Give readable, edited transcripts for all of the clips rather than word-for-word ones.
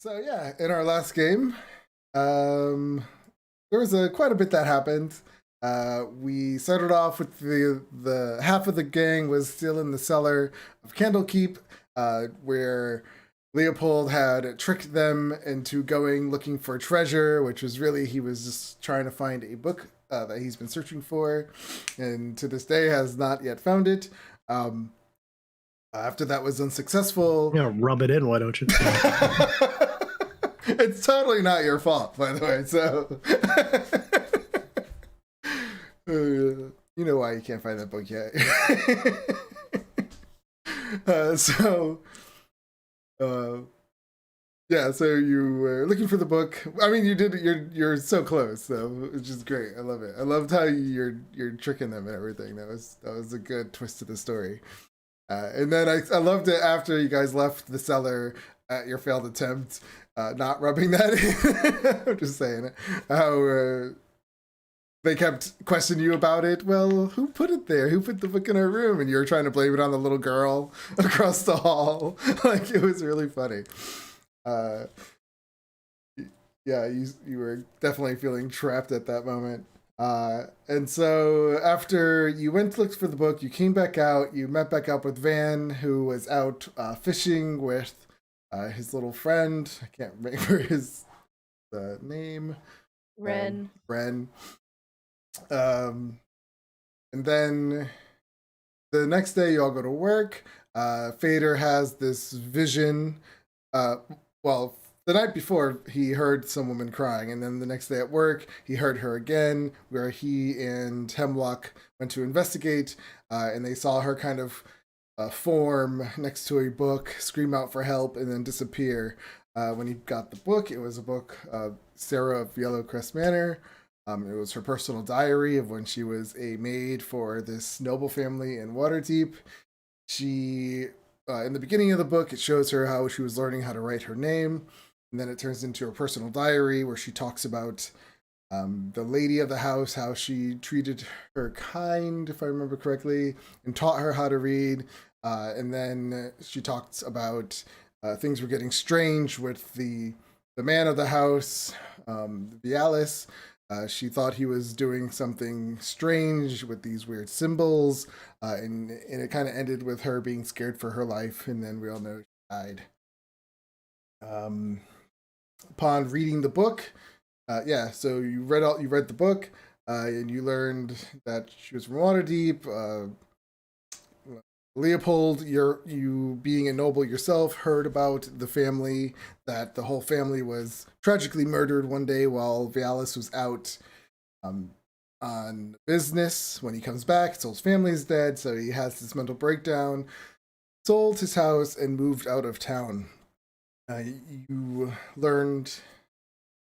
So yeah, in our last game, um, there was quite a bit that happened. We started off with the half of the gang was still in the cellar of Candlekeep, where Leopold had tricked them into going looking for treasure, which was really he was just trying to find a book that he's been searching for, and to this day has not yet found it. Um, After that was unsuccessful, Yeah, rub it in, why don't you? it's totally not your fault, by the way. So, you know why you can't find that book yet. So, yeah. So you were looking for the book. I mean, you did. You're so close. So which is great. I love it. I loved how you're tricking them and everything. That was a good twist to the story. And then I loved it after you guys left the cellar at your failed attempt, not rubbing that in. I'm just saying it. How they kept questioning you about it. Well, who put it there? Who put the book in our room? And you were trying to blame it on the little girl across the hall. Like, it was really funny. Uh, yeah, you were definitely feeling trapped at that moment. And so after you went to look for the book, you came back out, you met back up with Van, who was out fishing with his little friend. I can't remember his name. Ren. Ren. And then the next day you all go to work. Fader has this vision. Well, the night before, he heard some woman crying, and then the next day at work, he heard her again, where he and Hemlock went to investigate, and they saw her kind of form next to a book, scream out for help, and then disappear. When he got the book, it was a book, Sarah of Yellowcrest Manor. It was her personal diary of when she was a maid for this noble family in Waterdeep. She, in the beginning of the book, it shows her how she was learning how to write her name. And then it turns into her personal diary where she talks about the lady of the house, how she treated her kind, if I remember correctly, and taught her how to read. And then she talks about things were getting strange with the man of the house, Vialis. She thought he was doing something strange with these weird symbols, and it kind of ended with her being scared for her life, and then we all know she died. Upon reading the book, so you read the book, and you learned that she was from Waterdeep. Leopold, you being a noble yourself, heard about the family, that the whole family was tragically murdered one day while Vialis was out on business. When he comes back, his whole family is dead, so he has this mental breakdown, sold his house, and moved out of town. You learned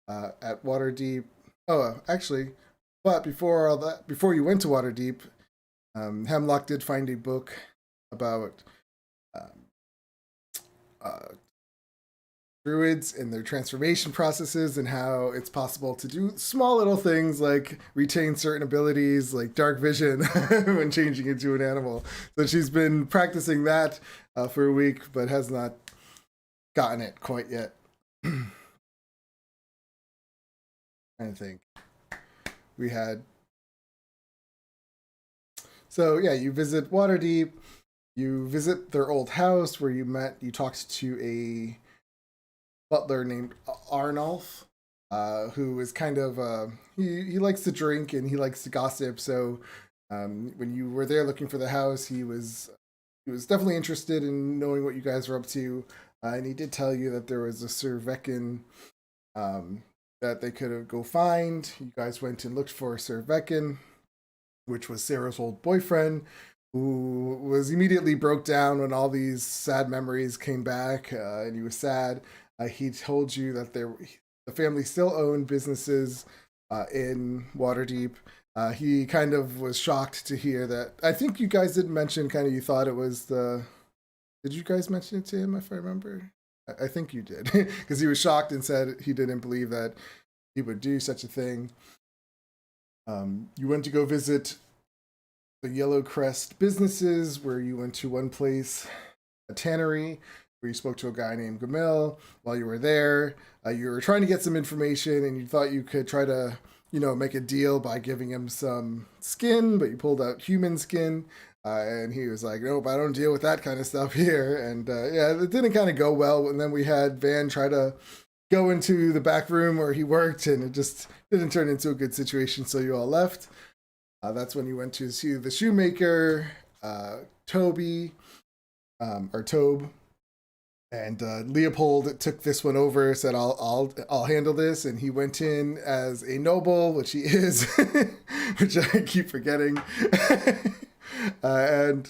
at Waterdeep. Oh, actually, but before all that, before you went to Waterdeep, Hemlock did find a book about druids and their transformation processes and how it's possible to do small little things like retain certain abilities like dark vision when changing into an animal. So she's been practicing that for a week, but has not gotten it quite yet. I think we had. So yeah, you visit Waterdeep. You visit their old house where you talked to a butler named Arnulf, who is kind of, he likes to drink and he likes to gossip. So when you were there looking for the house, he was definitely interested in knowing what you guys were up to. And he did tell you that there was a Sir Vecin that they could go find. You guys went and looked for Sir Vecin, which was Sarah's old boyfriend, who was immediately broke down when all these sad memories came back, and he was sad. He told you that the family still owned businesses in Waterdeep. He kind of was shocked to hear that. I think you guys did mention kind of you thought it was the. Did you guys mention it to him, if I remember? I think you did, because he was shocked and said he didn't believe that he would do such a thing. You went to go visit the Yellowcrest businesses, where you went to one place, a tannery, where you spoke to a guy named Gamil while you were there. You were trying to get some information, and you thought you could try to, make a deal by giving him some skin, but you pulled out human skin. And he was like, nope, I don't deal with that kind of stuff here. And it didn't kind of go well. And then we had Van try to go into the back room where he worked, and it just didn't turn into a good situation. So you all left. That's when you went to see the shoemaker, Toby, or Tobe, and Leopold took this one over. Said, "I'll handle this," and he went in as a noble, which he is, which I keep forgetting. And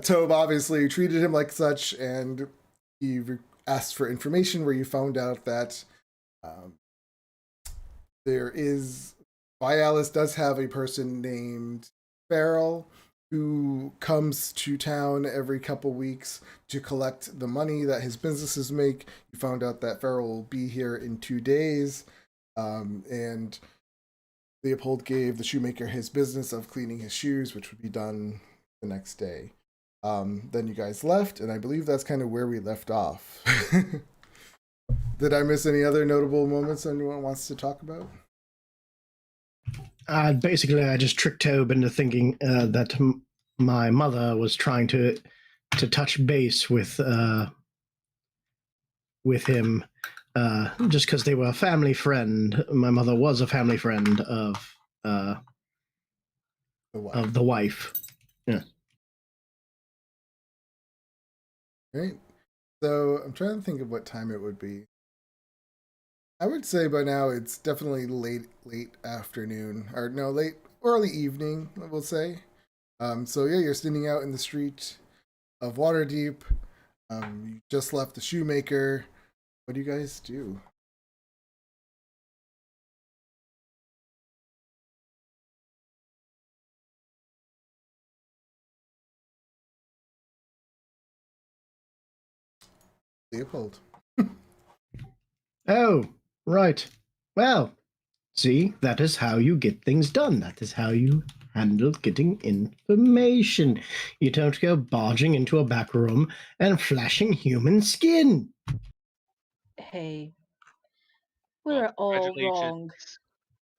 Tobe obviously treated him like such, and he asked for information where you found out that Vialis does have a person named Farrell who comes to town every couple weeks to collect the money that his businesses make. You found out that Farrell will be here in 2 days, and Leopold gave the shoemaker his business of cleaning his shoes, which would be done the next day. Then you guys left, and I believe that's kind of where we left off. Did I miss any other notable moments anyone wants to talk about? Basically, I just tricked Tobe into thinking that my mother was trying to touch base with him, just because they were a family friend. My mother was a family friend of the wife. Yeah. Right. So I'm trying to think of what time it would be. I would say by now it's definitely late afternoon, or no, early evening, we'll say. So yeah, you're standing out in the street of Waterdeep. You just left the shoemaker. What do you guys do? Leopold. Oh, right. Well, see, that is how you get things done. That is how you handle getting information. You don't go barging into a back room and flashing human skin. Hey, we're all wrong.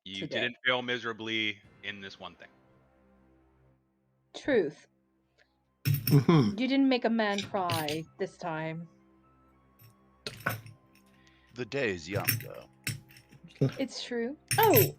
You didn't fail miserably in this one thing. Truth. Mm-hmm. You didn't make a man cry this time. The day is young, though. It's true. Oh,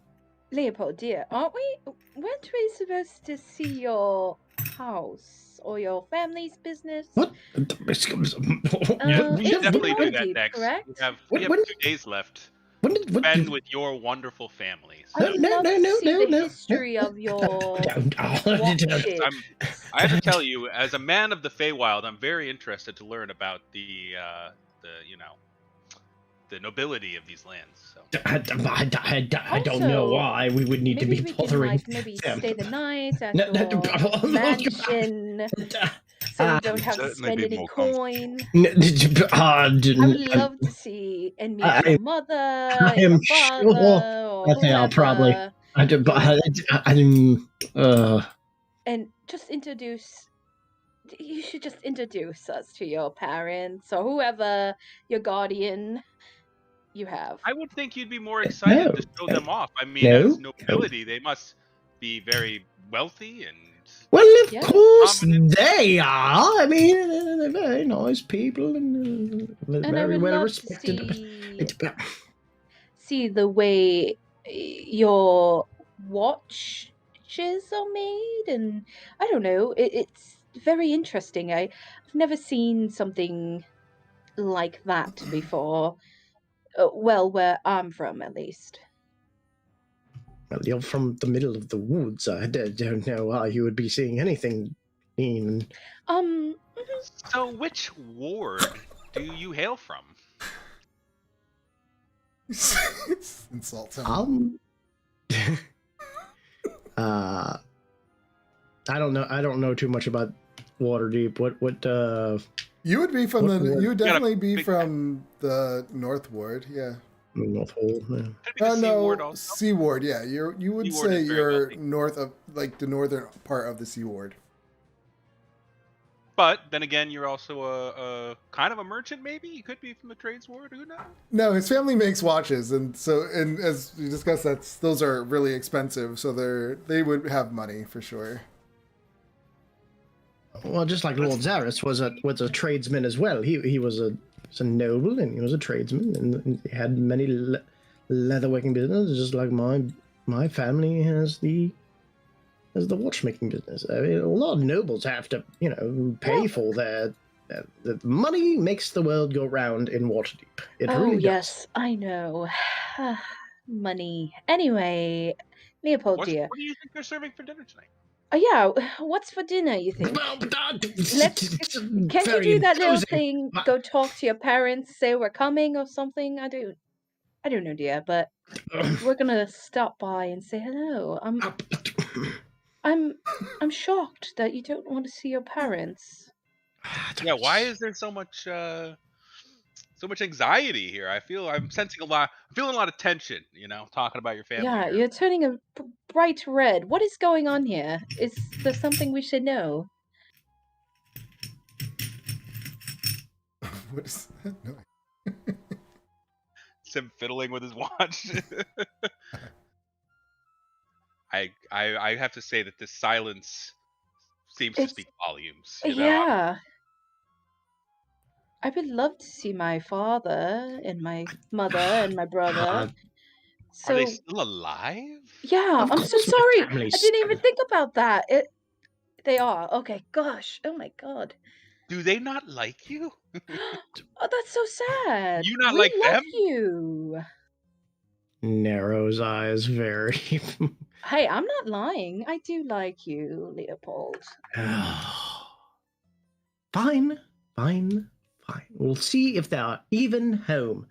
Leopold, dear, weren't we supposed to see your house or your family's business? What? We definitely do that next. Correct? We have 2 days left. Spend with your wonderful families. I would love to see the history of your watches. I have to tell you, as a man of the Feywild, I'm very interested to learn about the nobility of these lands. So. I don't know why we would need to be bothering. Maybe stay the night at your mansion, so we don't have to spend any coin. I would love to see and meet your mother, I am father, sure. Okay, I'll probably. And just introduce. You should just introduce us to your parents or whoever your guardian you have. I would think you'd be more excited to show them off. I mean, as nobility, they must be very wealthy and. Well, of course they are. I mean, they're very nice people and very well respected. See the way your watches are made, and I don't know. It's very interesting. I've never seen something like that before. Well, where I'm from, at least. Well, you're from the middle of the woods. I don't know why you would be seeing anything mean. So, which ward do you hail from? Insult him. I don't know. I don't know too much about Waterdeep. What? You would be from You would definitely be from the North Ward, yeah. North Hole. Yeah. No, Sea Ward. Yeah, you would say you're north of, like, the northern part of the Sea Ward. But then again, you're also a kind of a merchant, maybe? You could be from the trades ward, who knows? No, his family makes watches, and as we discussed, those are really expensive, so they would have money for sure. Well, just like Lord Zaris was a tradesman as well. He was a noble and he was a tradesman and he had many leatherworking business, just like my family has the watchmaking business. I mean, a lot of nobles have to, pay for their the money makes the world go round in Waterdeep. It really yes, I know. Money. Anyway, Leopold, What dear. do you think they're serving for dinner tonight? Oh yeah, what's for dinner, you think? Can't you do that little thing? Go talk to your parents, say we're coming or something? I don't know, dear, but we're gonna stop by and say hello. I'm shocked that you don't want to see your parents. Yeah, why is there so much anxiety here? I'm sensing a lot. I'm feeling a lot of tension. Talking about your family. Yeah, here. you're turning a bright red. What is going on here? Is there something we should know? What is that noise? It's him fiddling with his watch. I have to say that this silence seems to speak volumes. Yeah. I would love to see my father and my mother and my brother. Are they still alive? Yeah, I'm so sorry. I didn't even think about that. They are. Okay, gosh. Oh my god. Do they not like you? Oh, that's so sad. You not We like love them? you. Narrows eyes very. Hey, I'm not lying. I do like you, Leopold. Fine. We'll see if they are even home.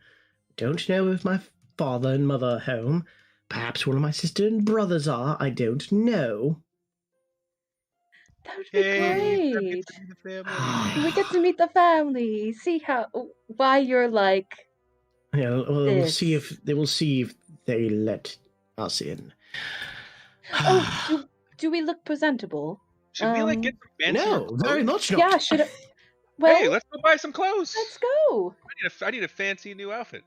Don't know if my father and mother are home. Perhaps one of my sister and brothers are. I don't know. That would be great. We get to meet the family. See why you're like. Yeah, well, we'll this. see if they let us in. Oh, do we look presentable? Should we get some fancy clothes? Very much not. Yeah, should. Well, hey, let's go buy some clothes. Let's go. I need a fancy new outfit.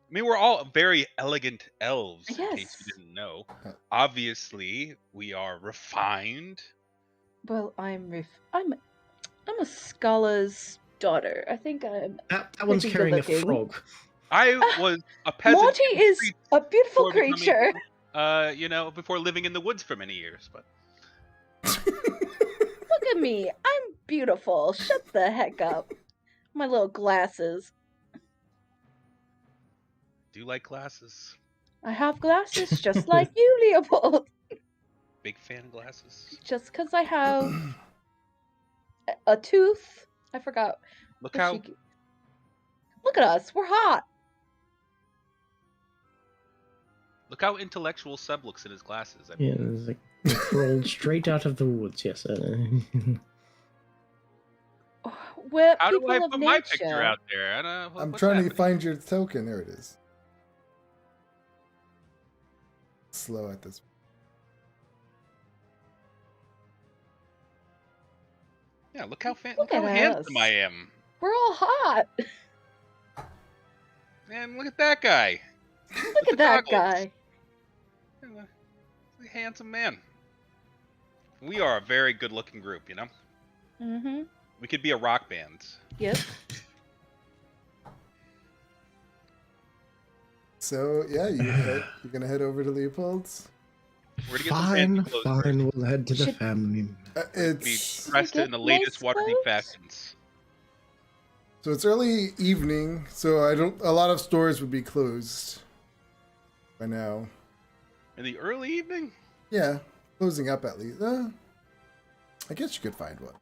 I mean, we're all very elegant elves, in case you didn't know. Obviously, we are refined. Well, I'm a scholar's daughter. I think I'm. That one's carrying a frog. I was a peasant. Morty is a beautiful creature. Before living in the woods for many years, but. Look at me. I'm beautiful. Shut the heck up. My little glasses. Do you like glasses? I have glasses just like you, Leopold. Big fan of glasses. Just because I have a tooth. I forgot. Look at us. We're hot. Look how intellectual Seb looks in his glasses. I mean, it's like crawled straight out of the woods. Yes. We're how people do I of put nature. my picture out there? I'm trying to find your token. There it is. Slow at this. Yeah, look how handsome I am. We're all hot. And look at that guy. Look at that guy. A handsome man. We are a very good-looking group, Mm-hmm. We could be a rock band. Yep. So yeah, you're gonna head over to Leopold's. We're gonna get fine. We'll head to the family. It's dressed in the latest Waterdeep fashions. So it's early evening, so a lot of stores would be closed by now. In the early evening? Yeah, closing up at least. I guess you could find one.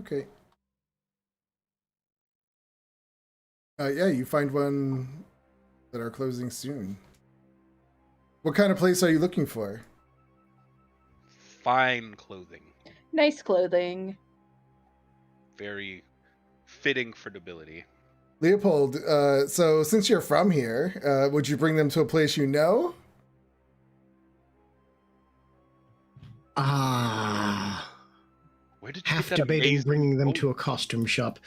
Okay. Yeah, you find one that are closing soon. What kind of place are you looking for? Fine clothing. Nice clothing. Very fitting for nobility. Leopold, so since you're from here, would you bring them to a place you know? Where did you Half get that debating amazing bringing them gold? to a costume shop.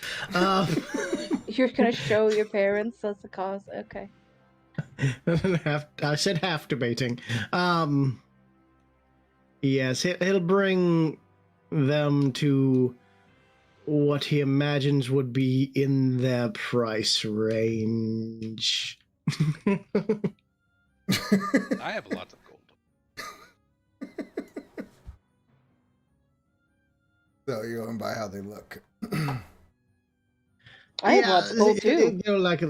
You're gonna show your parents as a cause. Okay. I said half debating. Yes, he'll bring them to what he imagines would be in their price range. I have lots of gold. So you're going by how they look. I have lots of gold too. You know, like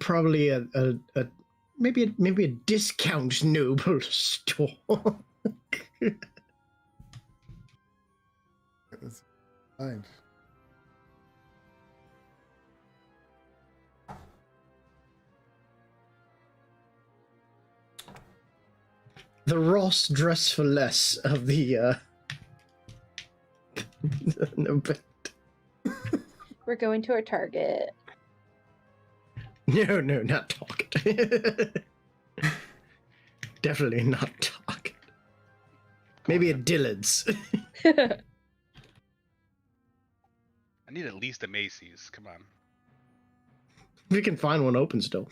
probably a maybe a discount noble store. That's fine. The Ross dress for less of the no, but We're going to our Target. no, not Target. Definitely not Target. Maybe a Dillard's. I need at least a Macy's. Come on. We can find one open still.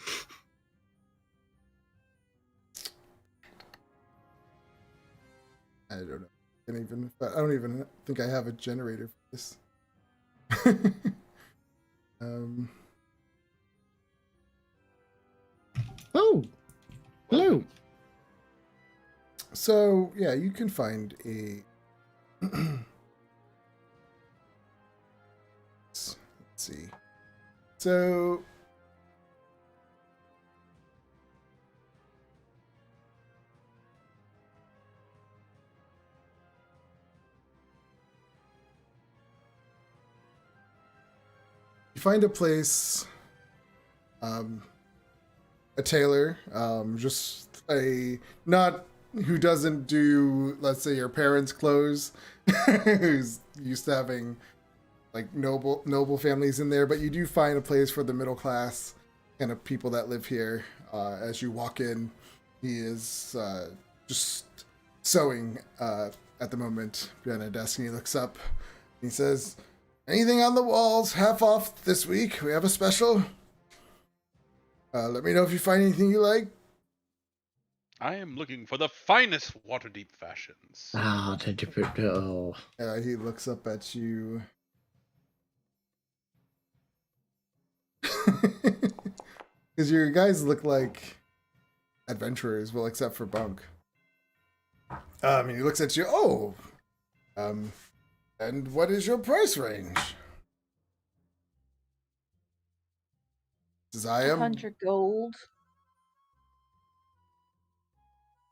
I don't know. I don't even think I have a generator for this. Oh, hello. So yeah, you can find a. Let's see. So. You find a place, a tailor, just a, not who doesn't do, let's say, your parents' clothes, who's used to having like noble families in there, but you do find a place for the middle class kind of people that live here. As you walk in, he is just sewing at the moment behind a desk, and he looks up. He says, "Anything on the walls half off this week? We have a special. Let me know if you find anything you like." I am looking for the finest Waterdeep fashions. Ah, oh. He looks up at you. Because your guys look like adventurers, well, except for Bunk. And he looks at you. Oh, and what is your price range? Says, I am 100 gold.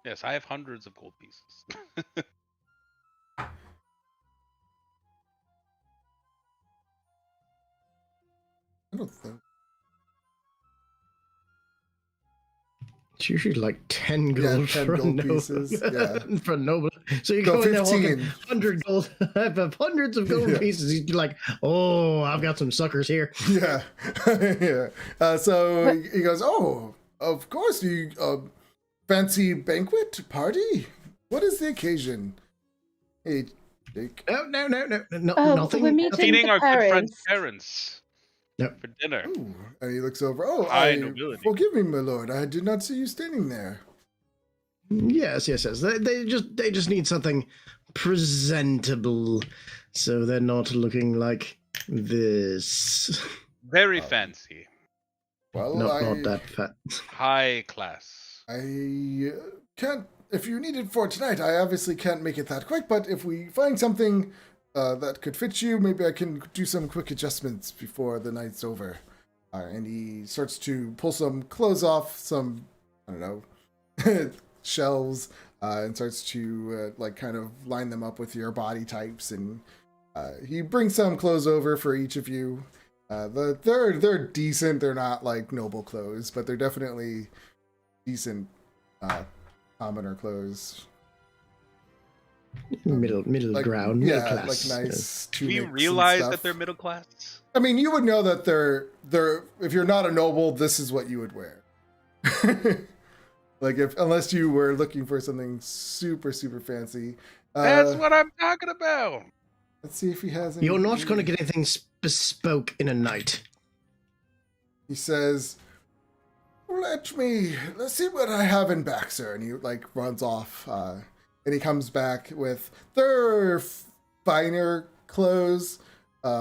Yes, I have hundreds of gold pieces. I don't think. It's usually like 10 gold 10 for gold noble. pieces. Yeah. For noble. So you So go in there 15. walking 100 gold. I have hundreds of gold Yeah. pieces. You're like, oh, I've got some suckers here. Yeah. Yeah. So he goes, "Oh, of course, you fancy banquet party? What is the occasion?" Hey, Jake. No, Oh, nothing. we're meeting Feeding the our good friend's parents. parents Yep. for dinner. Ooh. And he looks over. "Oh, High nobility. forgive me, my lord. I did not see you standing there." Yes. They just need something presentable, so they're not looking like this. Very fancy. Well, Not that fat. High class. I can't. If you need it for tonight, I obviously can't make it that quick. But if we find something that could fit you, maybe I can do some quick adjustments before the night's over. And he starts to pull some clothes off, some, I don't know, shelves, and starts to like kind of line them up with your body types. And he brings some clothes over for each of you. They're decent. They're not like noble clothes, but they're definitely decent commoner clothes. middle like, ground, middle class. like nice Do we tunics realize and that they're stuff. middle class? I mean, you would know that they're if you're not a noble, this is what you would wear. Like unless you were looking for something super fancy. That's what I'm talking about. Let's see if he has any. You're not going to get anything bespoke in a night. He says, let's see what I have in back, sir. And he like runs off. And he comes back with their finer clothes, maybe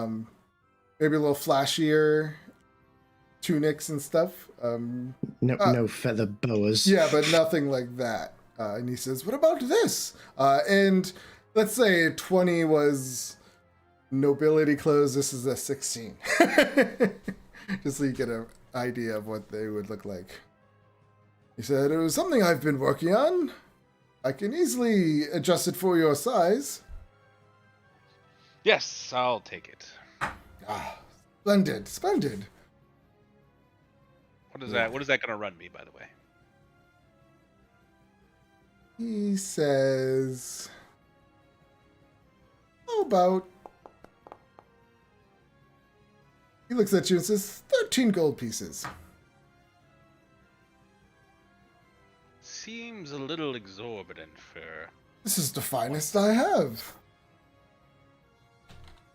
a little flashier tunics and stuff. No feather boas. Yeah, but nothing like that. And he says, what about this? And let's say 20 was nobility clothes. This is a 16. Just so you get an idea of what they would look like. He said, it was something I've been working on. I can easily adjust it for your size. Yes, I'll take it. Ah, splendid. What is that? What is that going to run me, by the way? He says, how about... He looks at you and says, 13 gold pieces. Seems a little exorbitant for... This is the finest I have.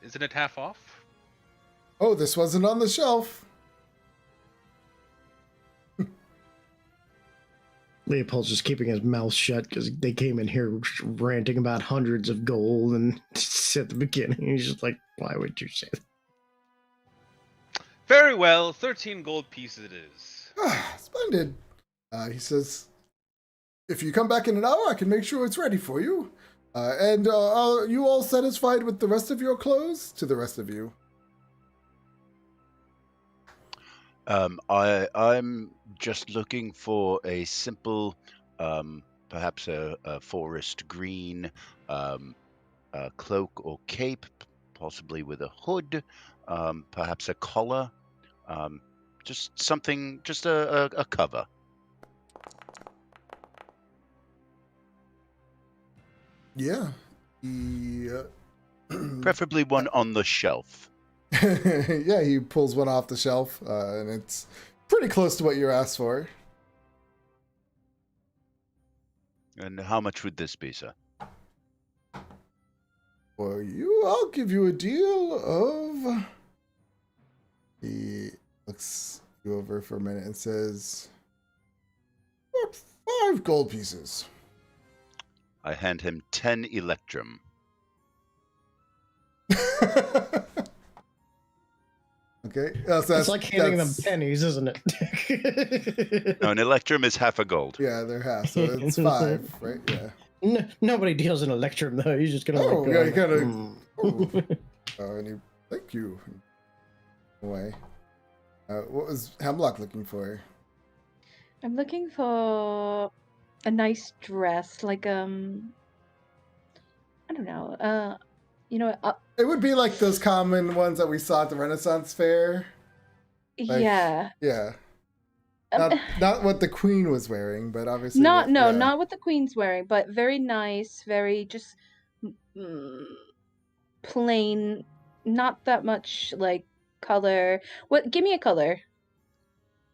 Isn't it half off? Oh, this wasn't on the shelf. Leopold's just keeping his mouth shut because they came in here ranting about hundreds of gold, and at the beginning he's just like, why would you say that? Very well, 13 gold pieces it is. Ah, splendid. He says, if you come back in an hour, I can make sure it's ready for you. And are you all satisfied with the rest of your clothes? To the rest of you. I'm just looking for a simple, perhaps a forest green cloak or cape, possibly with a hood, perhaps a collar, just something, just a cover. Yeah. He, Preferably one on the shelf. yeah, he pulls one off the shelf, and it's pretty close to what you asked for. And how much would this be, sir? For you, I'll give you a deal of... He looks you over for a minute and says, 5 gold pieces. I hand him 10 electrum. Okay. It's like handing them pennies, isn't it? No, an electrum is half a gold. Yeah, they're half, so it's 5, right? Yeah. Nobody deals in electrum, though. He's just gonna. Oh, yeah, you gotta. Mm. And he, thank you. Away. What was Hemlock looking for? I'm looking for a nice dress, like I don't know, It would be like those common ones that we saw at the Renaissance Fair. Like, yeah. Yeah. Not what the Queen was wearing, but obviously. Not what the Queen's wearing, but very nice, very just plain, not that much like color. What? Give me a color.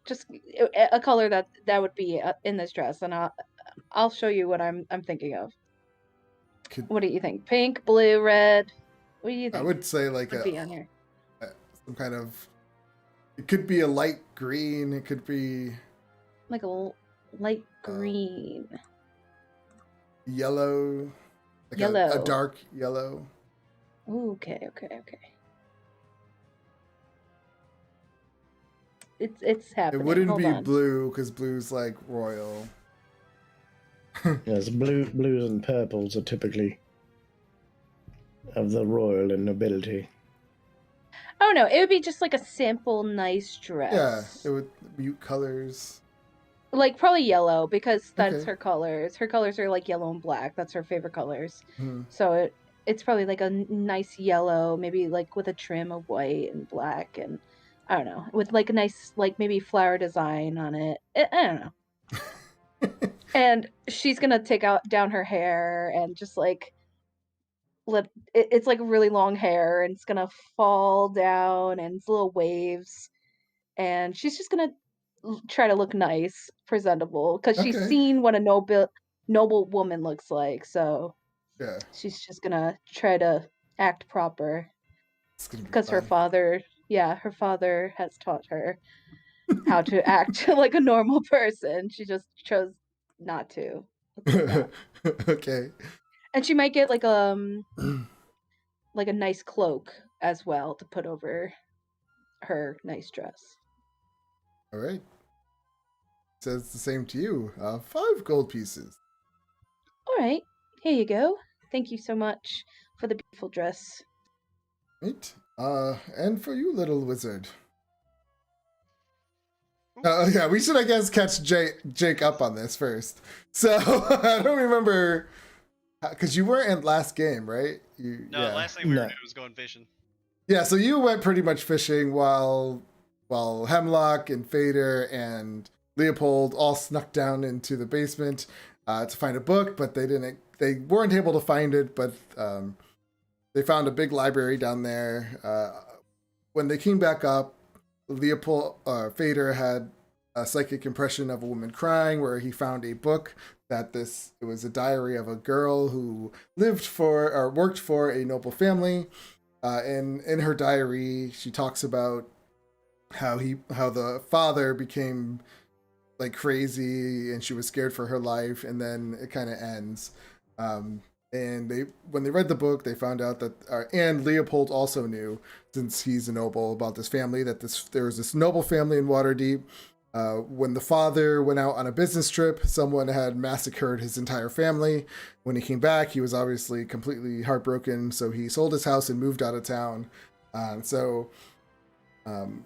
Just a color that would be in this dress, and I'll show you what I'm thinking of. What do you think? Pink, blue, red? What do you think? I would say like be on here? Some kind of. It could be a light green. It could be like a light green, yellow, like yellow, a dark yellow. Ooh, okay. It's happening. It wouldn't Hold be on. blue because blue's like royal. Yes, blues and purples are typically of the royal and nobility. Oh no, it would be just like a simple, nice dress. Yeah, it would mute colors. Like probably yellow because that's Okay. her colors. Her colors are like yellow and black. That's her favorite colors. Hmm. So it's probably like a nice yellow, maybe like with a trim of white and black, and I don't know, with like a nice like maybe flower design on it. I don't know. And she's gonna take down her hair and just like it's like really long hair, and it's gonna fall down, and it's little waves, and she's just gonna try to look nice, presentable, because she's Okay. seen what a noble woman looks like. So Yeah. she's just gonna try to act proper It's gonna be because fun. her father has taught her how to act like a normal person. She just chose not to. Let's say that. Okay. And she might get like a nice cloak as well to put over her nice dress. All right. Says the same to you. 5 gold pieces. All right, here you go. Thank you so much for the beautiful dress. Right. And for you, little wizard. Yeah, we should, I guess, catch Jake up on this first. So, I don't remember, because you weren't in last game, right? Last thing we were doing was going fishing. Yeah, so you went pretty much fishing while Hemlock and Fader and Leopold all snuck down into the basement to find a book, but they weren't able to find it, but they found a big library down there. When they came back up, Fader had a psychic impression of a woman crying, where he found a book it was a diary of a girl who worked for a noble family. And in her diary, she talks about how the father became like crazy, and she was scared for her life, and then it kind of ends. And when they read the book, they found out that, and Leopold also knew, since he's a noble, about this family, that there was this noble family in Waterdeep. When the father went out on a business trip, someone had massacred his entire family. When he came back, he was obviously completely heartbroken, so he sold his house and moved out of town.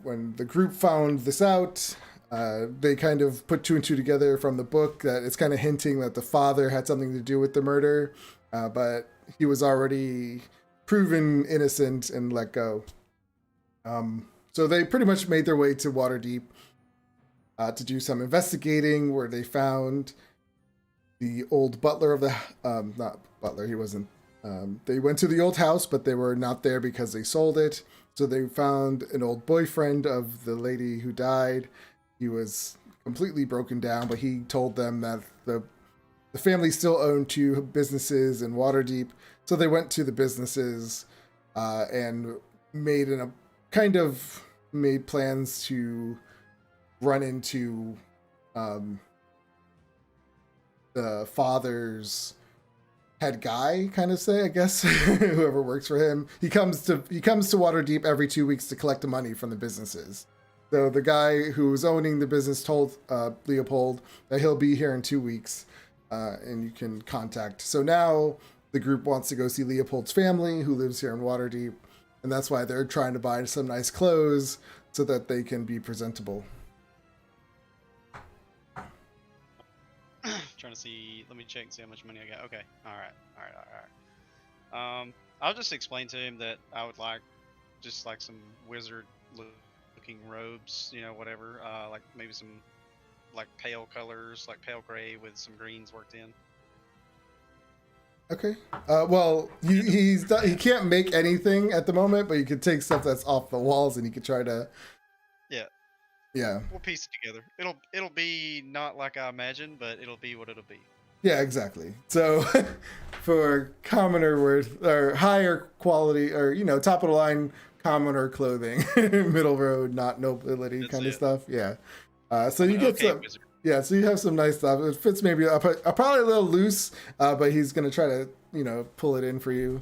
When the group found this out, they kind of put 2 and 2 together from the book, that it's kind of hinting that the father had something to do with the murder, but he was already proven innocent and let go. So they pretty much made their way to Waterdeep to do some investigating, where they found the old butler of the not butler, he wasn't. They went to the old house, but they were not there because they sold it. So they found an old boyfriend of the lady who died. He was completely broken down, but he told them that the family still owned 2 businesses in Waterdeep. So they went to the businesses and made plans to run into the father's head guy, kind of say, I guess, whoever works for him. He comes to Waterdeep every 2 weeks to collect the money from the businesses. So the guy who's owning the business told Leopold that he'll be here in 2 weeks, and you can contact. So now the group wants to go see Leopold's family, who lives here in Waterdeep, and that's why they're trying to buy some nice clothes so that they can be presentable. Trying to see. Let me check and see how much money I got. Okay. All right. I'll just explain to him that I would like just like some wizard-looking robes, whatever. Like maybe some like pale colors, like pale gray with some greens worked in. Okay. Well, he can't make anything at the moment, but you could take stuff that's off the walls, and you could try to. Yeah. We'll piece it together. It'll be not like I imagine, but it'll be what it'll be. Yeah, exactly. So for commoner or higher quality, or top of the line commoner clothing, middle road, not nobility That's kind of it. stuff. Yeah. So you get some. Wizard. Yeah, so you have some nice stuff. It fits maybe probably a little loose, but he's gonna try to pull it in for you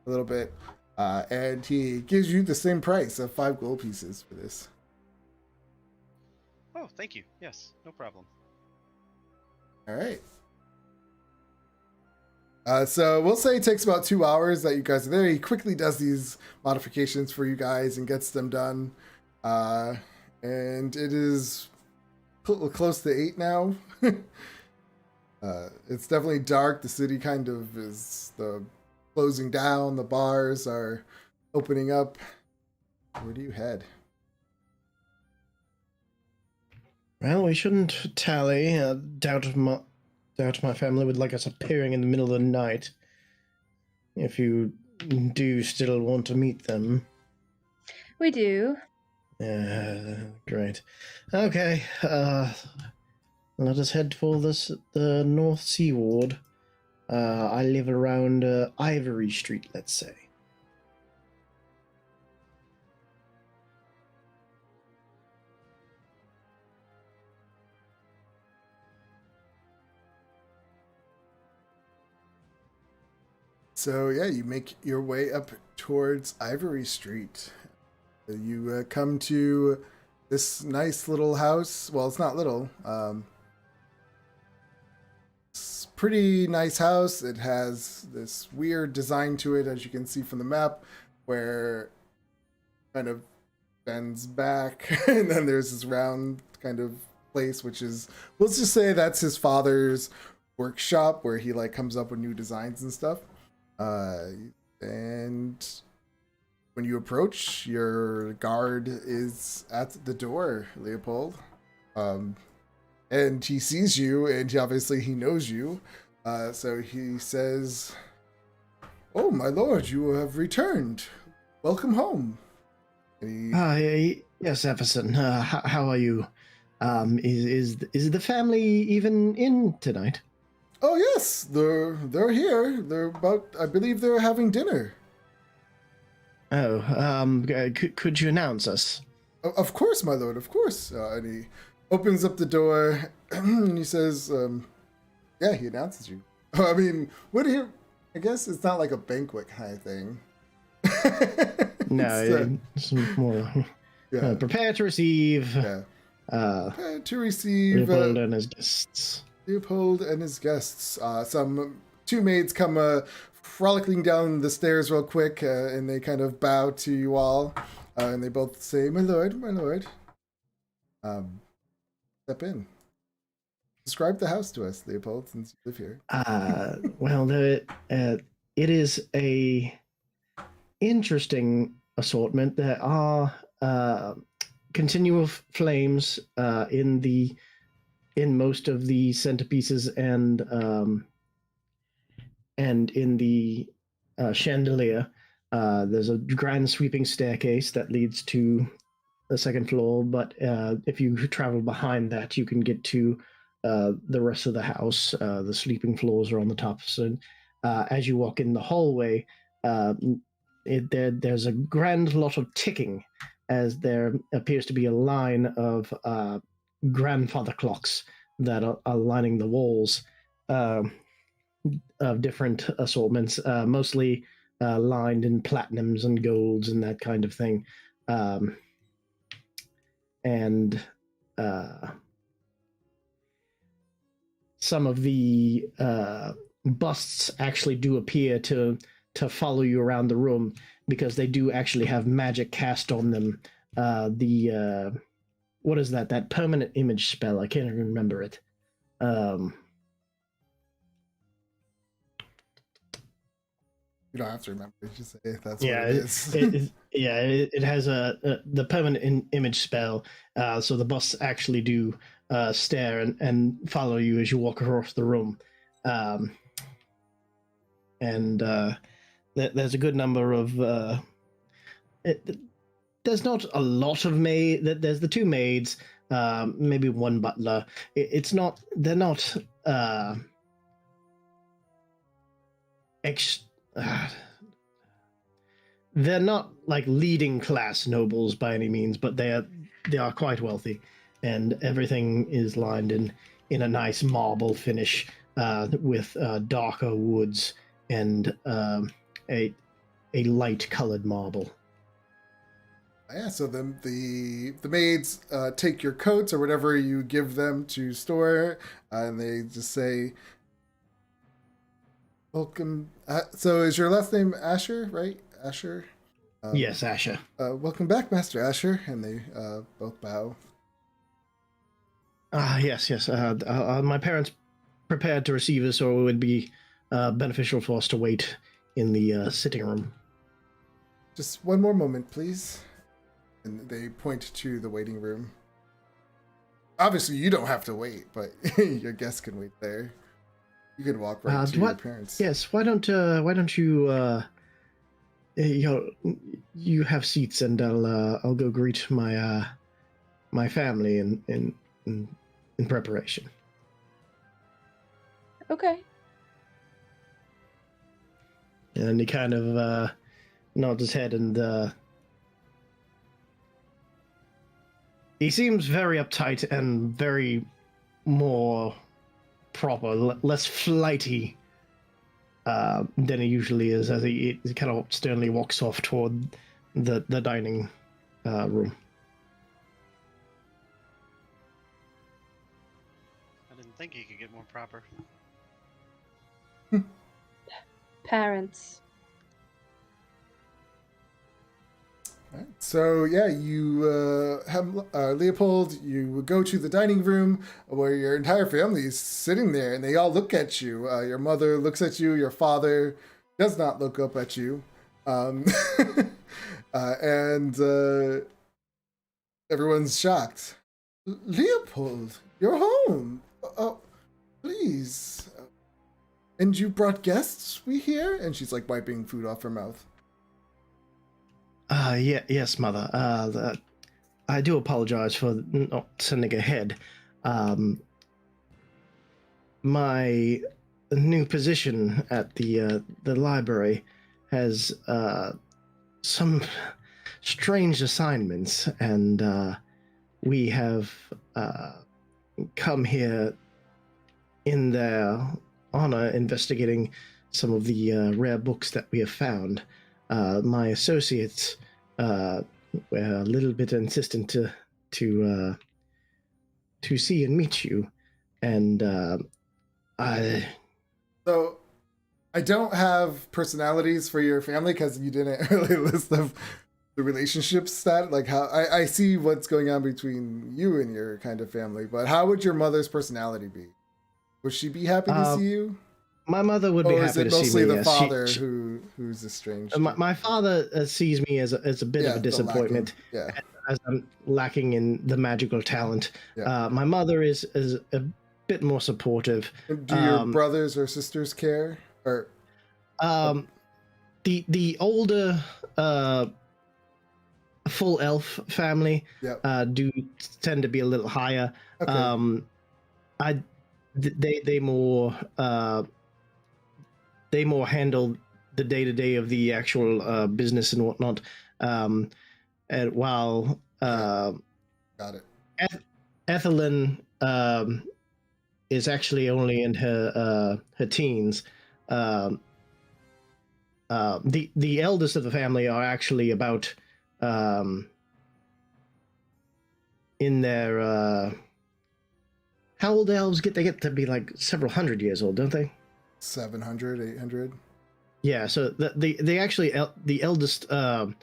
a little bit, and he gives you the same price of 5 gold pieces for this. Oh, thank you. Yes, no problem. All right. So we'll say it takes about 2 hours that you guys are there. He quickly does these modifications for you guys and gets them done. And it is close to 8 now. It's definitely dark. The city kind of is closing down. The bars are opening up. Where do you head? Well, we shouldn't tally. Doubt my family would like us appearing in the middle of the night. If you do still want to meet them. We do. Great. Okay, let us head for the North Seaward. I live around Ivory Street, let's say. So yeah, you make your way up towards Ivory Street. You come to this nice little house. Well, it's not little. It's a pretty nice house. It has this weird design to it, as you can see from the map, where it kind of bends back, and then there's this round kind of place, which is, let's just say that's his father's workshop, where he like comes up with new designs and stuff. And when you approach, your guard is at the door, Leopold. And he sees you, and obviously he knows you. So he says, "Oh, my lord, you have returned. Welcome home." Yes, Everson. How are you? Is the family even in tonight? Oh yes, they're here. I believe they're having dinner. Oh, could you announce us? Of course, my lord, of course. And he opens up the door, and he says, yeah, he announces you. I mean, I guess it's not like a banquet kind of thing. No, it's more prepare to receive. Yeah. Prepare to receive Leopold and his guests. Leopold and his guests. Some two maids come frolicking down the stairs real quick, and they kind of bow to you all, and they both say, "My lord, my lord." Step in. Describe the house to us, Leopold, since you live here. Well, it is a interesting assortment. There are continual flames in most of the centerpieces and in the chandelier. There's a grand sweeping staircase that leads to the second floor, but if you travel behind that, you can get to the rest of the house. The sleeping floors are on the top. So as you walk in the hallway, there's a grand lot of ticking, as there appears to be a line of grandfather clocks that are lining the walls of different assortments, mostly lined in platinums and golds and that kind of thing. And some of the busts actually do appear to follow you around the room, because they do actually have magic cast on them. What is that? That permanent image spell? I can't even remember it. You don't have to remember. Just say that's what it is. It has the permanent image spell. So the busts actually do stare and follow you as you walk across the room. There's a good number of. There's not a lot of maid. There's the two maids, maybe one butler. It's not. They're not. They're not like leading class nobles by any means, but they are quite wealthy, and everything is lined in a nice marble finish with darker woods and a light colored marble. Yeah, so the maids take your coats or whatever you give them to store, and they just say, "Welcome." So is your last name Asher, right? Asher? Yes, Asher. Welcome back, Master Asher. And they both bow. Yes. My parents prepared to receive us, or it would be beneficial for us to wait in the sitting room. Just one more moment, please. And they point to the waiting room. Obviously, you don't have to wait, but your guests can wait there. You can walk right to your parents. Yes. Why don't you you have seats, and I'll go greet my my family in preparation. Okay. And he kind of nods his head, and he seems very uptight and very more proper, less flighty than he usually is, as he kind of sternly walks off toward the dining room. I didn't think he could get more proper. Parents. Right. So yeah, you have Leopold. You go to the dining room where your entire family is sitting there, and they all look at you. Your mother looks at you. Your father does not look up at you, and everyone's shocked. Leopold, you're home. Oh, please. And you brought guests, we hear? And she's like wiping food off her mouth. Yes, Mother. I do apologize for not sending ahead. My new position at the library has some strange assignments, and we have come here in their honor, investigating some of the rare books that we have found. My associates were a little bit insistent to see and meet you, and So, I don't have personalities for your family because you didn't really list the relationships that, like, how I see what's going on between you and your kind of family, but how would your mother's personality be? Would she be happy to see you? My mother would be happy to see me. Or is it mostly the yes. father who's estranged? My father sees me as a bit of a disappointment, as I'm lacking in the magical talent. Yeah. My mother is a bit more supportive. Do your brothers or sisters care? Or the older full elf family do tend to be a little higher. Okay. They more handle the day-to-day of the actual business and whatnot, and while Got it. Ethelyn is actually only in her teens. The eldest of the family are actually about in their how old elves get? They get to be like several hundred years old, don't they? 700, 800. Yeah, so they actually the eldest brother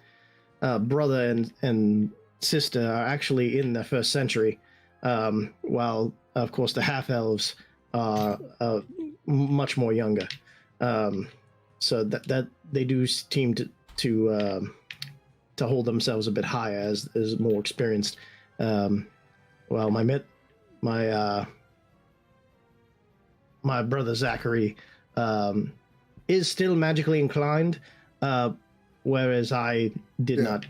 and sister are actually in the first century, while of course the half elves are much more younger. So that they do seem to hold themselves a bit higher as more experienced. Well, my brother Zachary is still magically inclined, whereas I did not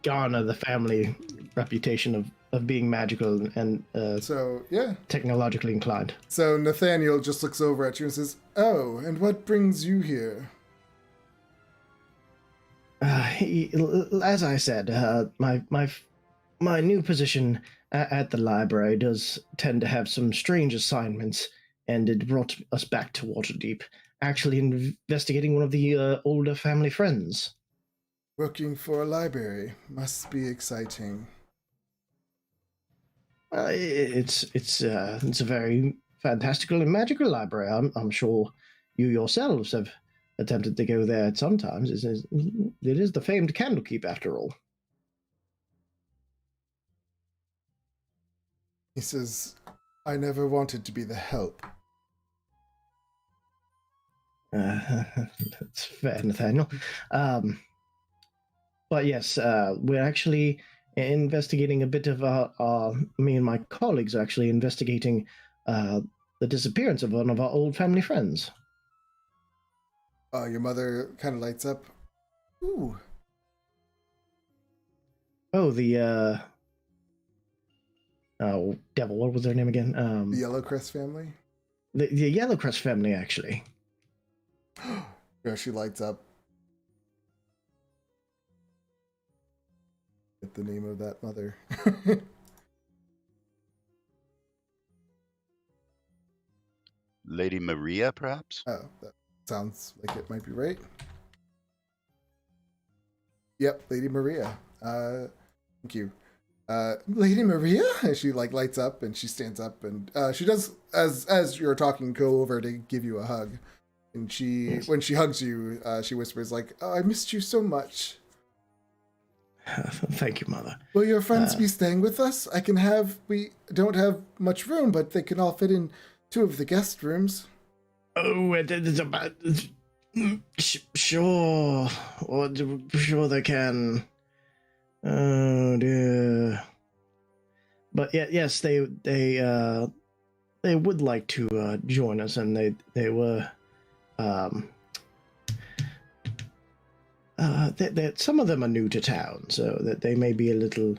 garner the family reputation of being magical and technologically inclined. So Nathaniel just looks over at you and says, "Oh, and what brings you here?" As I said, my new position at the library does tend to have some strange assignments, and it brought us back to Waterdeep, actually investigating one of the older family friends. Working for a library must be exciting. It's a very fantastical and magical library. I'm sure you yourselves have attempted to go there at some times. It is the famed Candlekeep, after all. He says, "I never wanted to be the help." That's fair, Nathaniel. But yes, we're actually investigating a bit of me and my colleagues are actually investigating the disappearance of one of our old family friends. Your mother kind of lights up. Ooh, Oh, the oh devil, what was their name again? the Yellowcrest family. The Yellowcrest family, actually. Yeah, she lights up at the name of that mother. Lady Maria, perhaps? Oh, that sounds like it might be right. Yep, Lady Maria. Thank you. Lady Maria? And she like lights up and she stands up and she does as you're talking, go over to give you a hug. And when she hugs you, she whispers like, "Oh, I missed you so much. Thank you, Mother. Will your friends be staying with us? We don't have much room, but they can all fit in 2 of the guest rooms." Oh, it's about sure. Sure they can. Oh dear. But yeah, yes, they would like to join us, and they were some of them are new to town, so that they may be a little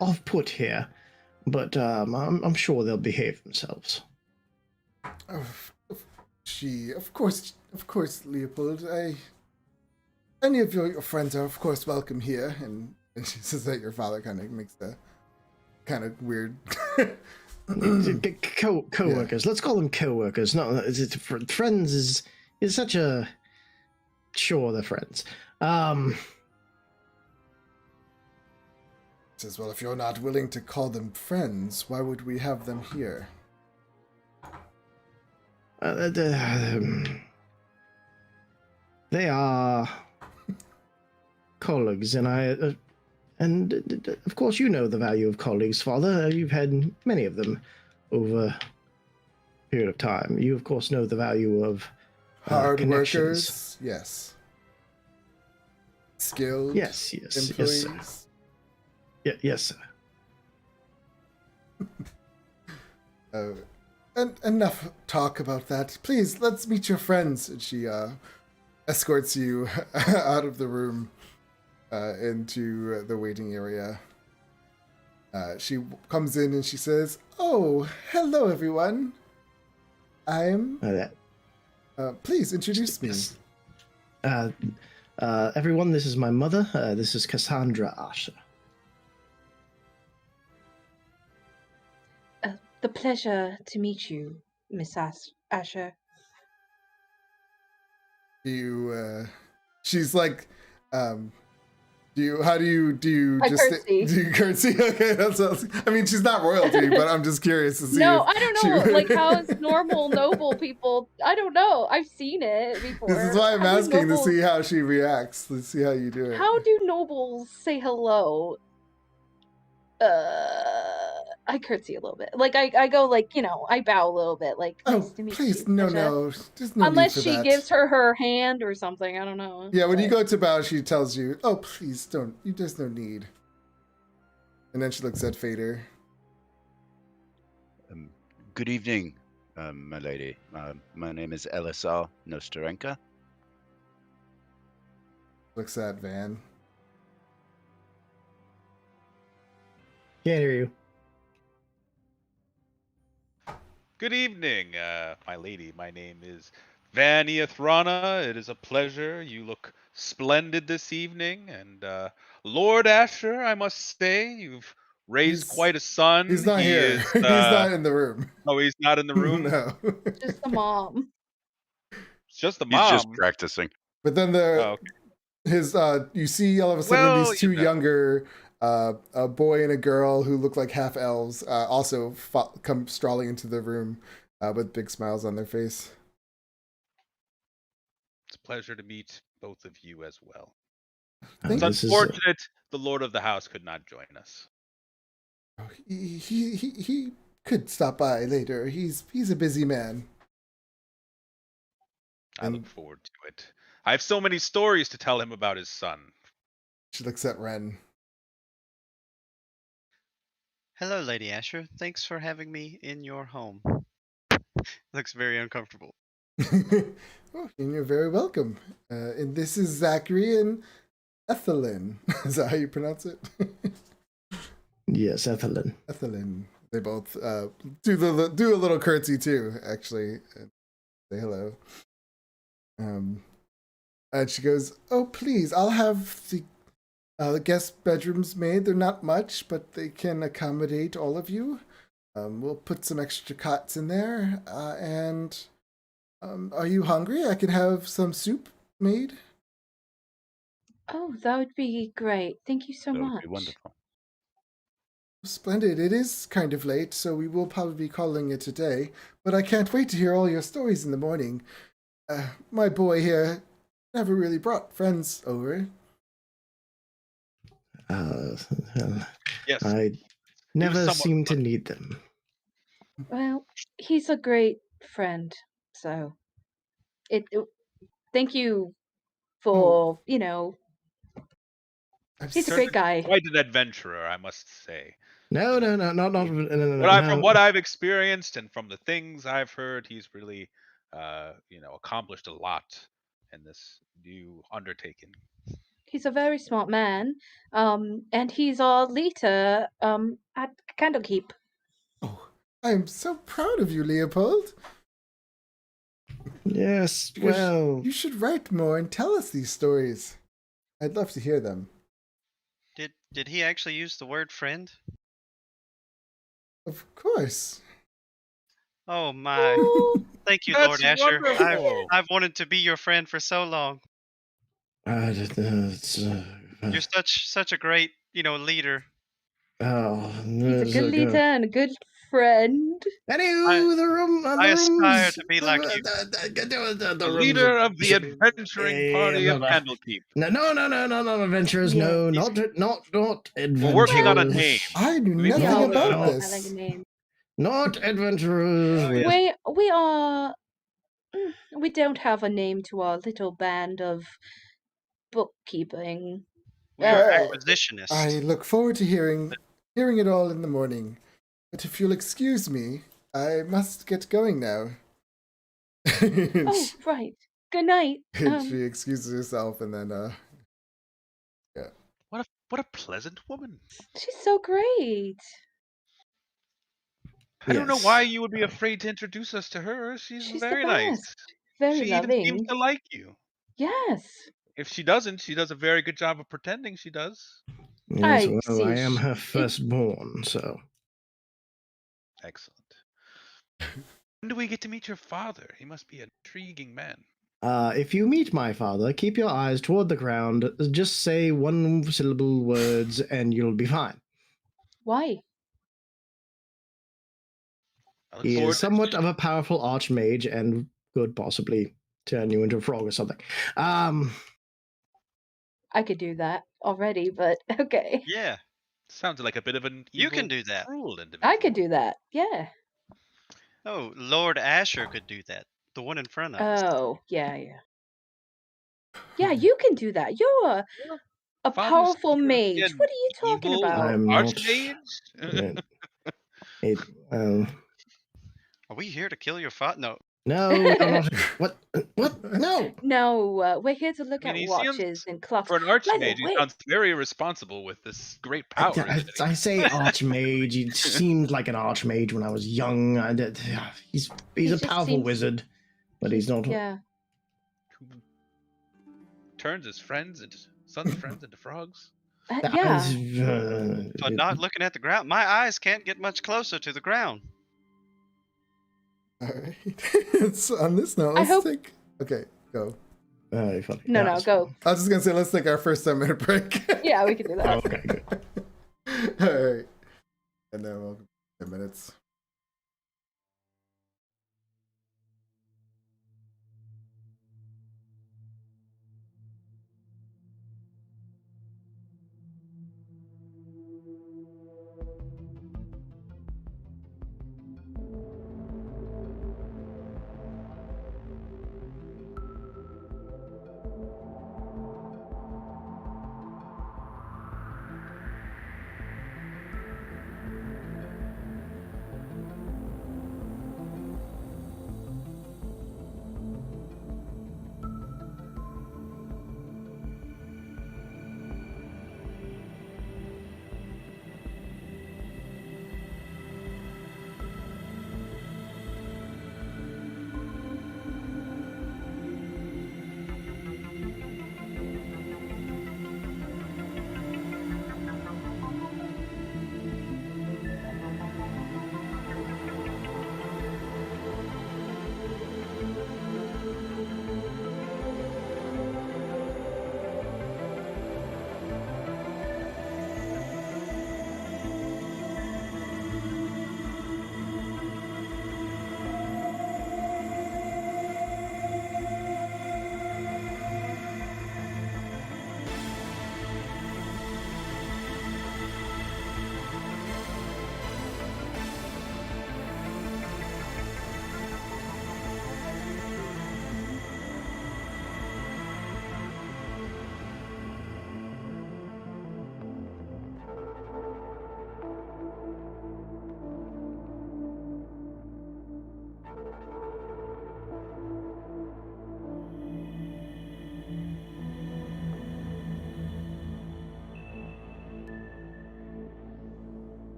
off-put here, but I'm sure they'll behave themselves. Of course, Leopold. Any of your friends are, of course, welcome here. And she says that your father kind of makes the kind of weird. Co-workers. Yeah. Let's call them co-workers. No, friends is such a. Sure, they're friends. Says, well, if you're not willing to call them friends, why would we have them here? They are colleagues, and of course you know the value of colleagues, Father. You've had many of them over a period of time. You, of course, know the value of hard workers. Yes. Skilled. Yes. Employees. Yes, sir. Yes, sir. And enough talk about that. Please, let's meet your friends. And she escorts you out of the room into the waiting area. She comes in and she says, "Oh, hello, everyone. I'm... please introduce me." Everyone, this is my mother. This is Cassandra Asher. The pleasure to meet you, Miss Asher. She's like, do you curtsy. Do you curtsy? Okay, I mean, she's not royalty, but I'm just curious to see. No, I don't know. Like, how is normal noble people? I don't know. I've seen it before. This is why I'm asking to see how she reacts. Let's see how you do it. How do nobles say hello? I curtsy a little bit. Like I go like, I bow a little bit. Like, nice to meet please, you. No. There's no unless need for she that. gives her hand or something. I don't know. Yeah, when you go to bow, she tells you, "Oh, please don't. There's no need." And then she looks at Fader. Good evening, my lady. My name is Elisar Nostarenka. Looks at Van. Can't hear you. Good evening, my lady. My name is Vania Thrana. It is a pleasure. You look splendid this evening. And Lord Asher, I must say, you've raised quite a son. He's not here. He's not in the room. Oh, he's not in the room? No. Just the mom. It's just the mom. He's just practicing. But then you see all of a sudden these 2 younger, a boy and a girl who look like half elves, also come strolling into the room with big smiles on their face. It's a pleasure to meet both of you as well. It's unfortunate the Lord of the House could not join us. He could stop by later. He's a busy man. I look forward to it. I have so many stories to tell him about his son. She looks at Ren. Hello, Lady Asher. Thanks for having me in your home. Looks very uncomfortable. Oh, and you're very welcome. And this is Zachary and Ethelyn. Is that how you pronounce it? Yes, Ethelyn. Ethelyn. They both do a little curtsy too, actually. And say hello. And she goes, "Oh, please, I'll have the guest bedrooms made. They're not much, but they can accommodate all of you. We'll put some extra cots in there. And are you hungry? I can have some soup made." Oh, that would be great. Thank you so That would much. be wonderful. Splendid. It is kind of late, so we will probably be calling it a day. But I can't wait to hear all your stories in the morning. My boy here never really brought friends over. Uh, Yes. I never somewhat seem to need them. Well, he's a great friend, so thank you for, I'm he's a s- great guy. quite an adventurer, I must say. No, no, no, not From no. what I've experienced and from the things I've heard, he's really, accomplished a lot in this new undertaking. He's a very smart man, and he's our leader at Candlekeep. Oh, I am so proud of you, Leopold. Yes, Because well, you should write more and tell us these stories. I'd love to hear them. Did he actually use the word friend? Of course. Oh my! Oh, Thank you, That's Lord Asher. wonderful. I've wanted to be your friend for so long. it's, You're such a great leader. oh, he's a it's good leader and a good friend. I Anywho, I the aspire rooms, to be like you. The the rooms. leader of the adventuring party of Candlekeep. No, adventurers. Yeah. No, not adventurers. We're working on a name. I knew Maybe nothing No, about no. I like this. the name. Not adventurers. Oh, yes. We are. We don't have a name to our little band of bookkeeping. We are Well, I acquisitionists. look forward to hearing it all in the morning. But if you'll excuse me, I must get going now. Oh, right. Good night. She excuses herself and then yeah. What a pleasant woman. She's so great. I don't know why Yes. you would be afraid to introduce us to her. She's She's the very nice. best. Very She even seems loving. to like you. Yes. If she doesn't, she does a very good job of pretending she does. Yes, I well, I see. am her firstborn, so. Excellent. When do we get to meet your father? He must be an intriguing man. If you meet my father, keep your eyes toward the ground. Just say one syllable words, and you'll be fine. Why? I look He forward is somewhat of a powerful archmage and could possibly turn you into a frog or something. I could do that already, but okay. Yeah, sounds like a bit of an evil, you can do that. cruel individual. I could do that. Yeah. Oh, Lord Asher could do that. The one in front of us. Oh, yeah. Yeah, you can do that. You're a Father's powerful here to be mage. an What are you talking evil about? I'm not. archmage? Are we here to kill your father? No. No, we are not. What? What? No. No, we're here to look I mean, at he watches seems, and clocks. for an By the archmage, he way, sounds very responsible with this great power. I say archmage. He seemed like an archmage when I was young. He's He a just powerful seems- wizard, but he's not. yeah. Who turns his friends into son's friends into frogs. Yeah. But not looking at the ground. My eyes can't get much closer to the ground. All right. So on this note, I let's hope- take. Okay, go. Very funny. No, Yeah, no, go. I was just gonna say let's take our first 10-minute break. Yeah, we can do that. Oh, okay, good. All right, and then we'll 10 minutes.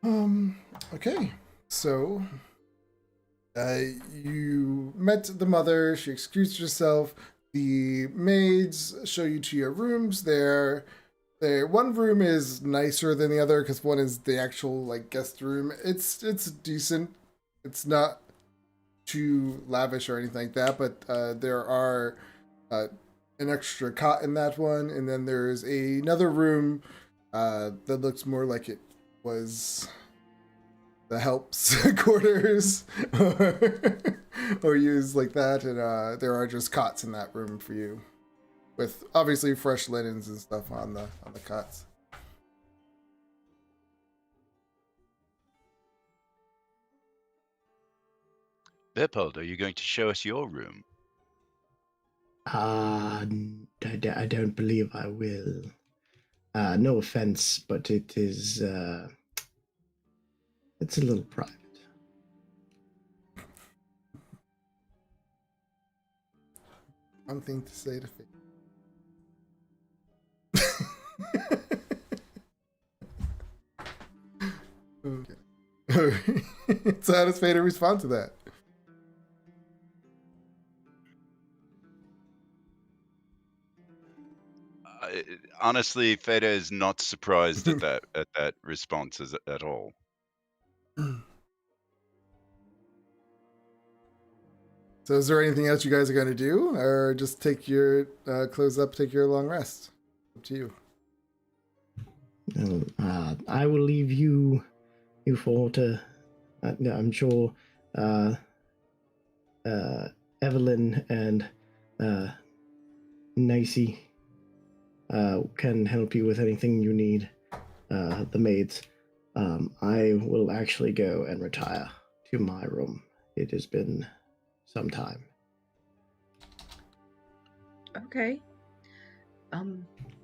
Okay. So, you met the mother. She excused herself. The maids show you to your rooms. One room is nicer than the other because one is the actual like guest room. It's decent. It's not too lavish or anything like that, but there are an extra cot in that one, and then there's another room that looks more like it was the helps quarters or used like that, and there are just cots in that room for you with obviously fresh linens and stuff on the cots. Leopold, are you going to show us your room? I don't believe I will. No offense, but it is it's a little private. One thing to say to Fate. Okay. So how does Fader respond to that? Honestly, Feta is not surprised at that response at all. So is there anything else you guys are going to do, or just take your close up, take your long rest? Up to you. Well, I will leave you four to. I'm sure Evelyn and Nicey can help you with anything you need. The maids. I will actually go and retire to my room. It has been some time. Okay.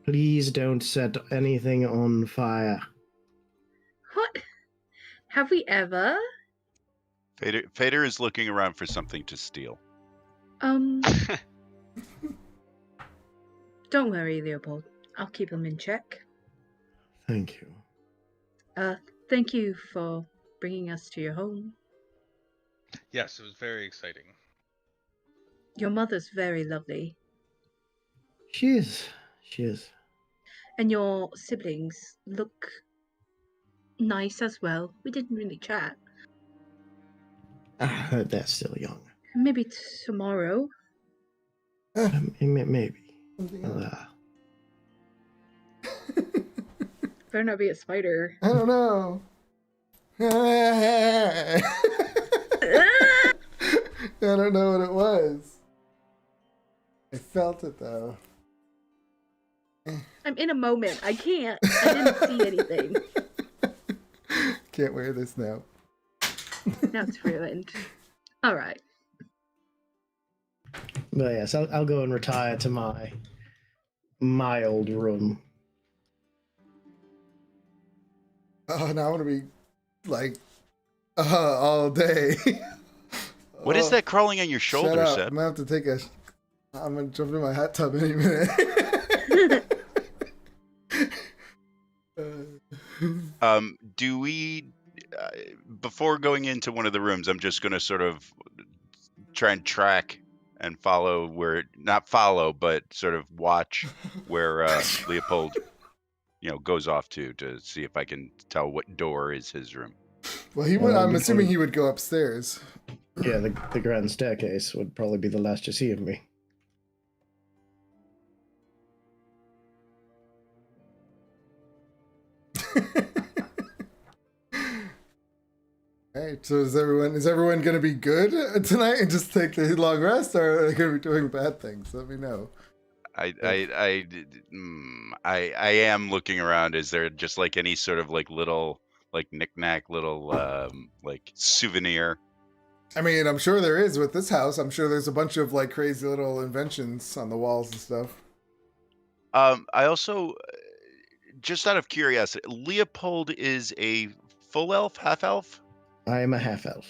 Please don't set anything on fire. What? Have we ever? Fader is looking around for something to steal. Don't worry, Leopold. I'll keep him in check. Thank you. Thank you for bringing us to your home. Yes, it was very exciting. Your mother's very lovely. She is. She is. And your siblings look nice as well. We didn't really chat. They're still young. Maybe tomorrow. Maybe. Better not be a spider. I don't know. I don't know what it was. I felt it though. I'm in a moment. I can't. I didn't see anything. Can't wear this now. Now it's ruined. All right. But yes, I'll go and retire to my old room. Oh, now I want to be like all day. What is that crawling on your shoulder, Shut up. Seth? I'm gonna have to take a. I'm gonna jump in my hot tub any minute. Do we, before going into one of the rooms, I'm just going to sort of try and track and follow not follow, but sort of watch where Leopold, goes off to see if I can tell what door is his room. Well, he would. I'm assuming he would go upstairs. Yeah, the grand staircase would probably be the last you see of me. Alright, so is everyone gonna be good tonight and just take the long rest, or are they gonna be doing bad things? Let me know. I am looking around. Is there just like any sort of like little like knickknack, little like souvenir? I mean, I'm sure there is with this house. I'm sure there's a bunch of like crazy little inventions on the walls and stuff. I also, just out of curiosity, Leopold is a full elf, half elf? I am a half elf.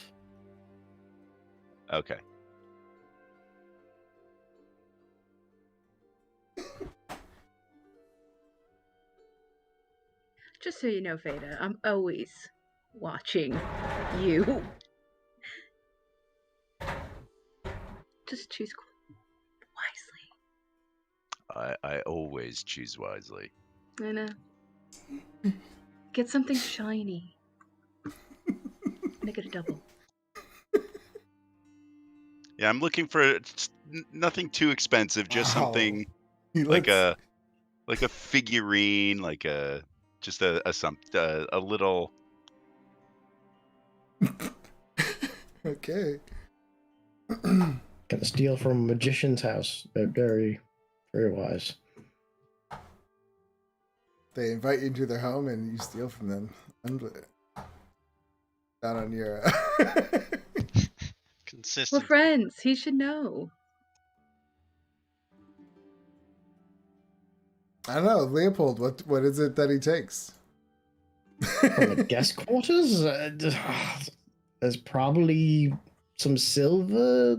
Okay. Just so you know, Fada, I'm always watching you. Just choose wisely. I always choose wisely. I know. Get something shiny. Make it a double. Yeah, I'm looking for nothing too expensive, just Wow. something He like looks- a figurine, like just a little. Okay. Gonna steal from a magician's house. They're very, very wise. They invite you into their home and you steal from them. Down on your. We're Consistency. friends. He should know. I don't know, Leopold. What is it that he takes? From the guest quarters, there's probably some silver,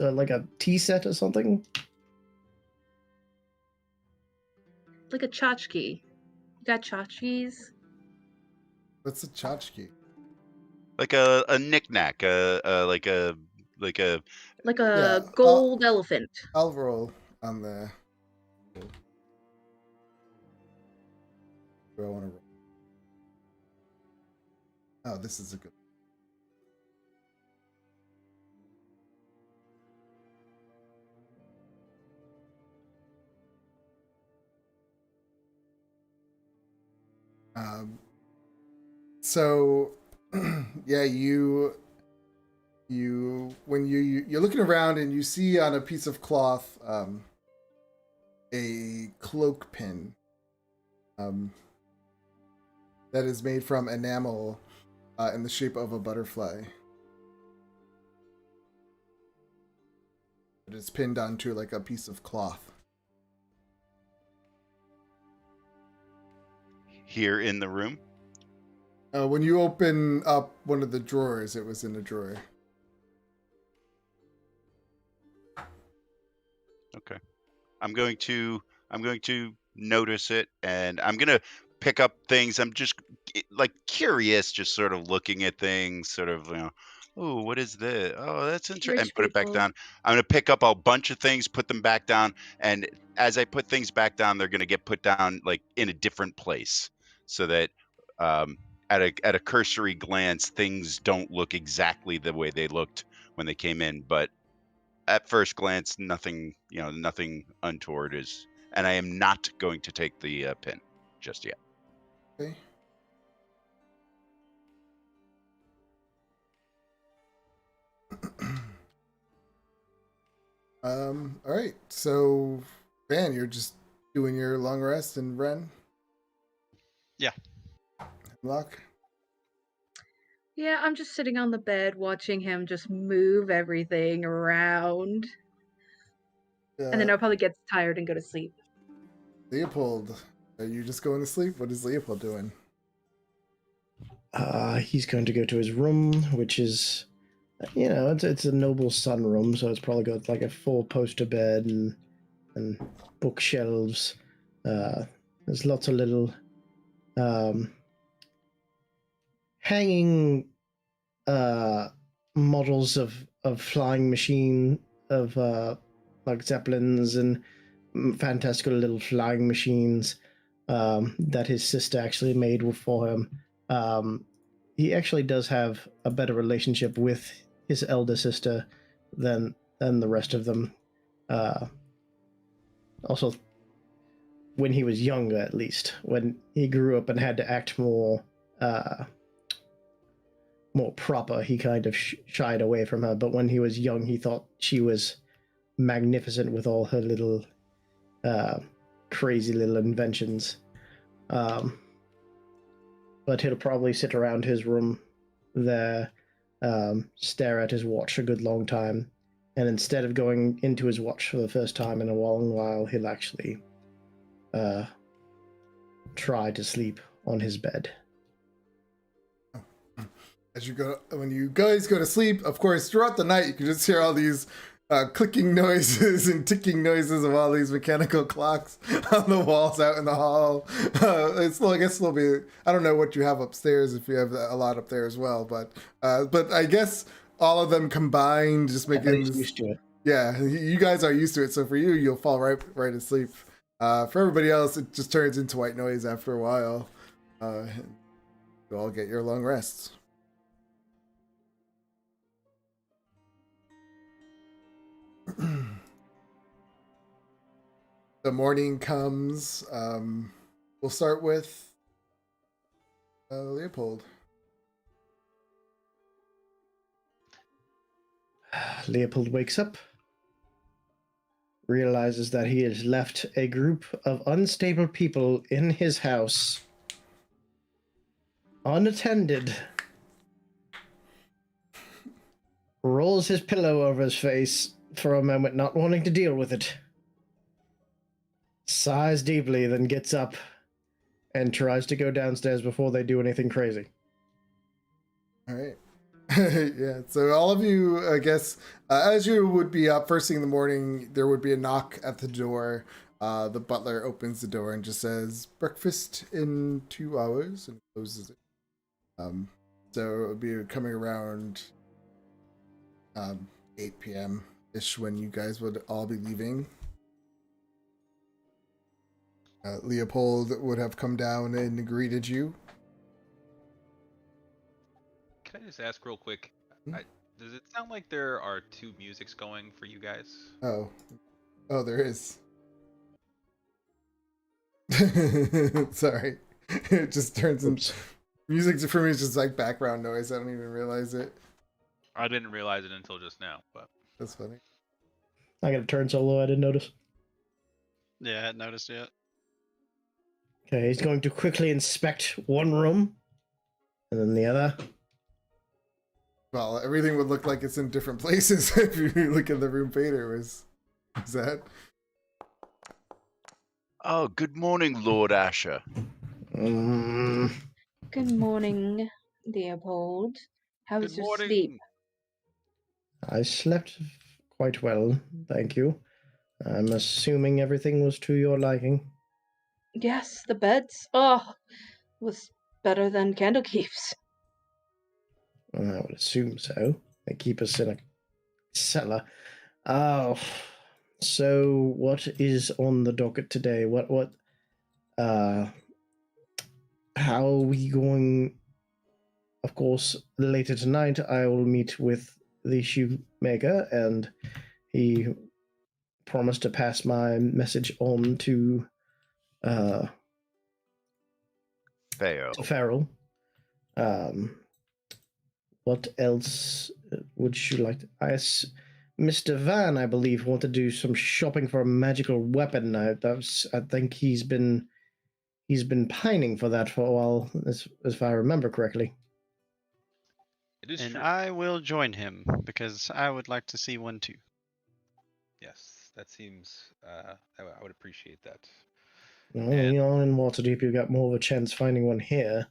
like a tea set or something. Like a tchotchke. You got tchotchkes? What's a tchotchke? Like a knickknack, like a Like a Yeah, gold elephant. I'll roll on the. Do I want to roll? Oh, this is a good. So, yeah, when you're looking around and you see on a piece of cloth a cloak pin that is made from enamel in the shape of a butterfly. It is pinned onto like a piece of cloth. here in the room. When you open up one of the drawers, it was in a drawer. Okay. I'm going to notice it, and I'm going to pick up things. I'm just like curious, just sort of looking at things, sort of, oh, what is this? Oh, that's interesting. And Rich put it back people. down. I'm going to pick up a bunch of things, put them back down, and as I put things back down, they're going to get put down like in a different place, so that at a cursory glance, things don't look exactly the way they looked when they came in, but at first glance, nothing untoward is, and I am not going to take the pin just yet. Okay. All right. So, Van, you're just doing your long rest, and Ren. Yeah. Lock. Yeah, I'm just sitting on the bed watching him just move everything around. And then I'll probably get tired and go to sleep. Leopold, are you just going to sleep? What is Leopold doing? He's going to go to his room, which is, it's a noble sun room, so it's probably got like a full poster bed and bookshelves. There's lots of little hanging models of flying machine, of like zeppelins and fantastical little flying machines that his sister actually made for him. He actually does have a better relationship with his elder sister than the rest of them. Also, when he was younger, at least, when he grew up and had to act more proper, he kind of shied away from her. But when he was young, he thought she was magnificent with all her little crazy little inventions. But he'll probably sit around his room there, stare at his watch a good long time, and instead of going into his watch for the first time in a long while, he'll actually try to sleep on his bed. When you guys go to sleep, of course, throughout the night, you can just hear all these clicking noises and ticking noises of all these mechanical clocks on the walls out in the hall. I guess it'll be. I don't know what you have upstairs if you have a lot up there as well, but I guess all of them combined just making Everybody's this. used to it. Yeah, you guys are used to it, so for you, you'll fall right asleep. For everybody else, it just turns into white noise after a while. You all get your long rests. The morning comes. We'll start with Leopold. Leopold wakes up, realizes that he has left a group of unstable people in his house, unattended, rolls his pillow over his face for a moment, not wanting to deal with it, sighs deeply, then gets up and tries to go downstairs before they do anything crazy. All right. Yeah, so all of you, I guess, as you would be up first thing in the morning, there would be a knock at the door. The butler opens the door and just says, "Breakfast in 2 hours," and closes it. So it would be coming around 8 p.m.-ish when you guys would all be leaving. Leopold would have come down and greeted you. Can I just ask real quick? Does it sound like there are two musics going for you guys? Oh, there is. Sorry, it just turns into music for me is just like background noise. I don't even realize it. I didn't realize it until just now, but That's funny. I got to turn so low I didn't notice. Yeah, I hadn't noticed yet. Okay, he's going to quickly inspect one room and then the other. Well, everything would look like it's in different places if you look at the room Vader was at. Oh, good morning, Lord Asher. Good morning, Leopold. How was good your morning. sleep? I slept quite well, thank you. I'm assuming everything was to your liking. Yes, the beds. Was better than Candlekeep's. I would assume so. They keep us in a cellar. Oh, so what is on the docket today? How are we going? Of course, later tonight I will meet with the shoemaker, and he promised to pass my message on to Farrell. What else would you like to... Mr. Van, I believe, wanted to do some shopping for a magical weapon. I think he's been pining for that for a while, if I remember correctly. It is And true. I will join him because I would like to see one too. Yes, that seems. I would appreciate that. Well, you know, in Waterdeep, you've got more of a chance finding one here.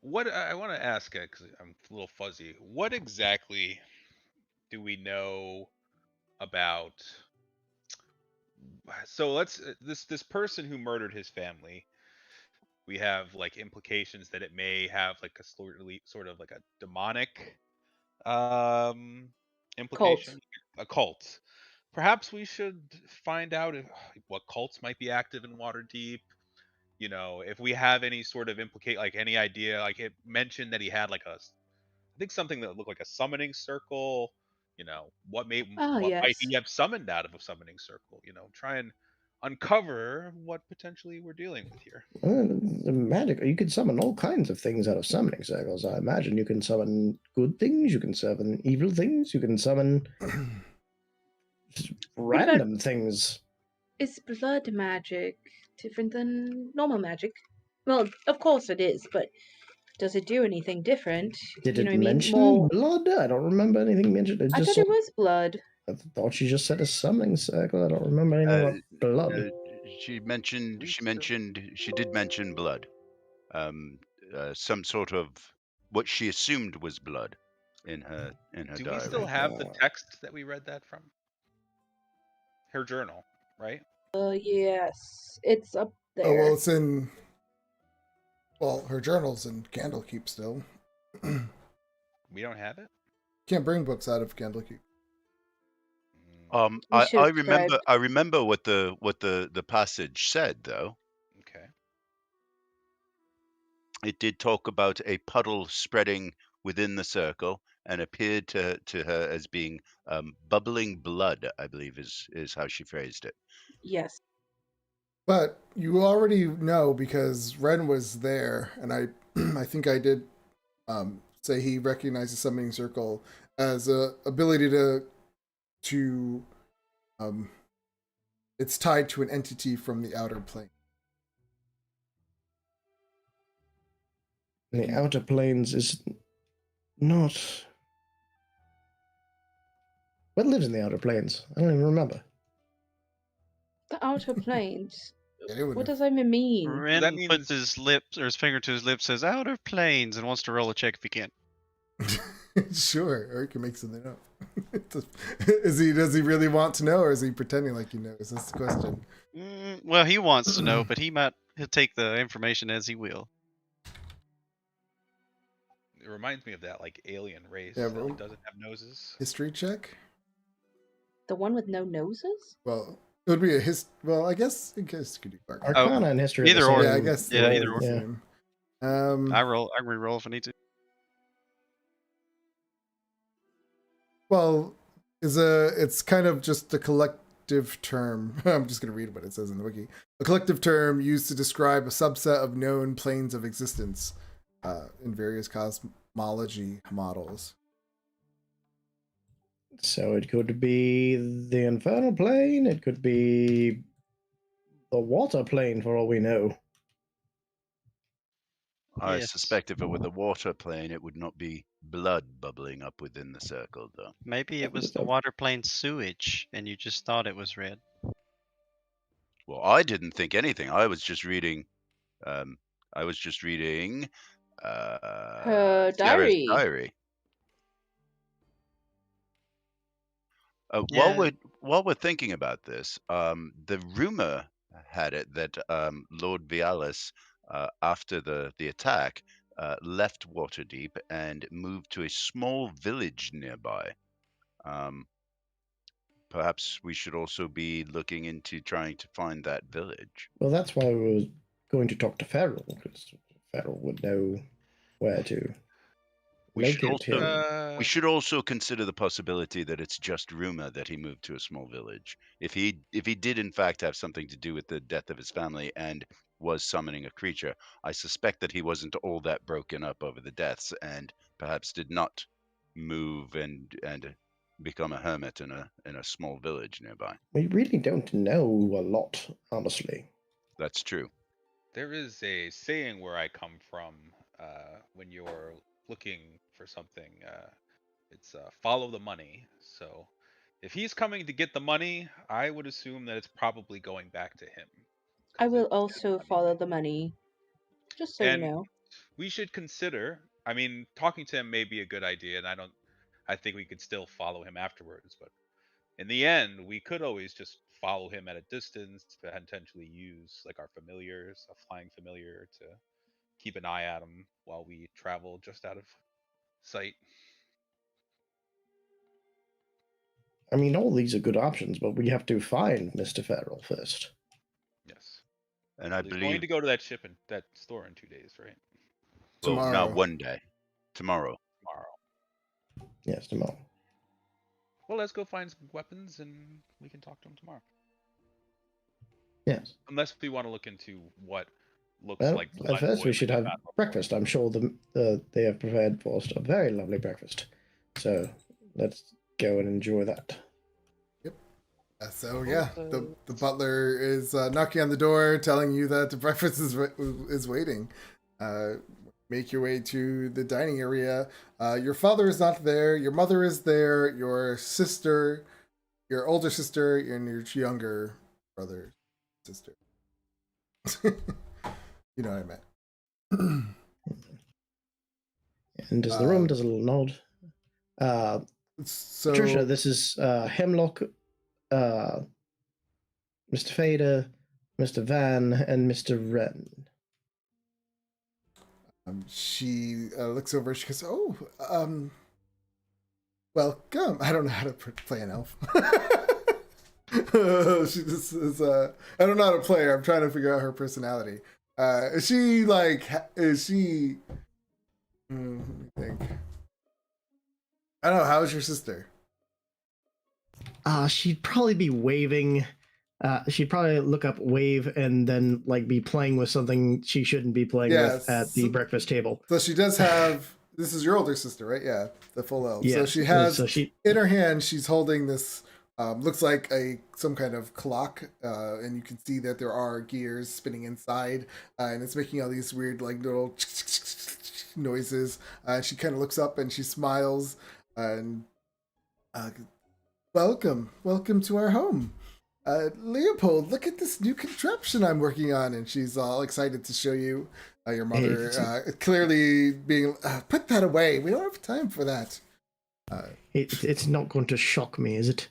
What I want to ask, because I'm a little fuzzy. What exactly do we know about? So let's this person who murdered his family. We have like implications that it may have like a sort of like a demonic implication, a cult. Perhaps we should find out what cults might be active in Waterdeep. You know, if we have any sort of like any idea, like it mentioned that he had like I think something that looked like a summoning circle. You know, what might Yes. he have summoned out of a summoning circle? You know, try and uncover what potentially we're dealing with here. Magic, you can summon all kinds of things out of summoning circles. I imagine you can summon good things, you can summon evil things, you can summon random things. Is blood magic different than normal magic? Well, of course it is, but does it do anything different? Did You it know what I mean? mention blood? I don't remember anything mentioned. I thought it was blood. I thought she just said a summoning circle. I don't remember anything about blood. She did mention blood. Some sort of what she assumed was blood. in her Do diary. we still have the text that we read that from? Her journal, right? Yes, it's up there. Oh, well, it's in. Well, her journal's in Candlekeep still. We don't have it. Can't bring books out of Candlekeep. Mm, We I should try. remember what the passage said though. okay. It did talk about a puddle spreading within the circle and appeared to her as being bubbling blood, I believe is how she phrased it. Yes. But you already know because Ren was there, and I, I think I did say he recognizes summoning circle as a ability to it's tied to an entity from the outer plane. The outer planes is not. What lives in the outer planes? I don't even remember. The outer planes. Yeah, it would What have- does that even mean? Ren that puts means- his lips or his finger to his lips, says "out of planes," and wants to roll a check if he can. Sure, or he can make something up. Does he really want to know, or is he pretending like he knows? That's the question. Well, he wants to know, but he'll take the information as he will. It reminds me of that like alien race Yeah, that roll. like, doesn't have noses. History check. The one with no noses? Well, it would be a Well, I guess you could do Arcana. Arcana and history. are the either or. same. Yeah, I guess. Yeah, they're either the or. same. I can re-roll if I need to. Well, it's kind of just a collective term. I'm just going to read what it says in the wiki. A collective term used to describe a subset of known planes of existence in various cosmology models. So it could be the infernal plane. It could be the water plane, for all we know. I Yes. suspect if it were the water plane, it would not be blood bubbling up within the circle, though. Maybe it was the water plane sewage, and you just thought it was red. Well, I didn't think anything. I was just reading. Her Her Sarah's diary. diary. Yeah. While we're thinking about this, the rumor had it that Lord Vialis, after the attack, left Waterdeep and moved to a small village nearby. Perhaps we should also be looking into trying to find that village. Well, that's why we were going to talk to Farrell, because Farrell would know where to We should locate also him. we should also consider the possibility that it's just rumor that he moved to a small village. If he did in fact have something to do with the death of his family and was summoning a creature, I suspect that he wasn't all that broken up over the deaths and perhaps did not move and become a hermit in a small village nearby. We really don't know a lot, honestly. That's true. There is a saying where I come from when you're looking for something. It's follow the money. So if he's coming to get the money, I would assume that it's probably going back to him. I 'cause will it's also money. follow the money. Just so you And know. we should consider. I mean, talking to him may be a good idea, and I think we could still follow him afterwards. But in the end, we could always just follow him at a distance, potentially use like our familiars, a flying familiar, to keep an eye at him while we travel just out of sight. I mean, all these are good options, but we have to find Mr. Farrell first. Yes. And I He's going believe to go to that ship and that store in 2 days, right? well, no, Tomorrow. one day. Tomorrow. Tomorrow. Yes, tomorrow. Well, let's go find some weapons and we can talk to him tomorrow. Yes. Unless we want to look into what looks Well, like at blood first we poison should in have that report. breakfast. I'm sure they have prepared for us a very lovely breakfast. So let's go and enjoy that. So yeah, the butler is knocking on the door, telling you that the breakfast is waiting. Make your way to the dining area. Your father is not there. Your mother is there. Your sister, your older sister, and your younger brother, sister. You know what I meant. Enters the room, does a little nod. So Patricia, this is Hemlock, Mr. Fader, Mr. Van, and Mr. Wren. She looks over. She goes, "Oh, welcome." I don't know how to play an elf. She just is. I don't know how to play her. I'm trying to figure out her personality. Is she like? Is she? Let me think. I don't know. How's your sister? She'd probably be waving. She'd probably look up, wave, and then like be playing with something she shouldn't be playing with at the breakfast table. So she does have. This is your older sister, right? Yeah, the full elf. Yeah. So she has So she in her hand. She's holding this. Looks like some kind of clock, and you can see that there are gears spinning inside, and it's making all these weird like little noises. She kind of looks up and she smiles, and welcome to our home. Leopold, look at this new contraption I'm working on, and she's all excited to show you. Your mother clearly being, put that away. We don't have time for that. It's not going to shock me, is it?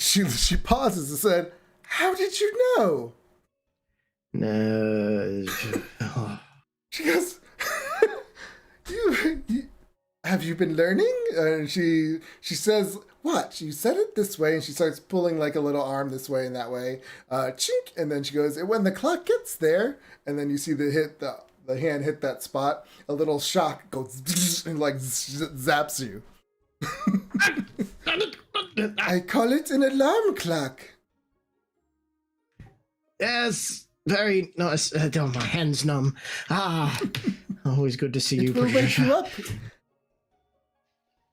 She pauses and said, "How did you know?" No. She goes, you have you been learning? And she says, "Watch, you said it this way," and she starts pulling like a little arm this way and that way. Chink, and then she goes, "And when the clock gets there," and then you see the hand hit that spot. A little shock goes and like zaps you. I call it an alarm clock. Yes, very nice. Oh, my hand's numb. Always good to see you. It will wake you up.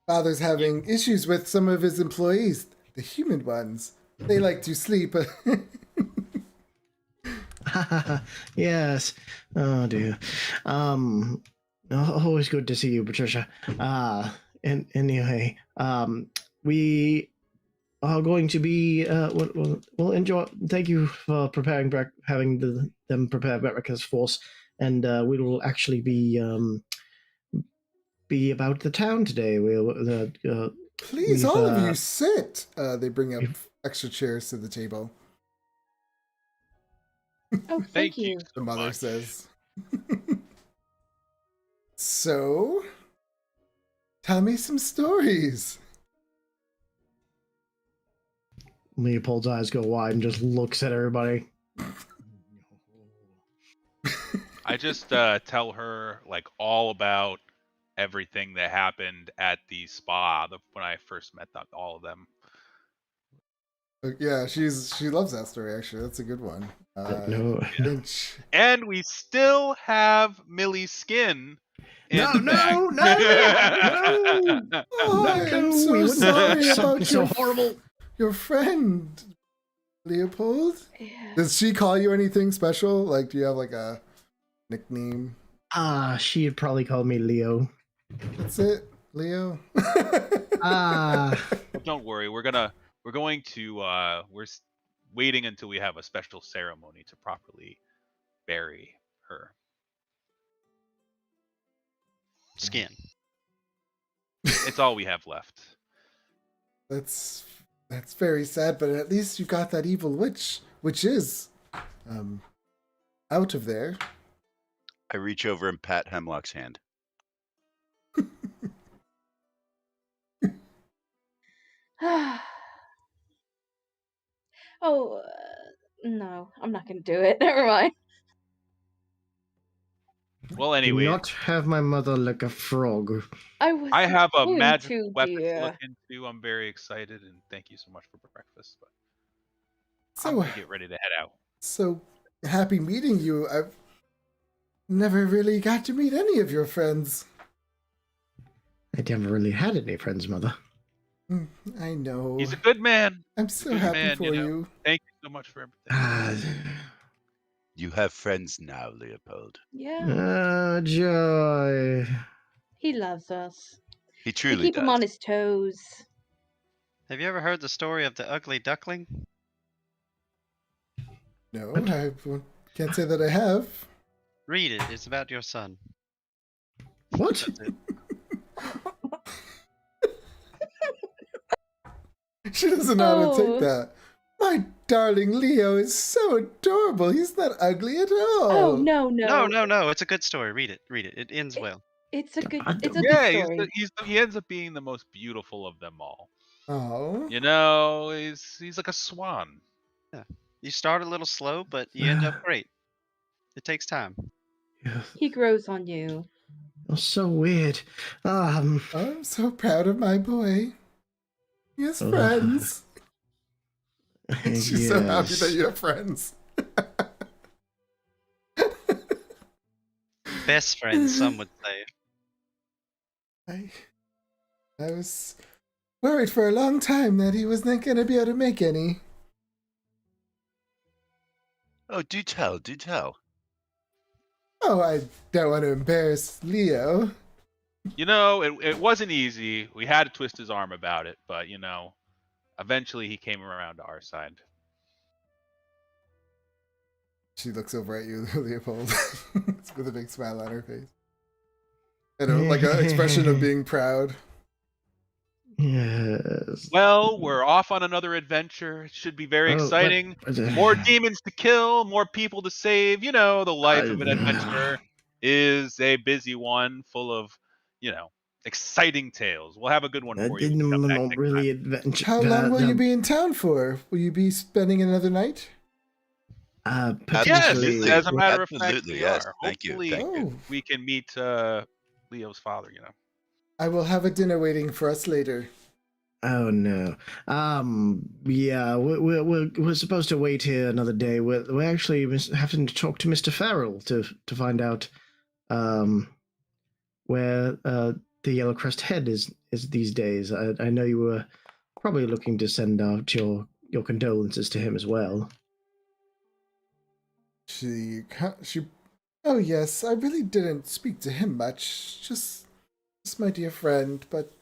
Father's having issues with some of his employees, the human ones. They like to sleep. Yes. Oh dear. Always good to see you, Patricia. And anyway, we are going to be we'll enjoy. Thank you for having them prepare breakfast for us, and we will actually be about the town today. Please, all of you sit. They bring up extra chairs to the table. Oh, thank you. The mother says. So, tell me some stories. Leopold's eyes go wide and just looks at everybody. I just tell her like all about everything that happened at the spa when I first met all of them. Yeah, she loves that story. Actually, that's a good one. No. And we still have Millie's skin. No. Oh, I am so sorry about so horrible. Your friend, Leopold. Yeah. Does she call you anything special? Like, do you have like a nickname? She'd probably call me Leo. That's it, Leo. Don't worry, we're waiting until we have a special ceremony to properly bury her. Skin. It's all we have left. That's very sad, but at least you got that evil witch, which is out of there. I reach over and pat Hemlock's hand. No, I'm not going to do it. Never mind. Well, anyway, Do not have my mother like a frog. I have a going magic to, weapon to dear. look into. I'm very excited, and thank you so much for breakfast. But I'm So gonna get ready to head out. So happy meeting you. I've never really got to meet any of your friends. I never really had any friends, Mother. I know. He's a good man. I'm so good happy man, for you know. you. Thank you so much for everything. You have friends now, Leopold. Yeah. Joy. He loves us. He We truly keep does. him on his toes. Have you ever heard the story of the ugly duckling? No, I can't say that I have. Read it. It's about your son. What? That's it. She doesn't know how to take Oh. that. My darling Leo is so adorable. He's not ugly at all. Oh no, No. It's a good story. Read it. It ends well. It's a good I it's a don't- good Yeah, story. he ends up being the most beautiful of them all. Oh. You know, he's like a swan. You start a little slow, but you end up great. It takes time. He grows on you. You're so weird. I'm so proud of my boy. He has friends. She's so happy that you have friends. Best friends, some would say. I was worried for a long time that he was not going to be able to make any. Oh, do tell. Oh, I don't want to embarrass Leo. You know, it wasn't easy. We had to twist his arm about it, but you know, eventually he came around to our side. She looks over at you, Leopold, with a big smile on her face. And like an expression of being proud. Yes. Well, we're off on another adventure. It should be very exciting. More demons to kill, more people to save. You know, the life of an adventurer is a busy one, full of, you know, exciting tales. We'll have a good one for you. Not really adventure. How long will you be in town for? Will you be spending another night? Potentially. Yes, as a matter of fact, Absolutely, we yes. are. Thank you, Hopefully, thank you. we can meet Leo's father. You know. I will have a dinner waiting for us later. Oh no. Yeah, we're supposed to wait here another day. We're actually having to talk to Mr. Farrell to find out where the Yellow Crest Head is these days. I know you were probably looking to send out your condolences to him as well. She, oh yes, I really didn't speak to him much. Just my dear friend, but,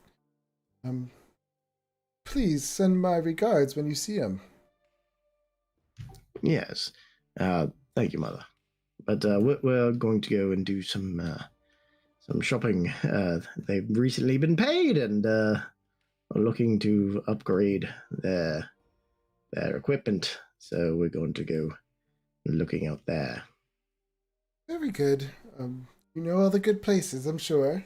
please send my regards when you see him. Yes. Thank you, Mother. But we're going to go and do some shopping. They've recently been paid and are looking to upgrade their equipment. So we're going to go looking out there. Very good. You know all the good places, I'm sure.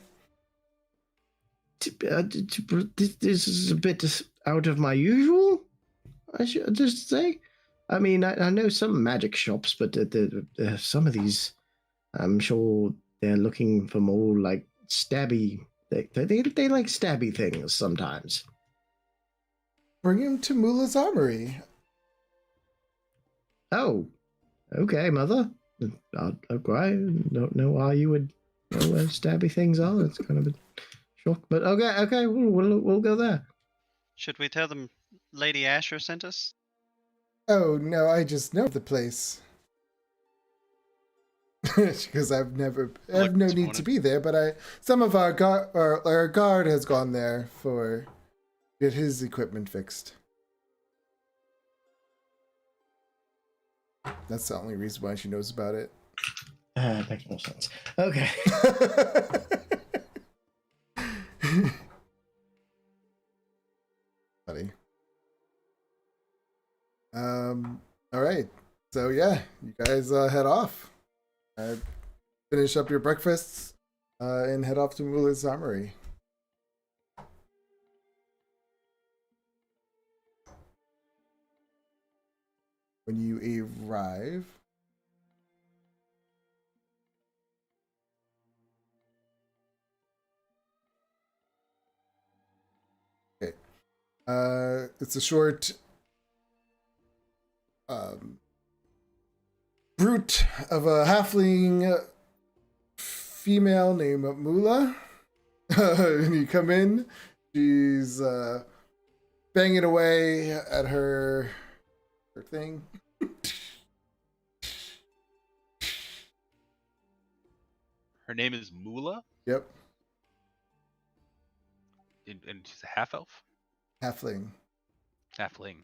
This is a bit out of my usual, I should just say. I mean, I know some magic shops, but some of these, I'm sure they're looking for more like stabby. They like stabby things sometimes. Bring him to Mula's Armory. Oh, okay, Mother. I don't know why you would know where stabby things are. It's kind of a shock, but okay, we'll go there. Should we tell them Lady Asher sent us? Oh no, I just know the place. Because I have no need to be there, but some of our guard has gone there to get his equipment fixed. That's the only reason why she knows about it. Makes more sense. Okay. Funny. All right. So yeah, you guys head off. Finish up your breakfasts and head off to Mula's Armory. When you arrive, okay. It's a short brute of a halfling female named Mula. And you come in, she's banging away at her thing. Her name is Mula, Yep, and she's a half elf, halfling. halfling.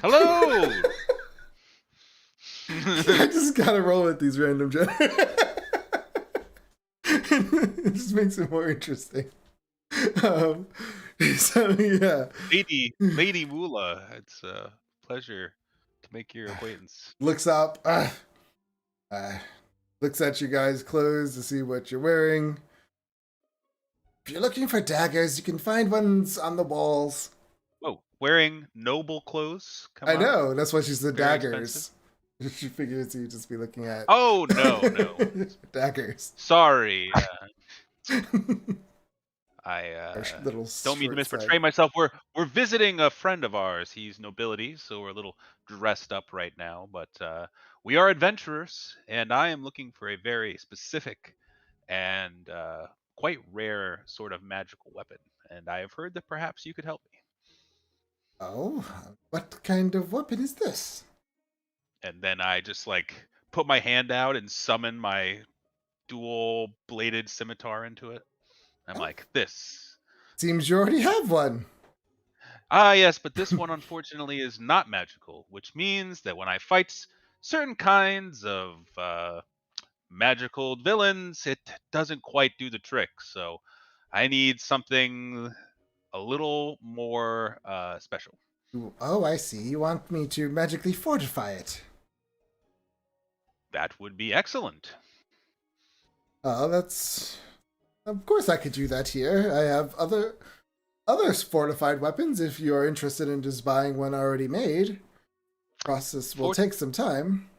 Hello. I just gotta roll with these random It just makes it more interesting. Um, so yeah, Lady Mula, it's a pleasure to make your acquaintance. looks up, looks at you guys' clothes to see what you're wearing. If you're looking for daggers, you can find ones on the walls. Oh, wearing noble clothes? Come I on. know, that's why she said Very daggers. She figures you'd just be looking at Oh, no. daggers. Sorry. I Our little don't mean to short side. misportray myself. We're visiting a friend of ours. He's nobility, so we're a little dressed up right now. But we are adventurers, and I am looking for a very specific and quite rare sort of magical weapon. And I have heard that perhaps you could help me. Oh, what kind of weapon is this? And then I just like put my hand out and summon my dual bladed scimitar into it. I'm Oh. like, this. Seems you already have one. Ah, yes, but this one unfortunately is not magical, which means that when I fight certain kinds of magical villains, it doesn't quite do the trick. So I need something a little more special. Oh, I see. You want me to magically fortify it. That would be excellent. Oh, that's. Of course, I could do that here. I have other fortified weapons. If you're interested in just buying one already made, process will take some time.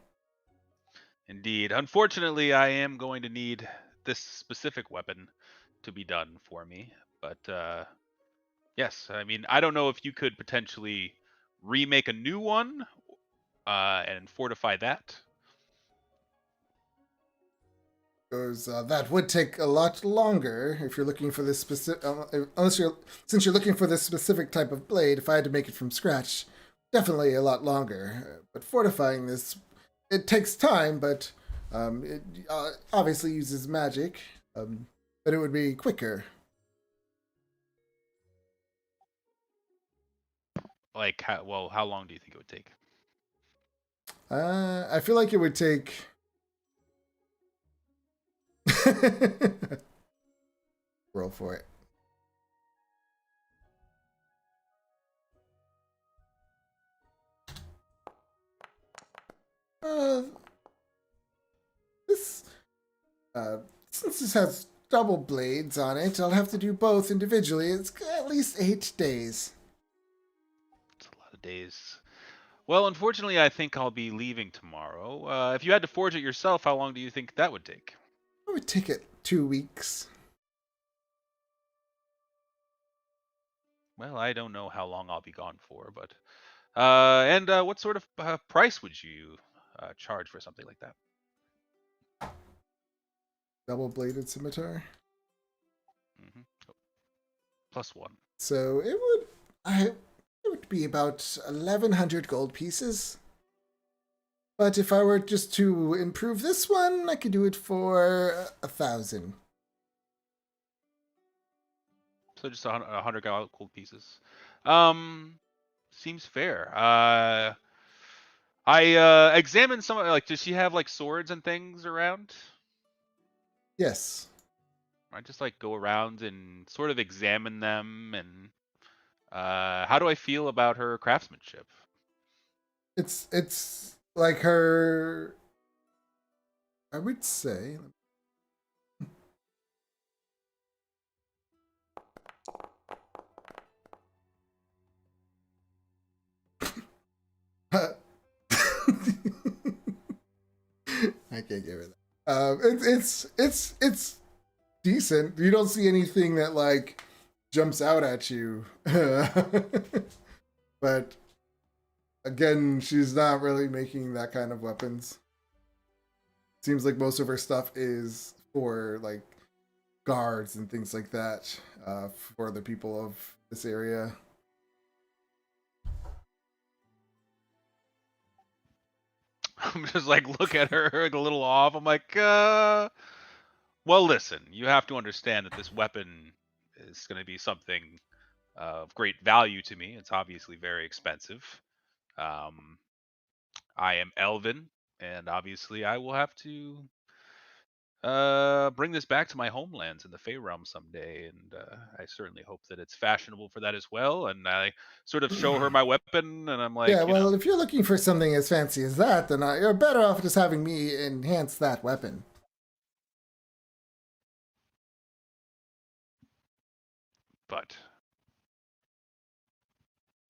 Indeed. Unfortunately, I am going to need this specific weapon to be done for me. But yes, I mean, I don't know if you could potentially remake a new one and fortify that. Because that would take a lot longer if you're looking for this specific. Since you're looking for this specific type of blade, if I had to make it from scratch, definitely a lot longer. But fortifying this, it takes time, but it obviously uses magic. But it would be quicker. Like, how long do you think it would take? I feel like it would take. Roll for it. Uh, this since this has double blades on it, I'll have to do both individually. It's at least 8 days. It's a lot of days. Well, unfortunately, I think I'll be leaving tomorrow. If you had to forge it yourself, how long do you think that would take? It would take it 2 weeks. Well, I don't know how long I'll be gone for, but what sort of price would you charge for something like that? Double bladed scimitar. Mm-hmm. +1. So it would be about 1,100 gold pieces. But if I were just to improve this one, I could do it for 1,000. So just 100 gold pieces. Seems fair. I examined some. Like, does she have like swords and things around? Yes. I just like go around and sort of examine them. And how do I feel about her craftsmanship? It's like her. I would say. I can't give it that. It's decent. You don't see anything that like jumps out at you. But again, she's not really making that kind of weapons. Seems like most of her stuff is for like guards and things like that for the people of this area. I'm just like look at her a little off. I'm like, well, listen, you have to understand that this weapon is going to be something of great value to me. It's obviously very expensive. Um, I am Elven, and obviously I will have to bring this back to my homelands in the Fey realm someday, and I certainly hope that it's fashionable for that as well. And I sort of show her my weapon, and I'm like, Yeah, well, if you're looking for something as fancy as that, then you're better off just having me enhance that weapon. but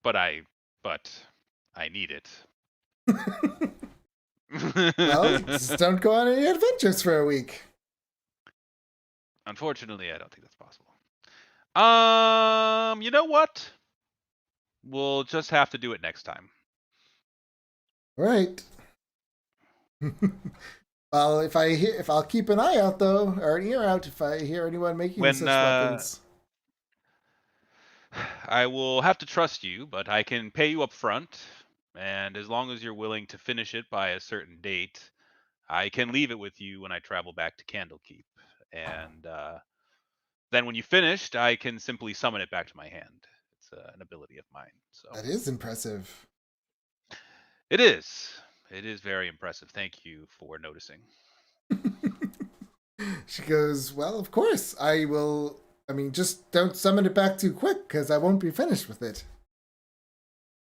but I but I need it. Well, just don't go on any adventures for a week. Unfortunately, I don't think that's possible. You know what? We'll just have to do it next time. Right. Well, if I'll keep an eye out though, or an ear out if I hear anyone making When such weapons. I will have to trust you, but I can pay you up front, and as long as you're willing to finish it by a certain date, I can leave it with you when I travel back to Candlekeep. And then when you finished, I can simply summon it back to my hand. It's an ability of mine. So That is impressive. it is. It is very impressive. Thank you for noticing. She goes, well, of course, I will. I mean, just don't summon it back too quick, because I won't be finished with it.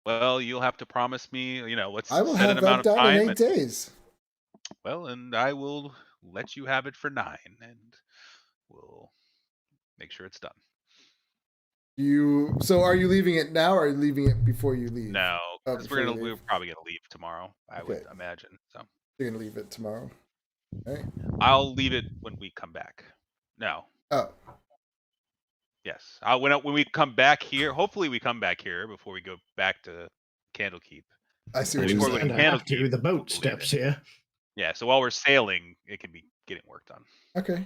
Well, you'll have to promise me, let's I will set an have that amount of done in time. 8 days. Well, and I will let you have it for 9, and we'll make sure it's done. So are you leaving it now, or are you leaving it before you leave? No, Oh, because before you we're leave. probably gonna leave tomorrow. I would Okay. imagine. So You're gonna leave it tomorrow. All right. I'll leave it when we come back. No. Oh, Yes. When we come back here, hopefully we come back here before we go back to Candlekeep. I see I what mean, you're Before we we go saying. to kind of have to. Candlekeep, The boat we'll leave steps it. here. Yeah. So while we're sailing, it can be getting work done. Okay.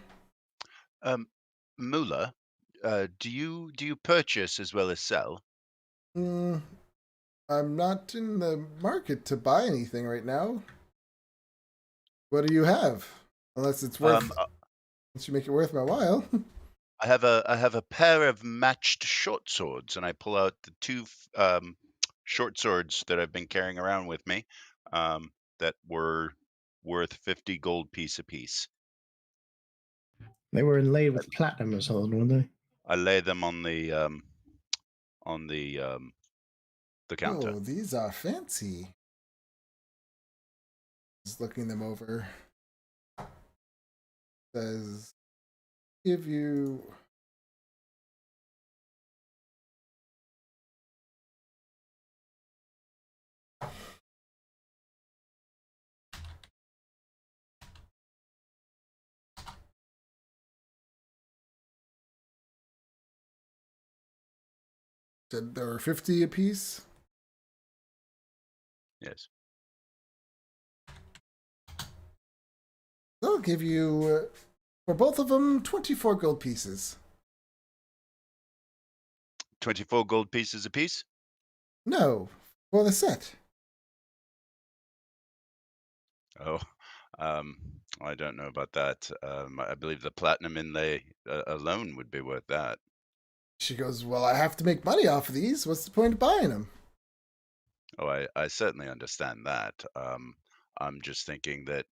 Mula, do you purchase as well as sell? I'm not in the market to buy anything right now. What do you have? Unless it's worth, unless you make it worth my while. I have a pair of matched short swords, and I pull out the two short swords that I've been carrying around with me, that were worth 50 gold piece apiece. They were inlaid with platinum or something, weren't they? I lay them on the counter. Oh, these are fancy. Just looking them over. Says, give you. Said there were 50 apiece. Yes. They'll give you, for both of them, 24 gold pieces. 24 gold pieces apiece? No, for the set. Oh, I don't know about that. I believe the platinum inlay alone would be worth that. She goes, well, I have to make money off of these. What's the point of buying them? Oh, I certainly understand that. I'm just thinking that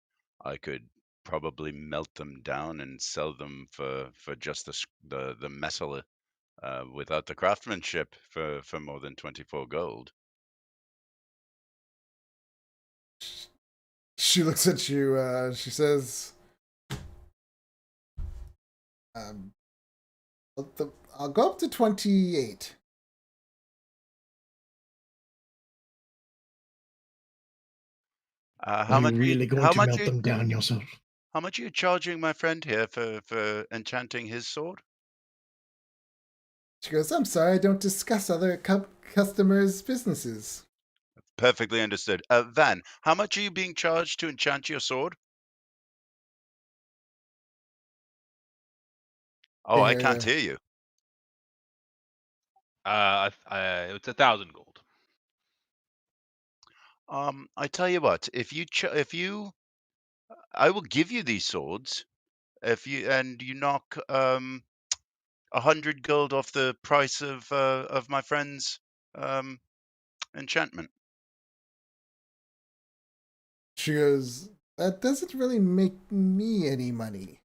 I could probably melt them down and sell them for just the metal, without the craftsmanship, for more than 24 gold. She looks at you. She says, I'll go up to 28. How Are much? you really going to melt them down yourself? How much are you charging my friend here for enchanting his sword? She goes, I'm sorry, I don't discuss other customers' businesses. Perfectly understood. Van, how much are you being charged to enchant your sword? Oh, I can't hear you. It's 1,000 gold. I tell you what, I will give you these swords if you knock 100 gold off the price of my friend's enchantment. She goes, that doesn't really make me any money.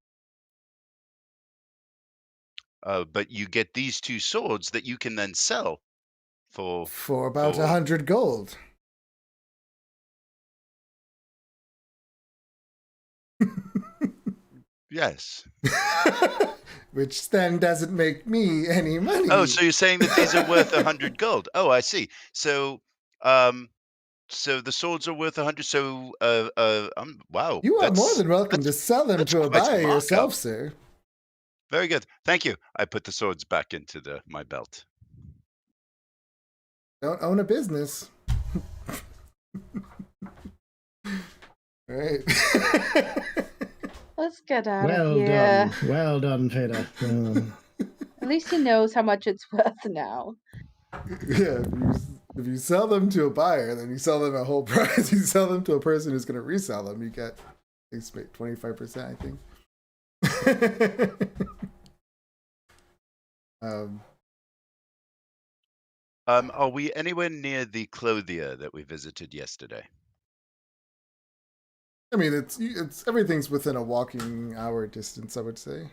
But you get these 2 swords that you can then sell for For about for 100 gold. yes. Which then doesn't make me any money. Oh, so you're saying that these are worth 100 gold? Oh, I see. So, so the swords are worth 100. So, wow, You are more than welcome to that's sell them that's to a quite a buyer yourself, markup. sir. Very good. Thank you. I put the swords back into my belt. Don't own a business. Right. Let's get out of Well here. done. Well done, Fader. At least he knows how much it's worth now. Yeah, if you sell them to a buyer, then you sell them at whole price. You sell them to a person who's going to resell them, you get 25%, I think. Are we anywhere near the clothier that we visited yesterday? I mean, it's everything's within a walking hour distance, I would say.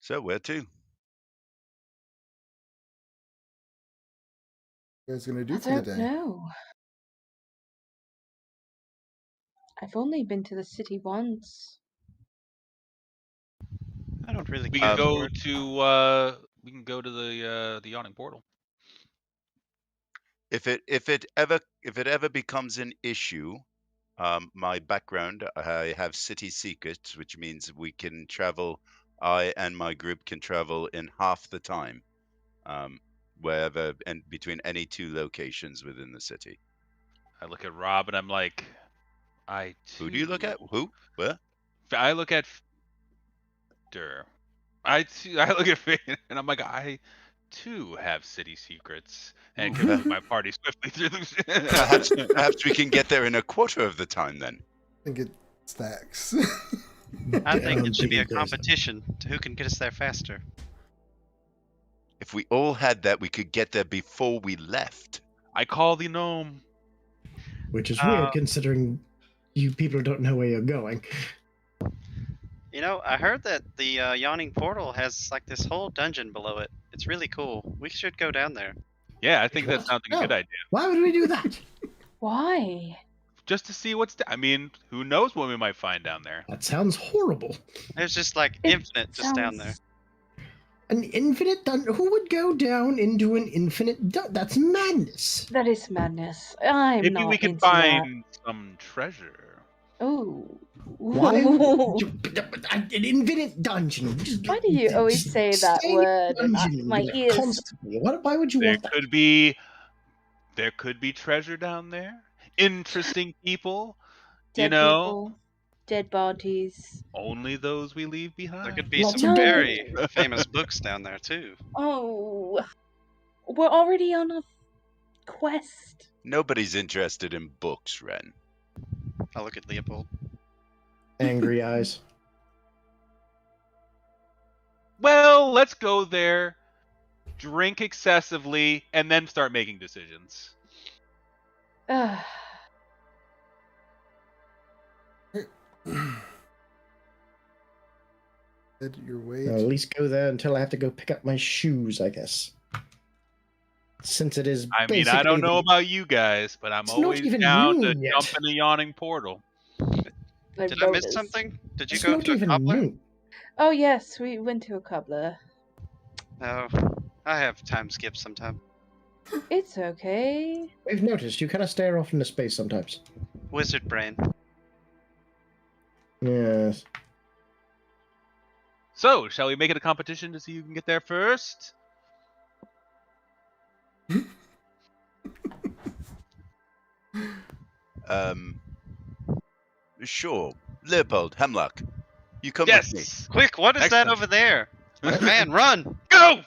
So where to? What you guys gonna do for the I day? don't know. I've only been to the city once. I don't really We care can go for it. to the yawning portal. If it ever becomes an issue, my background, I have city secrets, which means we can travel. I and my group can travel in half the time, wherever and between any 2 locations within the city. I look at Rob and I'm like, I too. Who do you look at? Who? Where? I look at Fender. I look at Finn and I'm like, I too have city secrets and can move my party swiftly through them. Perhaps we can get there in a quarter of the time then. I think it stacks. I think it should be a Big days. competition to who can get us there faster. If we all had that, we could get there before we left. I call the gnome. Which is weird considering you people don't know where you're going. You know, I heard that the yawning portal has like this whole dungeon below it. It's really cool. We should go down there. Yeah, I think that sounds like a good No. idea. Why would we do that? Why? Just to see what's. I mean, who knows what we might find down there? That sounds horrible. There's just like It infinite just down there. sounds- An infinite dungeon? Who would go down into an infinite dungeon? That's madness. That is madness. I'm Maybe not we could into that. find some treasure. Oh. Why? An infinite dungeon. Why do you always say that Stay in word and dungeon my there ears? constantly. Why would you There want that? could be treasure down there. Interesting people. Dead You know, people, dead bodies. only those we leave behind. There could be Lots some of very famous books down there too. Oh, we're already on a quest. Nobody's interested in books, Ren. I'll look at Leopold. Angry eyes. Well, let's go there, drink excessively, and then start making decisions. Ugh. At your wage. I'll at least go there until I have to go pick up my shoes, I guess. Since it is I mean, I don't basically know the- about you guys, but I'm It's not always even down to noon yet. jump in the yawning portal. Did I miss something? Did you It's go not to a even cobbler? noon. Oh yes, we went to a cobbler. No, I have time skip sometime. It's okay. We've noticed you kind of stare off into space sometimes. Wizard brain. Yes. So, shall we make it a competition to see who can get there first? Sure. Leopold, Hemlock, you come with me. Yes! Quick, what is Excellent. that over there? Man, run! Go!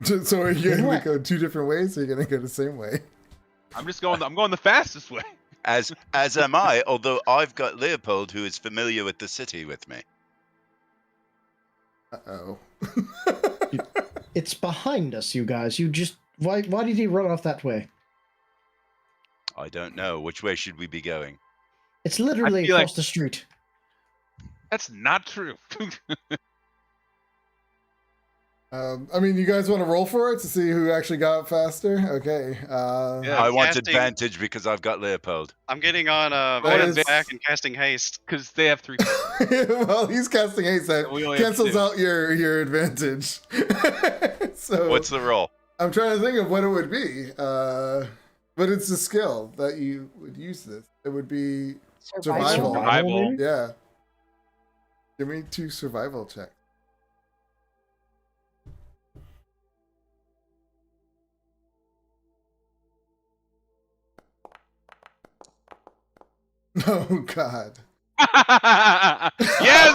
So are you You know gonna what? go 2 different ways, or are you gonna go the same way? I'm going the fastest way. As am I, although I've got Leopold, who is familiar with the city, with me. Uh-oh. It's behind us, you guys. You just why did he run off that way? I don't know. Which way should we be going? It's literally feel like- across the street. That's not true. I mean, you guys want to roll for it to see who actually got faster? Okay. Yeah. I want casting- advantage because I've got Leopold. I'm getting on What Van's is- back and casting haste. Because they have 3 well, he's casting haste that We only have cancels 2. out your advantage. So What's the roll? I'm trying to think of what it would be. But it's a skill that you would use this. It would be Survival. Survival. maybe? yeah. Give me 2 survival checks. Oh God. Yes!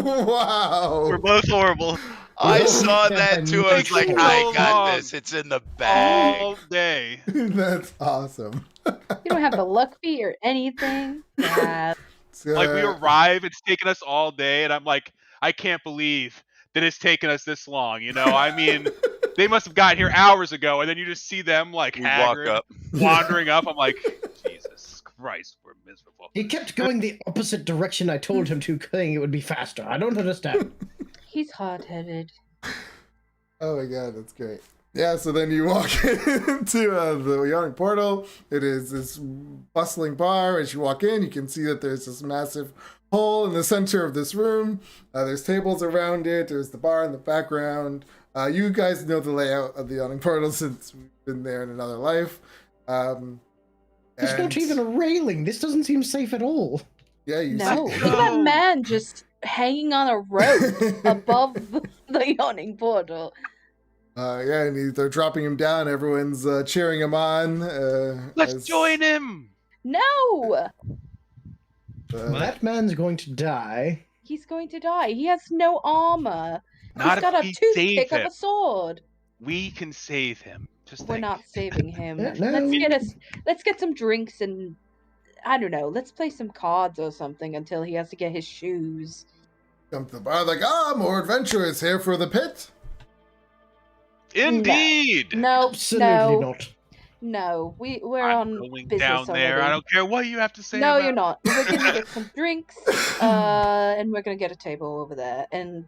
Wow. We're both horrible. I Oh, saw yeah, that too. I was takes like, so I got long. this. It's in the bag. All day. That's awesome. You don't have the luck feat or anything. Yeah. Like, we arrive, it's taken us all day, and I'm like, I can't believe that it's taken us this long, you know? I mean, they must have gotten here hours ago, and then you just see them, like, We walk haggard, up. wandering up. I'm like, Jesus Christ, we're miserable. He kept going the opposite direction I told him to, saying it would be faster. I don't understand. He's hard-headed. Oh my God, that's great. Yeah, so then you walk into the yawning portal. It is this bustling bar. As you walk in, you can see that there's this massive hole in the center of this room. There's tables around it. There's the bar in the background. You guys know the layout of the yawning portal since we've been there in another life. There's And- not even a railing. This doesn't seem safe at all. Yeah, you No, see. look at that man just hanging on a rope above the yawning portal. Yeah, and they're dropping him down. Everyone's cheering him on. Let's join him! No! That man's going to die. He's going to die. He has no armor. Not He's got if a we toothpick save of him. a sword. We can save him. Just We're think. not saving him. Yeah, no. Let's get some drinks and I don't know. Let's play some cards or something until he has to get his shoes. Come to the bar like, more adventurers here for the pit. Indeed! No, Absolutely no, not. no. We're I'm on going business down there. already. I don't care what you have to say. No, about you're not. We're gonna get some drinks, and we're gonna get a table over there. And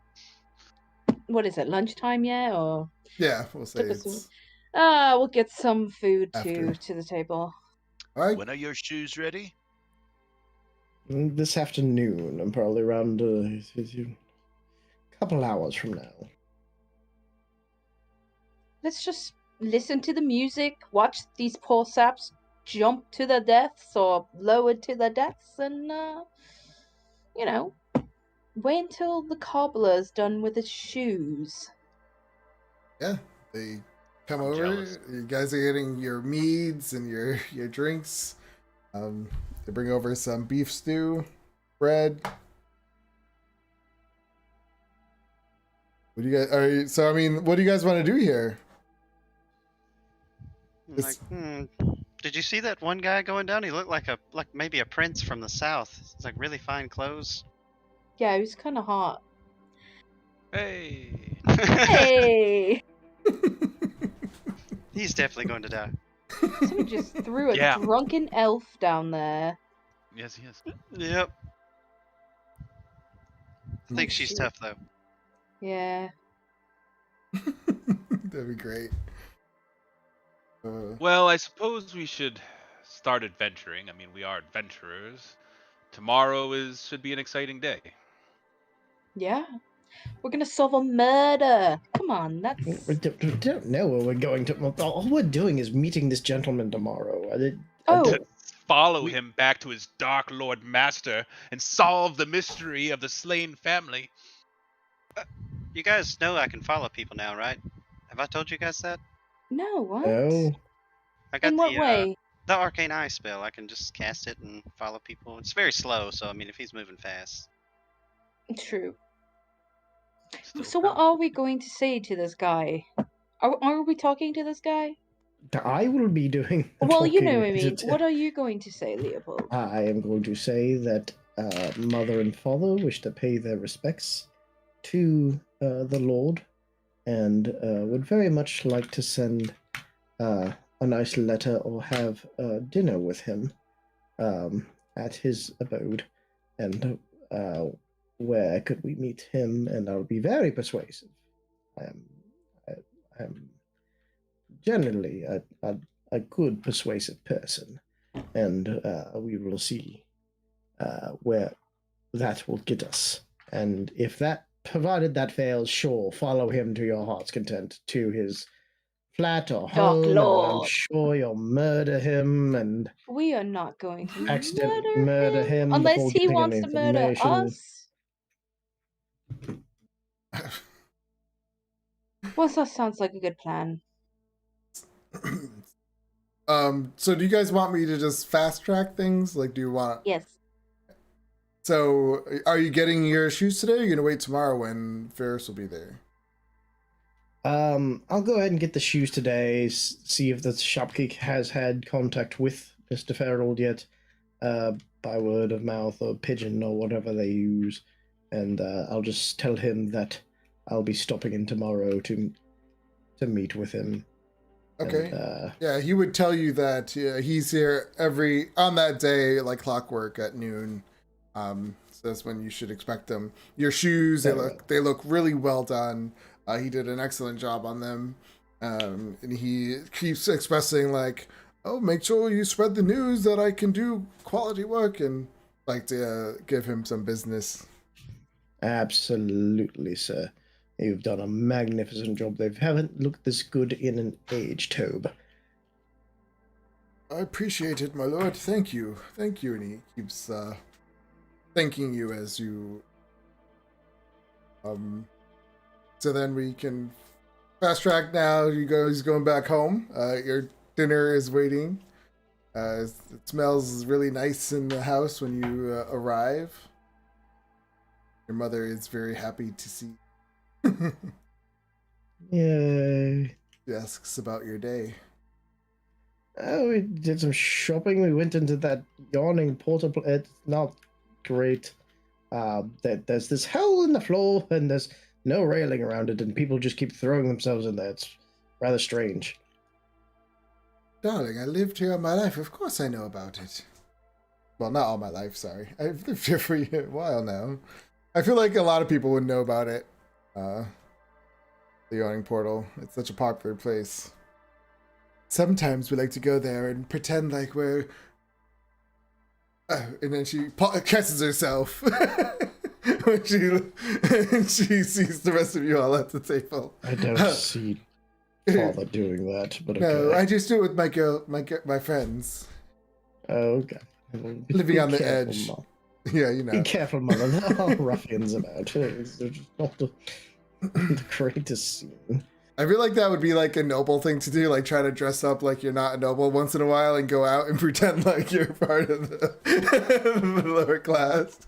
what is it? Lunchtime yet, or Yeah, we'll say Took us it's. we'll get some food After. to the table. All right. When are your shoes ready? This afternoon, I'm probably around a couple hours from now. Let's just listen to the music, watch these poor saps jump to their deaths or lowered to their deaths, and wait until the cobbler's done with his shoes. Yeah, they come I'm over. jealous. You guys are getting your meads and your drinks. They bring over some beef stew, bread. What do you guys? So I mean, what do you guys want to do here? I'm like, Did you see that one guy going down? He looked like maybe a prince from the south. It's like really fine clothes. Yeah, he was kind of hot. Hey. Hey! He's definitely going to die. Someone just threw a Yeah. drunken elf down there. Yes, yes. Yep. I think Oh, she's shoot. tough though. Yeah. That'd be great. Well, I suppose we should start adventuring. I mean, we are adventurers. Tomorrow should be an exciting day. Yeah. We're gonna solve a murder. Come on, that's We don't know where we're going to. All we're doing is meeting this gentleman tomorrow. oh. Follow him back to his Dark Lord Master and solve the mystery of the slain family. You guys know I can follow people now, right? Have I told you guys that? No, what? No. I got In what the way? the arcane eye spell. I can just cast it and follow people. It's very slow, so I mean, if he's moving fast, True. Still So what are we going to say to this guy? Are we talking to this guy? I will be doing. the Well, you talking. know what I mean. What are you going to say, Leopold? I am going to say that mother and father wish to pay their respects to the Lord, and would very much like to send a nice letter or have dinner with him at his abode. And where could we meet him? And I'll be very persuasive. I am generally a good persuasive person, and we will see where that will get us. And if that, provided that fails, sure, follow him to your heart's content to his flat or Dark home, and I'm Lord. sure you'll murder him and We are not going to accidentally murder him unless unless he getting wants any to murder information. us. Well, that sounds like a good plan. So do you guys want me to just fast track things? Like, do you want? Yes. So, are you getting your shoes today? Or are you gonna wait tomorrow when Ferris will be there? I'll go ahead and get the shoes today. See if the shopkeep has had contact with Mr. Farrell yet, by word of mouth or pigeon or whatever they use, and I'll just tell him that I'll be stopping in tomorrow to meet with him. Okay. And, yeah, he would tell you that he's here on that day, like clockwork at noon. So that's when you should expect them. Your shoes, they look really well done. He did an excellent job on them. And he keeps expressing like, "Oh, make sure you spread the news that I can do quality work," and like to give him some business. Absolutely, sir. You've done a magnificent job. They haven't looked this good in an age, Tobe. I appreciate it, my lord. Thank you. Thank you. And he keeps thanking you as you so then we can fast track now. He's going back home. Your dinner is waiting. It smells really nice in the house when you arrive. Your mother is very happy to see. Yay. She asks about your day. Oh, we did some shopping. We went into that yawning portal. It's not great. There's this hole in the floor, and there's no railing around it, and people just keep throwing themselves in there. It's rather strange. Darling, I lived here all my life. Of course I know about it. Well, not all my life, sorry. I've lived here for a while now. I feel like a lot of people would know about it. The yawning portal. It's such a popular place. Sometimes we like to go there and pretend like we're... and then she catches herself when she sees the rest of you all at the table. I don't see Father doing that, but okay. No, I just do it with my friends. Oh, okay. Living on the edge. Mom. Yeah, you know. Be careful, Mother. There are ruffians about. They're just not the greatest scene. I feel like that would be like a noble thing to do, like try to dress up like you're not a noble once in a while and go out and pretend like you're part of the lower class.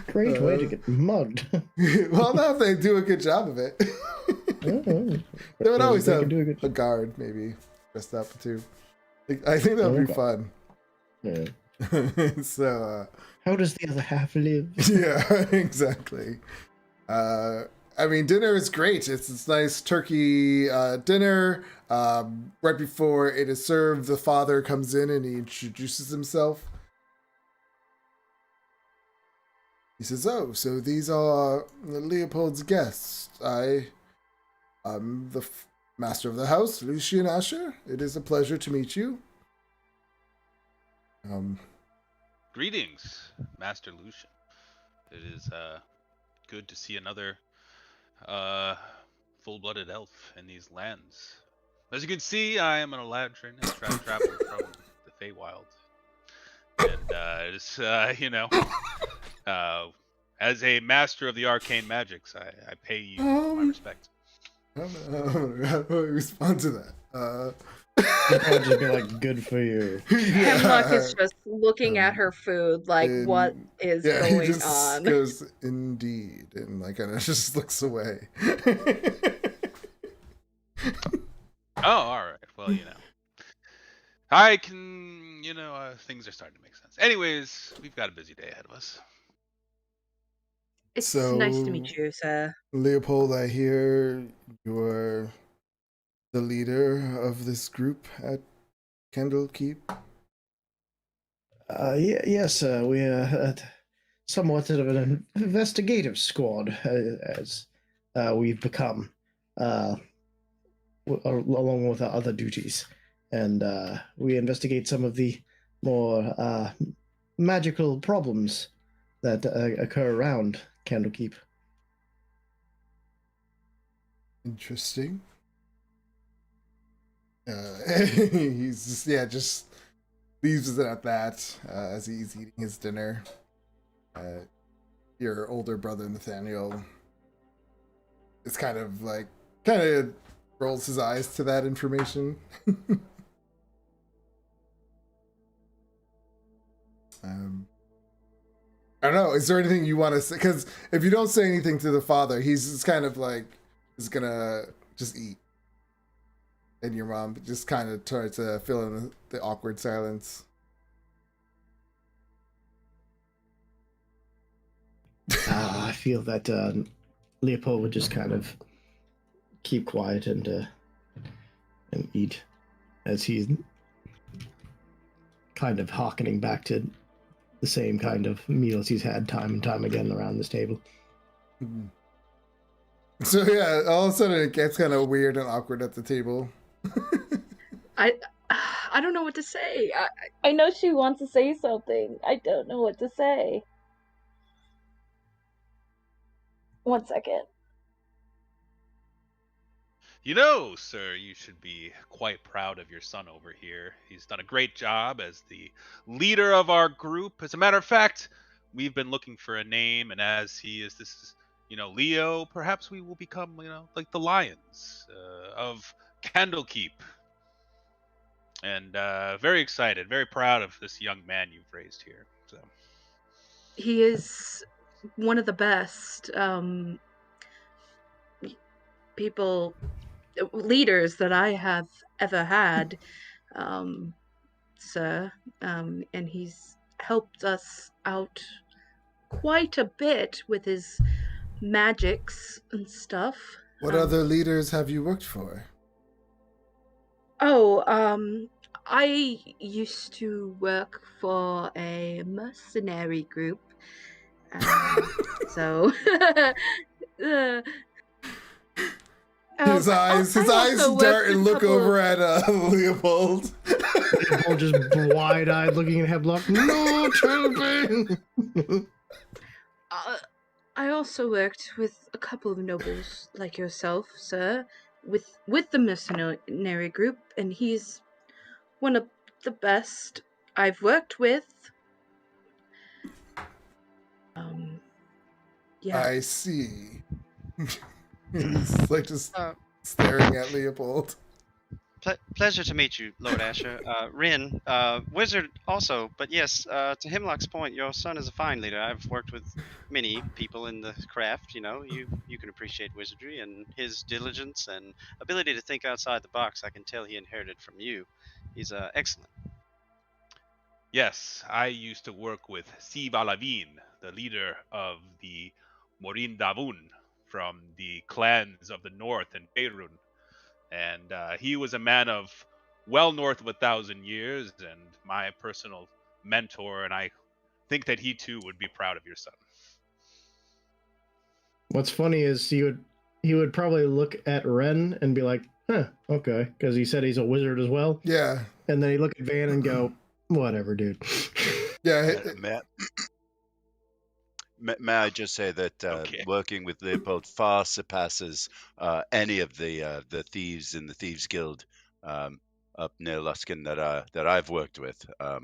Great way to get mugged. Well, now if they do a good job of it. They would always have a guard, maybe, dressed up too. I think that would be fun. Yeah. So, how does the other half live? Yeah, exactly. I mean, dinner is great. It's this nice turkey dinner. Right before it is served, the father comes in and he introduces himself. He says, "Oh, so these are Leopold's guests. I'm the master of the house, Lucian Asher. It is a pleasure to meet you." Greetings, Master Lucian. It is good to see another full-blooded elf in these lands. As you can see, I am an Eladrin and traveled from the Feywild. And it's as a master of the arcane magics, I pay you my respect. I don't know how do I respond to that. I'd just be like, "Good for you." Hemlock is just looking at her food, like, what is going he just on? Goes, "Indeed," and like kind of just looks away. Oh, all right. Well, I can, things are starting to make sense. Anyways, we've got a busy day ahead of us. It's nice to So, meet you, sir. Leopold, I hear you're the leader of this group at Candlekeep. Yes, we're somewhat of an investigative squad, as we've become, along with our other duties. And we investigate some of the more magical problems that occur around Candlekeep. Interesting. He's just leaves it at that as he's eating his dinner. Your older brother Nathaniel is kind of rolls his eyes to that information. I don't know. Is there anything you want to say? Because if you don't say anything to the father, he's just kind of like is gonna just eat, and your mom just kind of tries to fill in the awkward silence. I feel that Leopold would just kind of keep quiet and eat, as he's kind of hearkening back to the same kind of meals he's had time and time again around this table. So yeah, all of a sudden it gets kind of weird and awkward at the table. I don't know what to say. I know she wants to say something. I don't know what to say. 1 second. You know, sir, you should be quite proud of your son over here. He's done a great job as the leader of our group. As a matter of fact, we've been looking for a name, and as he is Leo, perhaps we will become, like the Lions of Candlekeep. And very excited, very proud of this young man you've raised here. So He is one of the best leaders that I have ever had, sir. And he's helped us out quite a bit with his magics and stuff. What other leaders have you worked for? Oh, I used to work for a mercenary group. So His eyes dart and look over at Leopold. Leopold just wide-eyed looking at Hemlock. No, Trilby! I also worked with a couple of nobles like yourself, sir, with the mercenary group, and he's one of the best I've worked with. Yeah. I see. He's like just staring at Leopold. Pleasure to meet you, Lord Asher. Rin, wizard also, but yes, to Hemlock's point, your son is a fine leader. I've worked with many people in the craft. You can appreciate wizardry, and his diligence and ability to think outside the box, I can tell he inherited from you. He's excellent. yes, I used to work with Siv Alavin, the leader of the Morin Davun from the clans of the north in Beirut. And he was a man of well north of 1,000 years and my personal mentor, and I think that he too would be proud of your son. What's funny is he would probably look at Ren and be like, huh, okay, because he said he's a wizard as well. Yeah. And then he look at Van and go, whatever, dude. Yeah. May I just say that working with Leopold far surpasses any of the thieves in the Thieves Guild up near Luskin that I've worked with. A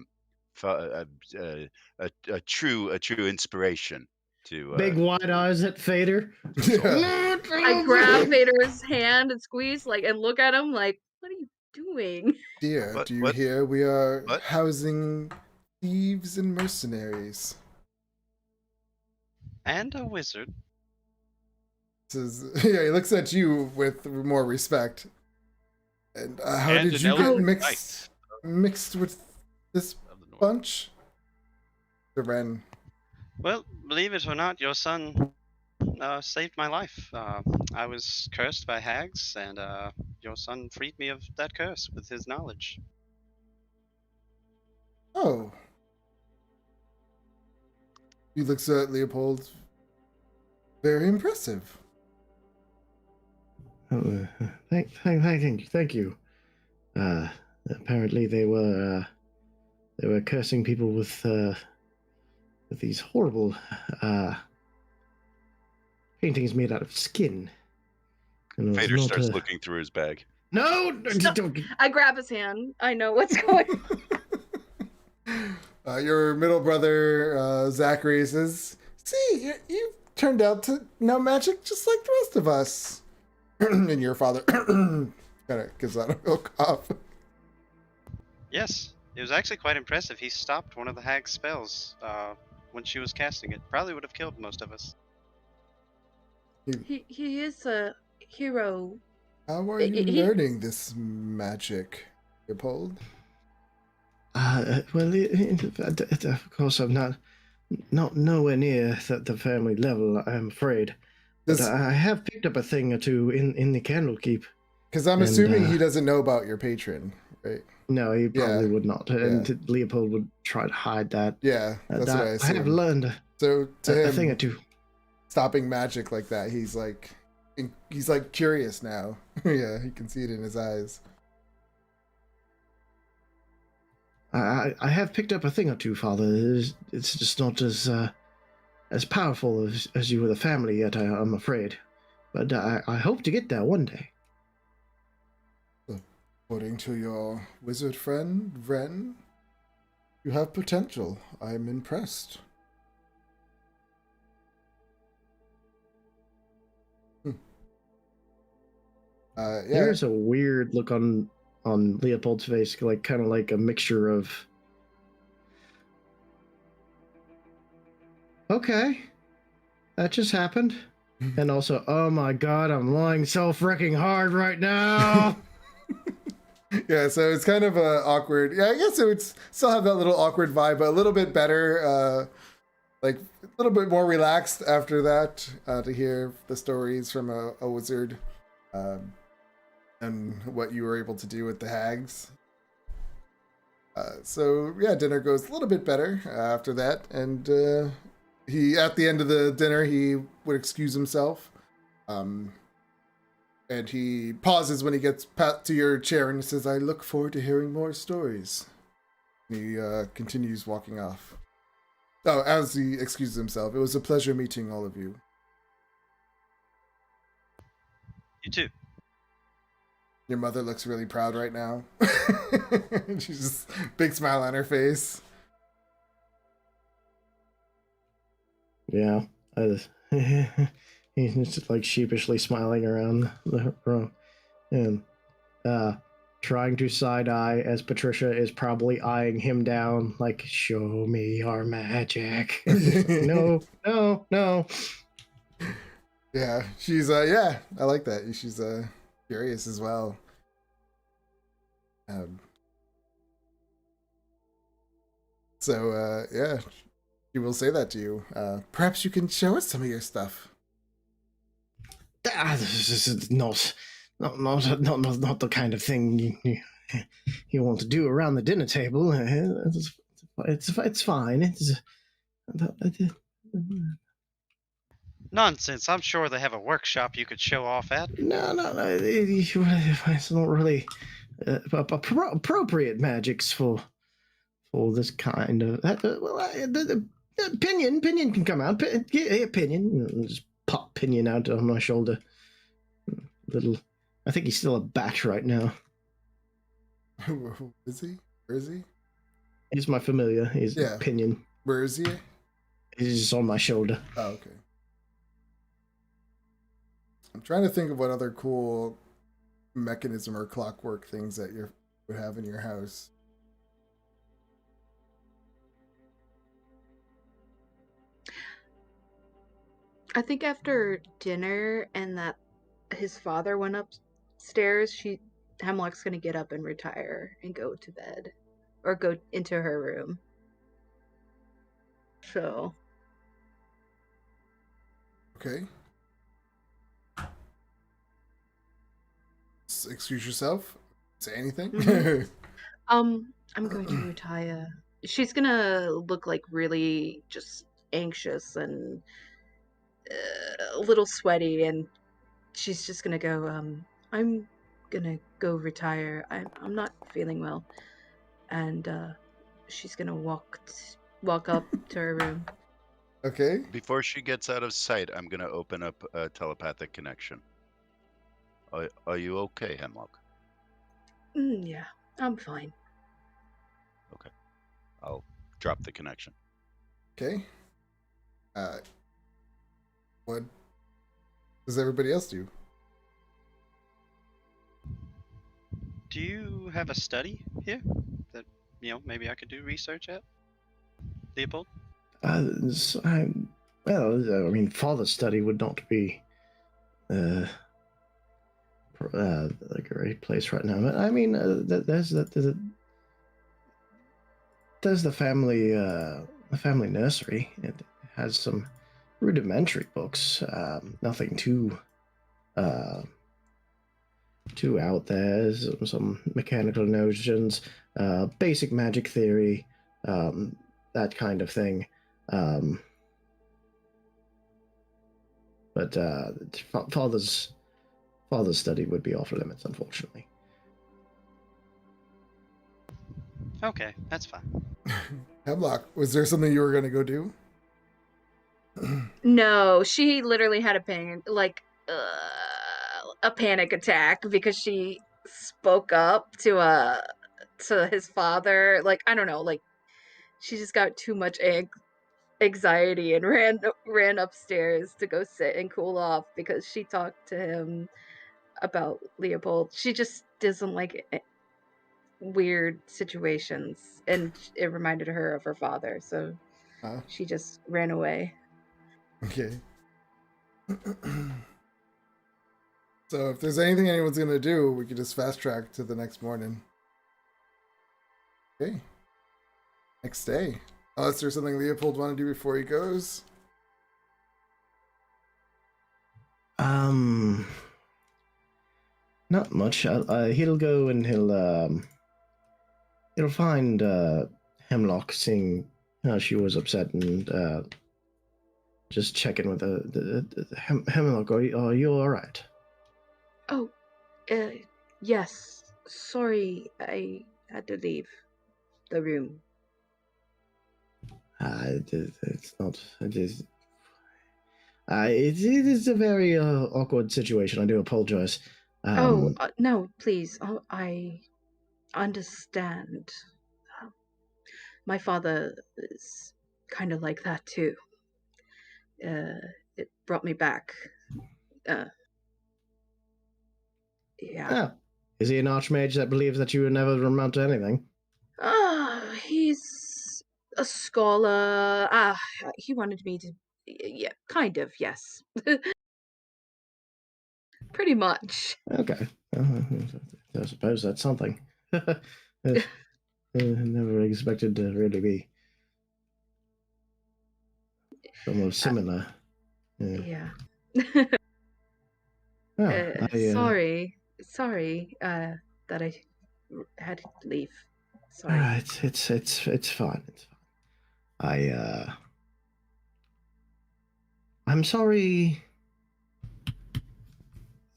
true inspiration to big wide eyes at Fader. Yeah. I grab Vader's hand and squeeze and look at him like, what are you doing? Dear, do you hear? We are housing thieves and mercenaries. And a wizard. Yeah, he looks at you with more respect. And how did you get mixed with this bunch? The Ren. Well, believe it or not, your son saved my life. I was cursed by hags, and your son freed me of that curse with his knowledge. Oh. He looks at Leopold. Very impressive. Thank you. Apparently they were cursing people with these horrible paintings made out of skin. And it was Fader not starts looking through his bag. No, Stop. I grab his hand. I know what's going on. Your middle brother, Zachary, says, see, you turned out to know magic just like the rest of us. And your father kind of gives out a real cough. Yes, it was actually quite impressive. He stopped one of the hag's spells when she was casting it. Probably would have killed most of us. He is a hero. How are you learning this magic, Leopold? Well, of course, I'm not nowhere near the family level, I'm afraid. But I have picked up a thing or two in the Candlekeep. Because I'm assuming he doesn't know about your patron, right? No, he probably would not. And Leopold would try to hide that. Yeah, that's what I assume. I have learned so to him, a thing or two. Stopping magic like that, he's like curious now. Yeah, he can see it in his eyes. I have picked up a thing or two, Father. It's just not as powerful as you with a family yet, I'm afraid. But I hope to get there one day. According to your wizard friend, Ren, you have potential. I'm impressed. There's a weird look on Leopold's face, like kind of like a mixture of okay, that just happened, and also oh my god, I'm lying so freaking hard right now. Yeah, so it's kind of awkward. Yeah, I guess it would still have that little awkward vibe, but a little bit better, like a little bit more relaxed after that, to hear the stories from a wizard. And what you were able to do with the hags. So yeah, dinner goes a little bit better after that, and he at the end of the dinner he would excuse himself, and he pauses when he gets to your chair and says, "I look forward to hearing more stories." He continues walking off. Oh, as he excuses himself, it was a pleasure meeting all of you. You too. Your mother looks really proud right now. She's just big smile on her face. Yeah, he's just like sheepishly smiling around the room and trying to side eye as Patricia is probably eyeing him down, like, "Show me your magic." No. Yeah, she's yeah, I like that. She's curious as well. So yeah, she will say that to you. Perhaps you can show us some of your stuff. This is not the kind of thing you want to do around the dinner table. It's fine. Nonsense. I'm sure they have a workshop you could show off at. No. It's not really appropriate magics for this kind of. The Pinion can come out. Pinion, just pop Pinion out on my shoulder. Little, I think he's still a bat right now. Who is he? Where is he? He's my familiar. He's Pinion. Where is he? He's just on my shoulder. Oh, okay. I'm trying to think of what other cool mechanism or clockwork things that you would have in your house. I think after dinner and that his father went upstairs, Hemlock's gonna get up and retire and go to bed. Or go into her room. So. Okay. excuse yourself. Say anything. Mhm. I'm going to retire. She's gonna look like really just anxious and a little sweaty, and she's just gonna go, I'm gonna go retire. I'm not feeling well. And she's gonna walk up to her room. Okay. Before she gets out of sight, I'm going to open up a telepathic connection. Are you okay, Hemlock? Yeah, I'm fine. Okay. I'll drop the connection. Okay. What does everybody else do? Do you have a study here that maybe I could do research at, Leopold? Well, I mean, father's study would not be a great place right now. But I mean, there's the family nursery. It has some rudimentary books. Nothing too out there. Some mechanical notions, basic magic theory, that kind of thing. But father's study would be off limits, unfortunately. Okay, that's fine. Hemlock, was there something you were going to go do? No, she literally had a panic attack because she spoke up to his father. Like, I don't know, like she just got too much anxiety and ran upstairs to go sit and cool off because she talked to him about Leopold. She just doesn't like weird situations, and it reminded her of her father, so she just ran away. Okay. So if there's anything anyone's gonna do, we could just fast track to the next morning. Okay. Next day. Unless there's something Leopold want to do before he goes. Not much. He'll go and he'll find Hemlock, seeing how she was upset, and just check in with the Hemlock. Are you all right? Oh, yes. Sorry, I had to leave the room. It's not. It is a very awkward situation. I do apologize. No, please. Oh, I understand. My father is kind of like that too. It brought me back. Yeah. Oh, is he an archmage that believes that you would never amount to anything? He's a scholar. He wanted me to. Yeah, kind of. Yes. Pretty much. Okay. I suppose that's something. Never expected to really be almost similar. Yeah. Sorry. Sorry. That I had to leave. Sorry. It's fine. It's fine. I'm sorry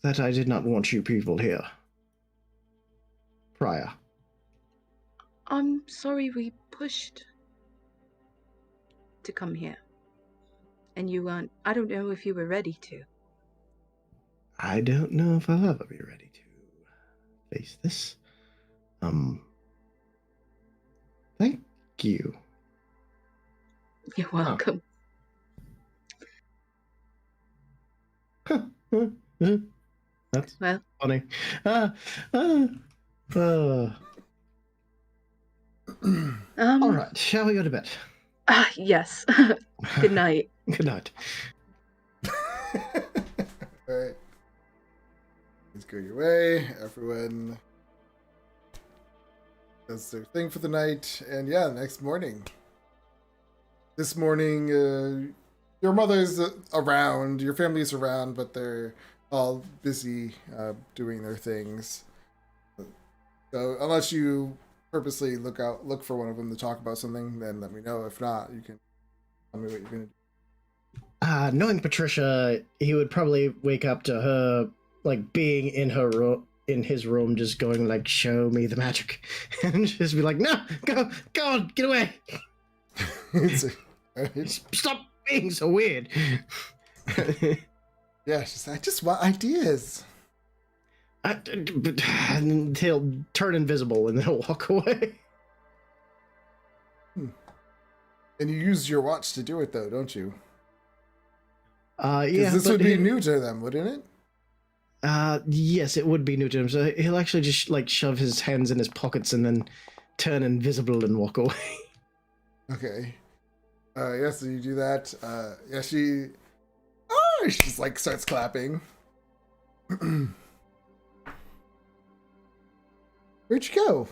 that I did not want you people here prior. I'm sorry we pushed to come here. And you weren't. I don't know if you were ready to. I don't know if I'll ever be ready to face this. Thank you. You're welcome. That's well funny. All right, shall we go to bed? Yes. Good night. Good night. All right. Please go your way. Everyone does their thing for the night, and yeah, next morning. This morning, your mother's around, your family's around, but they're all busy doing their things. So unless you purposely look for one of them to talk about something, then let me know. If not, you can tell me what you're gonna do. Knowing Patricia, he would probably wake up to her like being in her room, in his room, just going like, "Show me the magic," and just be like, "No, go, get away! Stop being so weird." Yeah, I just want ideas. And he'll turn invisible and then he'll walk away. And you use your watch to do it, though, don't you? Yeah, this would be new to them, wouldn't it? Yes, it would be new to him. So he'll actually just like shove his hands in his pockets and then turn invisible and walk away. Okay. Yeah, so you do that. Yeah, she's like starts clapping. Where'd you go?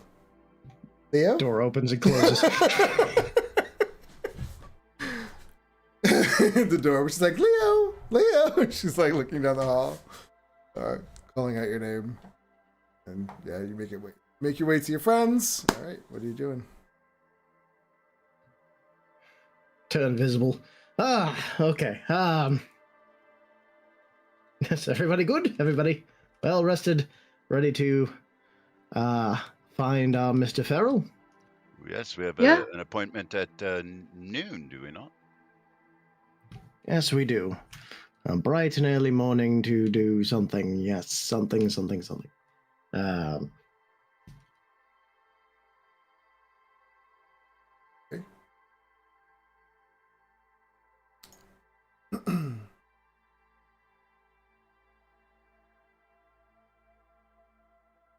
Leo? Door opens and closes. The door, she's like, Leo! She's like looking down the hall, calling out your name. And yeah, you make your way to your friends. All right, what are you doing? Turn invisible. Okay. Yes, everybody good? Everybody well rested, ready to find Mr. Farrell? Yes, we have Yeah. an appointment at noon, do we not? Yes, we do. A bright and early morning to do something. Yes, something. Okay.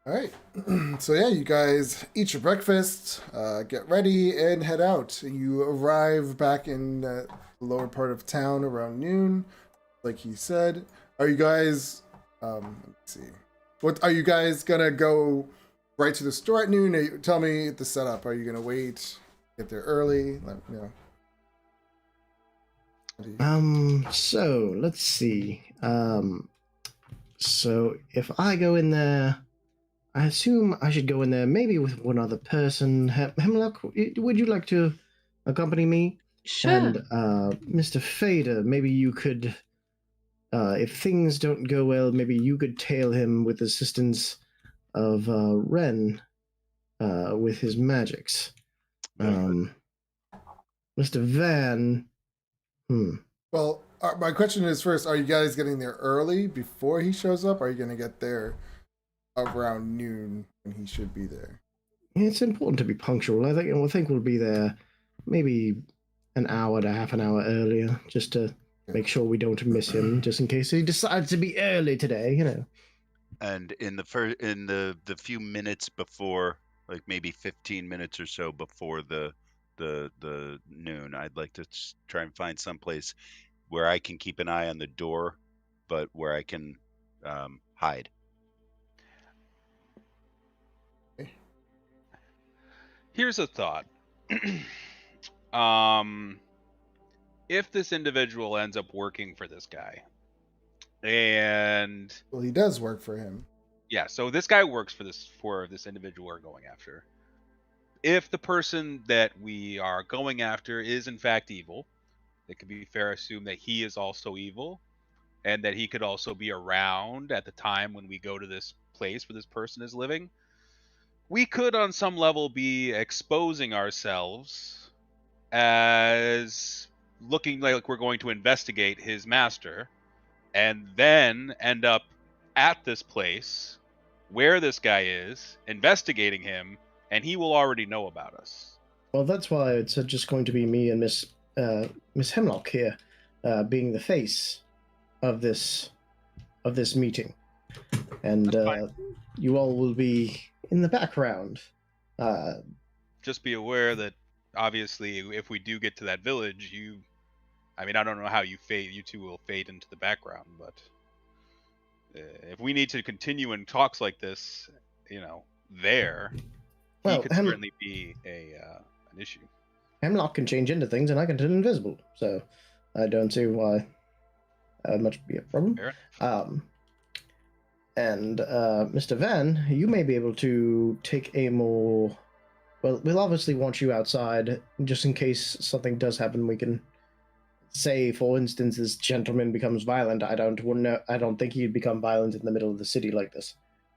All right. So yeah, you guys eat your breakfast, get ready, and head out. You arrive back in the lower part of town around noon, like he said. Are you guys? Let me see. What are you guys gonna go right to the store at noon? Tell me the setup. Are you gonna wait, get there early? Let me know. So let's see. So if I go in there, I assume I should go in there maybe with one other person. Hemlock, would you like to accompany me? Sure. And Mr. Fader, maybe you could, if things don't go well, maybe you could tail him with the assistance of Ren with his magics. Mr. Van, Well, my question is first: are you guys getting there early before he shows up? Or are you gonna get there around noon when he should be there? It's important to be punctual. I think we'll be there maybe an hour to half an hour earlier, just to make sure we don't miss him, just in case he decides to be early today, you know. And in the few minutes before, like maybe 15 minutes or so before the noon, I'd like to try and find someplace where I can keep an eye on the door, but where I can hide. Here's a thought. If this individual ends up working for this guy, and Well, he does work for him. yeah, so this guy works for this individual we're going after. If the person that we are going after is in fact evil, it could be fair to assume that he is also evil, and that he could also be around at the time when we go to this place where this person is living. We could, on some level, be exposing ourselves as looking like we're going to investigate his master, and then end up at this place where this guy is, investigating him, and he will already know about us. Well, that's why it's just going to be me and Miss Hemlock here, being the face of this meeting, and you all will be in the background. Just be aware that obviously, if we do get to that village, I don't know how you two will fade into the background, but if we need to continue in talks like this, there, he could certainly be an issue. Hemlock can change into things, and I can turn invisible, so I don't see why that much be a problem. And Mr. Van, you may be able to take a more. Well, we'll obviously want you outside just in case something does happen. We can say, for instance, this gentleman becomes violent. I don't think he'd become violent in the middle of the city like this.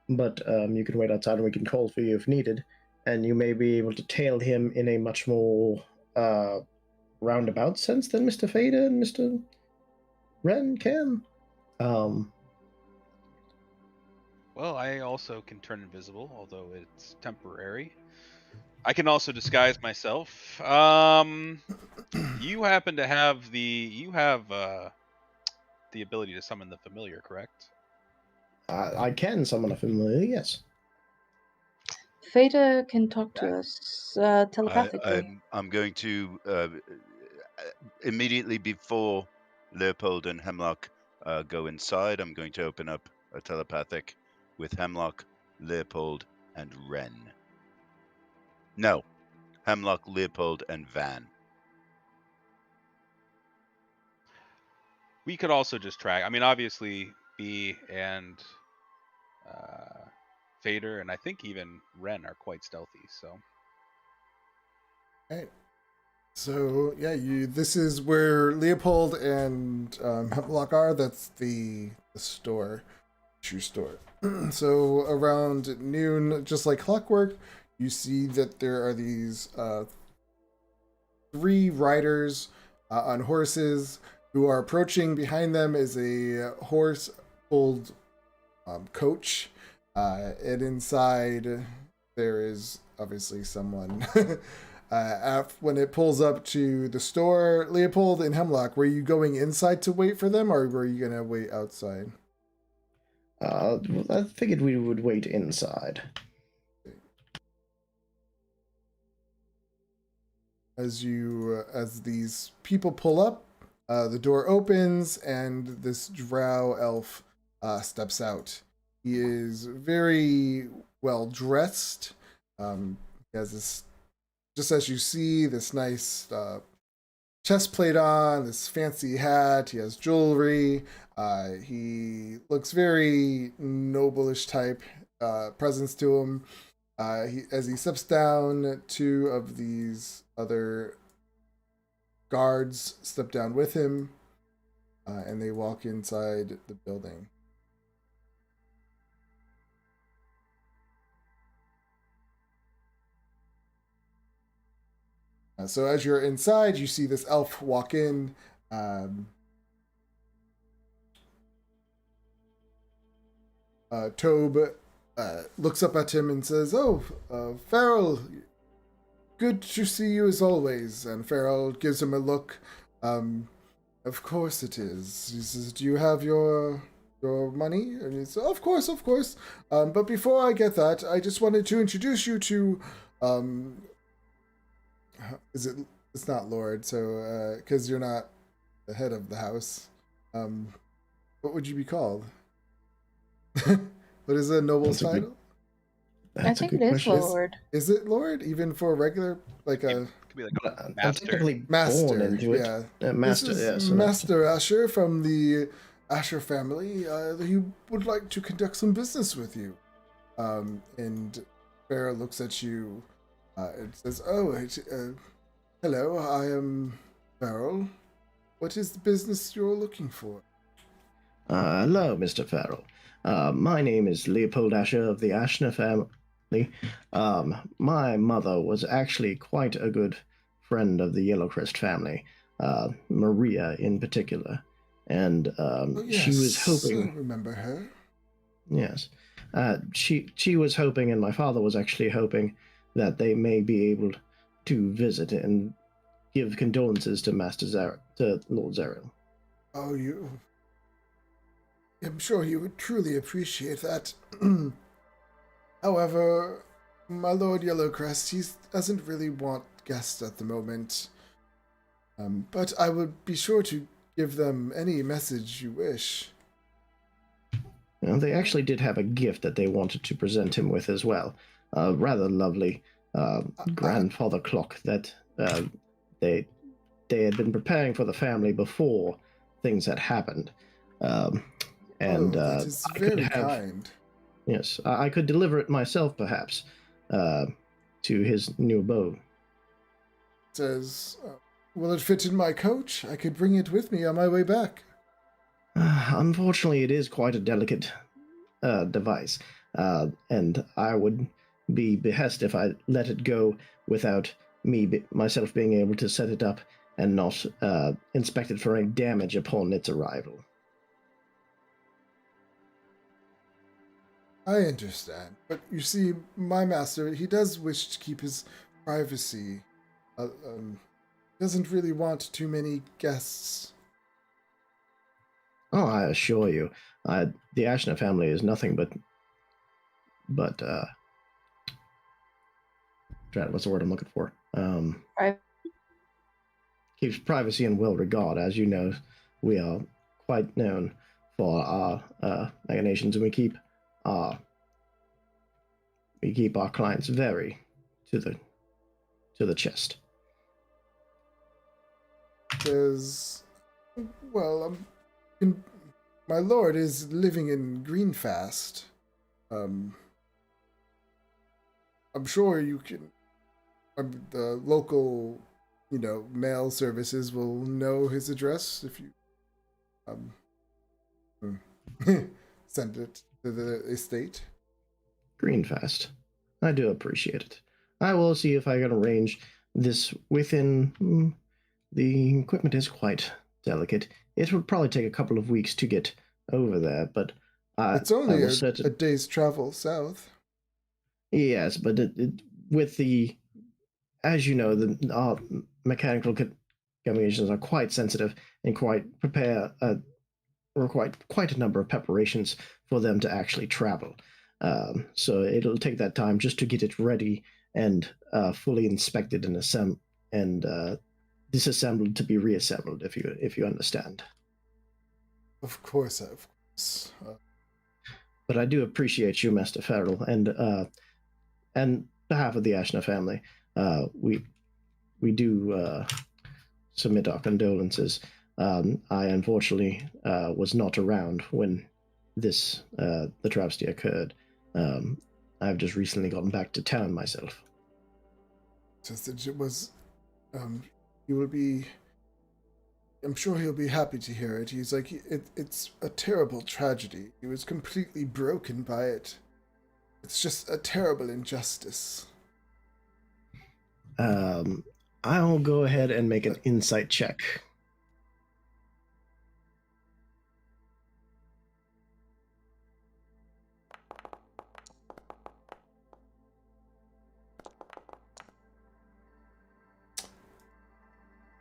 But you can wait outside, and we can call for you if needed. And you may be able to tail him in a much more roundabout sense than Mr. Fader and Mr. Wren can. Well, I also can turn invisible, although it's temporary. I can also disguise myself. You happen to have the ability to summon the familiar, correct? I can summon a familiar, yes. Fader can talk to us telepathically. I'm going to immediately before Leopold and Hemlock go inside. I'm going to open up a telepathic with Hemlock, Leopold, and Wren. No, Hemlock, Leopold, and Van. We could also just track. I mean, obviously, B and Fader, and I think even Ren are quite stealthy. So. Right. So yeah, this is where Leopold and Hemlock are. That's the store, shoe store. So around noon, just like clockwork, you see that there are these 3 riders on horses who are approaching. Behind them is a horse-pulled coach, and inside there is obviously someone. When it pulls up to the store, Leopold and Hemlock, were you going inside to wait for them, or were you gonna wait outside? I figured we would wait inside. As these people pull up, the door opens and this drow elf steps out. He is very well dressed. He has this, just as you see, this nice chest plate on, this fancy hat. He has jewelry. He looks very noblish type presence to him. As he steps down, 2 of these other guards step down with him, and they walk inside the building. So as you're inside, you see this elf walk in. Tobe looks up at him and says, "Oh, Farrell, good to see you as always." And Farrell gives him a look. Of course it is. He says, "Do you have your money?" And he says, "Of course, of course. But before I get that, I just wanted to introduce you to, it's not Lord, so, because you're not the head of the house. What would you be called?" What is a noble's title? I think it is Lord. Is it Lord, even for a regular, like a... Could be like master. Master, into it. yeah. Master, This is yes. Master Asher from the Asher family. He would like to conduct some business with you. And Farrah looks at you and says, "Oh, hello, I am Farrell. What is the business you're looking for?" Hello, Mr. Farrell. My name is Leopold Asher of the Ashner family. My mother was actually quite a good friend of the Yellowcrest family, Maria in particular. And Yes, she was hoping... I remember her. Yes. She was hoping, and my father was actually hoping, that they may be able to visit and give condolences to Lord Zeril. Oh, I'm sure you would truly appreciate that. However, my Lord Yellowcrest, he doesn't really want guests at the moment. But I would be sure to give them any message you wish. Well, they actually did have a gift that they wanted to present him with as well. A rather lovely grandfather clock that they had been preparing for the family before things had happened. and that is I could very have kind. yes, I could deliver it myself, perhaps, to his new abode. Says, will it fit in my coach? I could bring it with me on my way back. Unfortunately, it is quite a delicate device, and I would be behest if I let it go without myself being able to set it up and not inspect it for any damage upon its arrival. I understand, but you see, my master, he does wish to keep his privacy. Doesn't really want too many guests. Oh, I assure you, the Ashna family is nothing but what's the word I'm looking for? Keeps privacy in well regard. As you know, we are quite known for our machinations, and we keep our clients very to the chest. Says, well, my lord is living in Greenfast. I'm sure you can. The local, mail services will know his address if you send it to the estate. Greenfast. I do appreciate it. I will see if I can arrange this within. The equipment is quite delicate. It would probably take a couple of weeks to get over there, but it's only a day's travel south. Yes, but with the, as you know, our mechanical combinations are quite sensitive and require quite a number of preparations for them to actually travel. So it'll take that time just to get it ready and fully inspected and disassembled to be reassembled, if you understand. Of course. But I do appreciate you, Master Farrell, and behalf of the Ashna family, we do submit our condolences. I unfortunately was not around when the travesty occurred. I've just recently gotten back to town myself. Just that it was, he will be. I'm sure he'll be happy to hear it. He's like, it's a terrible tragedy. He was completely broken by it. It's just a terrible injustice. I'll go ahead and make an insight check.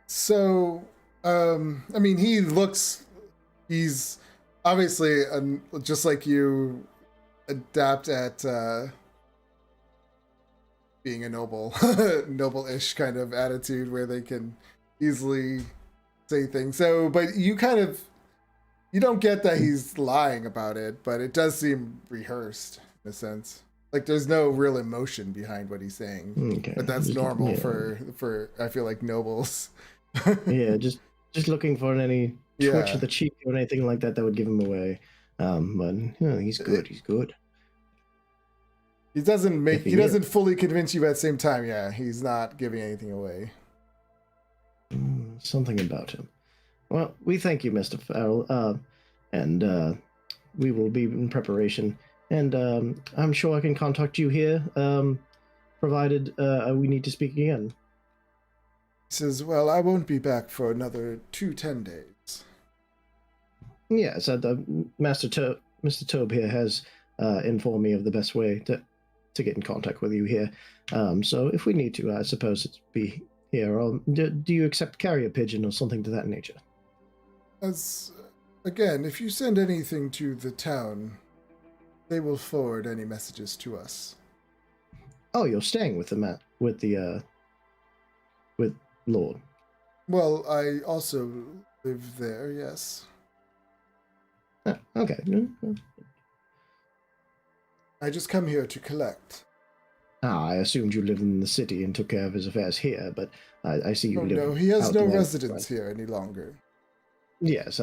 So, I mean, he's obviously, just like you, adapt at being a noble-ish kind of attitude where they can easily say things. So, but you don't get that he's lying about it, but it does seem rehearsed in a sense. Like there's no real emotion behind what he's saying. Okay. But that's normal for I feel like nobles. Yeah, just looking for any twitch of the cheek or anything like that would give him away. But he's good. He's good. He doesn't fully convince you at the same time. Yeah, he's not giving anything away. Something about him. Well, we thank you, Mr. Farrell, and we will be in preparation. And I'm sure I can contact you here, provided we need to speak again. He says, well, I won't be back for another 10 days. Yes, Mr. Tobe here has informed me of the best way to get in contact with you here. So if we need to, I suppose it's be here. Or do you accept carrier pigeon or something to that nature? Again, if you send anything to the town, they will forward any messages to us. Oh, you're staying with with Lord. Well, I also live there, yes. Okay. I just come here to collect. I assumed you lived in the city and took care of his affairs here, but I see you live. No, he has no residence here any longer. Yes,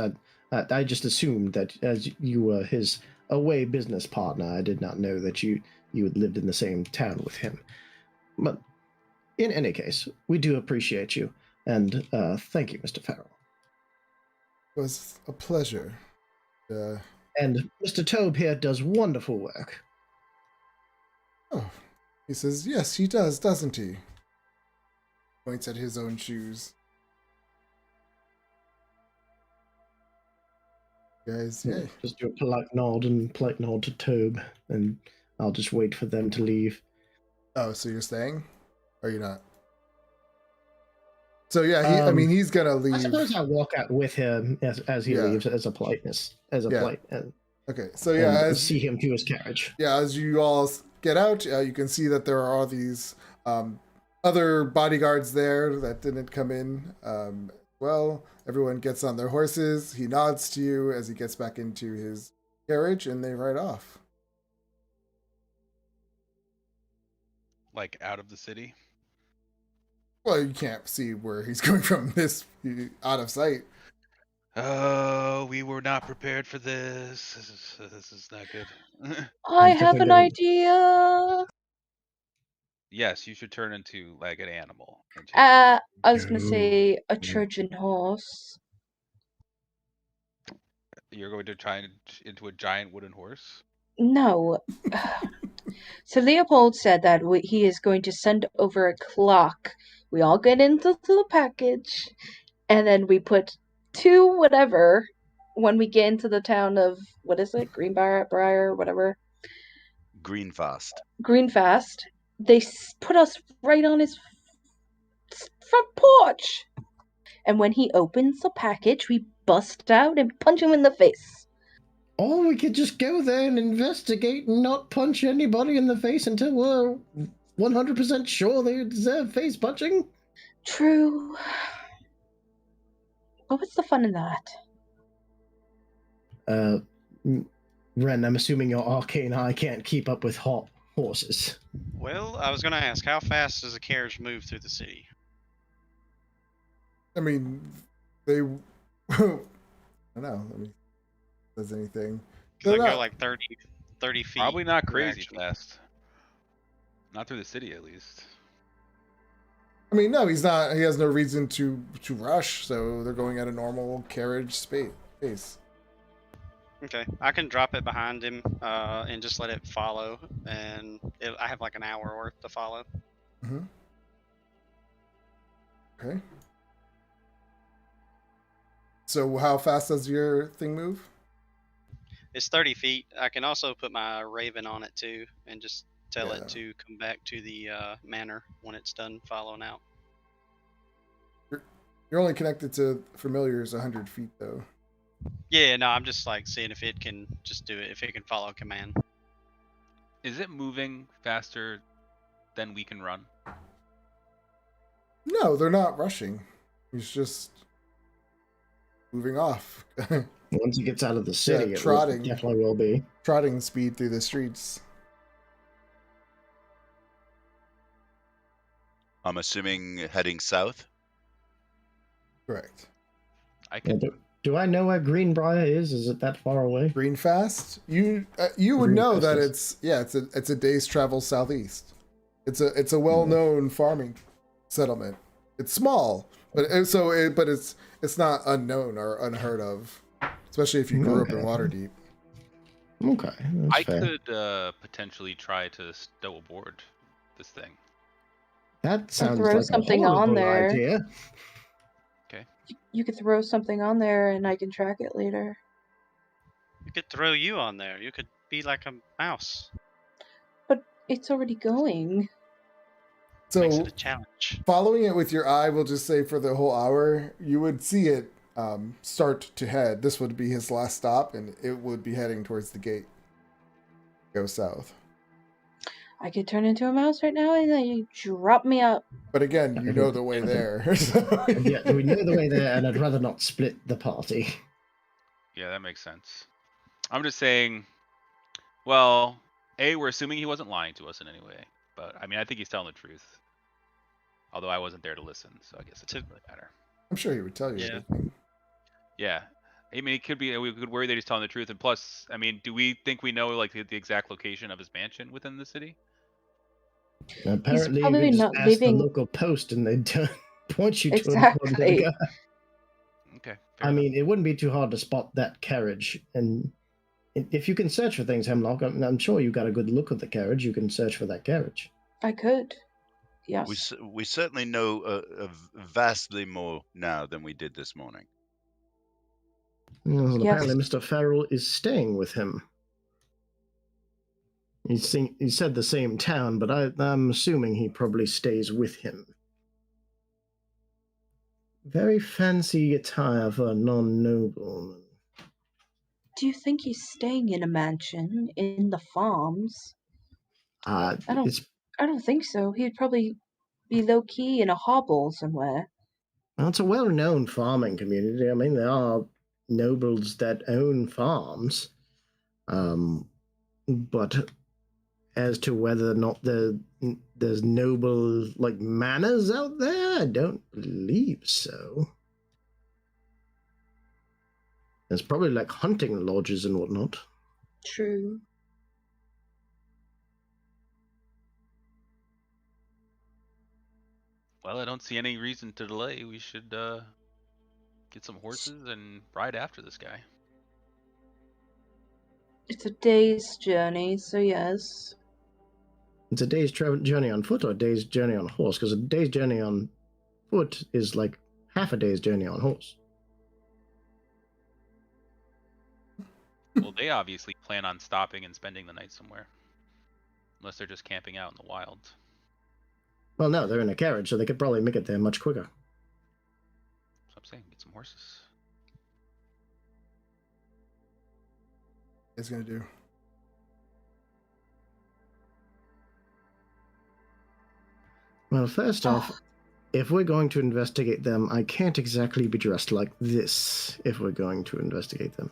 I just assumed that as you were his away business partner, I did not know that you had lived in the same town with him. But in any case, we do appreciate you, and thank you, Mr. Farrell. It was a pleasure. And Mr. Tobe here does wonderful work. Oh, he says, yes, he does, doesn't he? Points at his own shoes. Guys, yeah. Just do a polite nod to Tobe, and I'll just wait for them to leave. Oh, so you're staying? Or are you not? So yeah, I mean, he's gonna leave. I suppose I'll walk out with him as he leaves, as a politeness, Okay, so yeah, and see him to his carriage. Yeah, as you all get out, you can see that there are all these other bodyguards there that didn't come in. Well, everyone gets on their horses. He nods to you as he gets back into his carriage, and they ride off. Like out of the city? Well, you can't see where he's going from this out of sight. Oh, we were not prepared for this. This is not good. I have an idea. Yes, you should turn into like an animal. And chase I was gonna say a Trojan horse. You're going to try into a giant wooden horse? No. So Leopold said that he is going to send over a clock. We all get into the package, and then we put 2 whatever when we get into the town of, what is it? Greenbrier, whatever. Greenfast. Greenfast. They put us right on his front porch. And when he opens the package, we bust out and punch him in the face. Or we could just go there and investigate and not punch anybody in the face until we're 100% sure they deserve face punching. True. But what's the fun in that? Ren, I'm assuming your arcane eye can't keep up with horses. Well, I was going to ask, how fast does a carriage move through the city? I mean, they. I don't know. I mean, does anything? Because I go like 30 feet. Probably not crazy fast. Not through the city, at least. I mean, no, he's not. He has no reason to rush, so they're going at a normal carriage pace. Okay, I can drop it behind him and just let it follow, and I have like an hour worth to follow. Mm-hmm. Okay. So how fast does your thing move? It's 30 feet. I can also put my raven on it too, and just tell it to come back to the manor when it's done following out. You're only connected to familiars 100 feet, though. Yeah, no, I'm just like seeing if it can just do it, if it can follow command. Is it moving faster than we can run? No, they're not rushing. He's just moving off. Once he gets out of the city, trotting. It definitely will be. Trotting speed through the streets. I'm assuming heading south? Correct. I can. Do I know where Greenbrier is? Is it that far away? Greenfast? You would know that it's a day's travel southeast. It's a well-known farming settlement. It's small, but it's not unknown or unheard of, especially if you grew up in Waterdeep. Okay, I could potentially try to stow aboard this thing. That sounds throw like something a on horrible there. idea. Okay. You could throw something on there, and I can track it later. You could throw you on there. You could be like a mouse. But it's already going. So Makes it a challenge. following it with your eye, we'll just say for the whole hour, you would see it start to head. This would be his last stop, and it would be heading towards the gate. Go south. I could turn into a mouse right now, and then you drop me up. But again, you know the way there. So. Yeah, we know the way there, and I'd rather not split the party. Yeah, that makes sense. I'm just saying, well, we're assuming he wasn't lying to us in any way. But, I mean, I think he's telling the truth. Although I wasn't there to listen, so I guess it doesn't really matter. I'm sure he would tell you everything. Yeah. I mean, it could be. We could worry that he's telling the truth, and plus, I mean, do we think we know like the exact location of his mansion within the city? Apparently, you probably could just not ask the living- local post, and they'd point you to the Exactly. guy. Okay. I mean, it wouldn't be too hard to spot that carriage, and if you can search for things, Hemlock, I'm sure you got a good look at the carriage. You can search for that carriage. I could. Yes. We certainly know vastly more now than we did this morning. Well, Yes. apparently, Mr. Farrell is staying with him. He said the same town, but I'm assuming he probably stays with him. Very fancy attire for a non-nobleman. Do you think he's staying in a mansion in the farms? I don't think so. He'd probably be low key in a hovel somewhere. Well, it's a well-known farming community. I mean, there are nobles that own farms, but as to whether or not there's noble like manors out there, I don't believe so. There's probably like hunting lodges and whatnot. True. Well, I don't see any reason to delay. We should get some horses and ride after this guy. It's a day's journey, so yes. It's a day's journey on foot or a day's journey on horse, because a day's journey on foot is like half a day's journey on horse. Well, they obviously plan on stopping and spending the night somewhere. Unless they're just camping out in the wild. Well, no, they're in a carriage, so they could probably make it there much quicker. So I'm saying, get some horses. It's gonna do. Well, first off, if we're going to investigate them, I can't exactly be dressed like this if we're going to investigate them.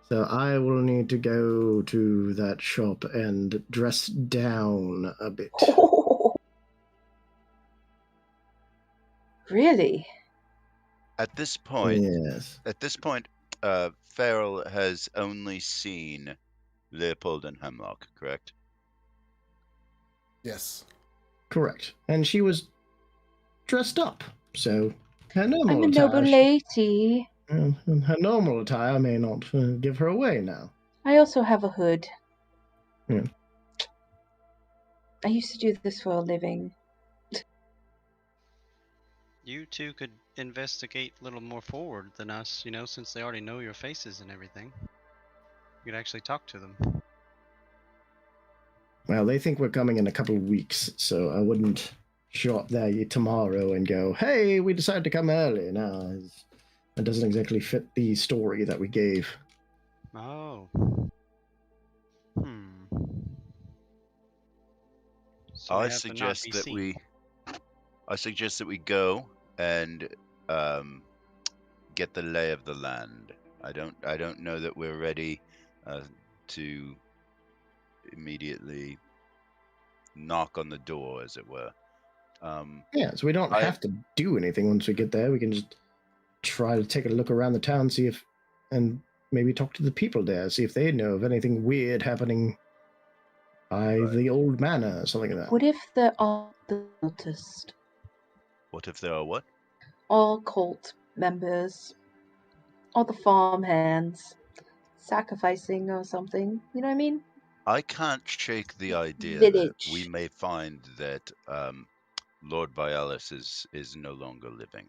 So I will need to go to that shop and dress down a bit. Really? At this point, Yes. Farrell has only seen Leopold and Hemlock, correct? Yes. Correct. And she was dressed up, so her normal I'm a attire. noble lady. Her normal attire may not give her away now. I also have a hood. Yeah. I used to do this for a living. You two could investigate a little more forward than us, you know, since they already know your faces and everything. You could actually talk to them. Well, they think we're coming in a couple of weeks, so I wouldn't show up there tomorrow and go, hey, we decided to come early. No, it doesn't exactly fit the story that we gave. Oh. So I suggest that we go and get the lay of the land. I don't know that we're ready to immediately knock on the door, as it were. Yeah, so we don't have to do anything once we get there. We can just try to take a look around the town, and maybe talk to the people there, see if they know of anything weird happening by the old manor or something like that. What if there are the cultists? What if there are what? All cult members. All the farm hands. Sacrificing or something. You know what I mean? I can't shake the idea Village. that we may find that Lord Byalis is no longer living.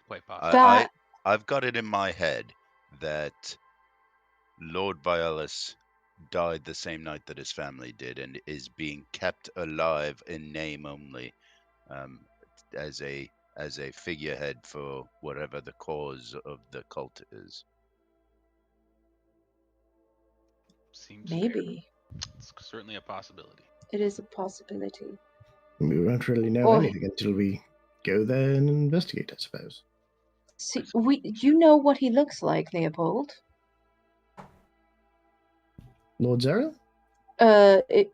Quite possible. I've got it in my head that Lord Byalis died the same night that his family did and is being kept alive in name only, as a figurehead for whatever the cause of the cult is. Seems Maybe. fair. It's certainly a possibility. It is a possibility. We won't really know anything until we go there and investigate, I suppose. See, you know what he looks like, Leopold? Lord Zerial?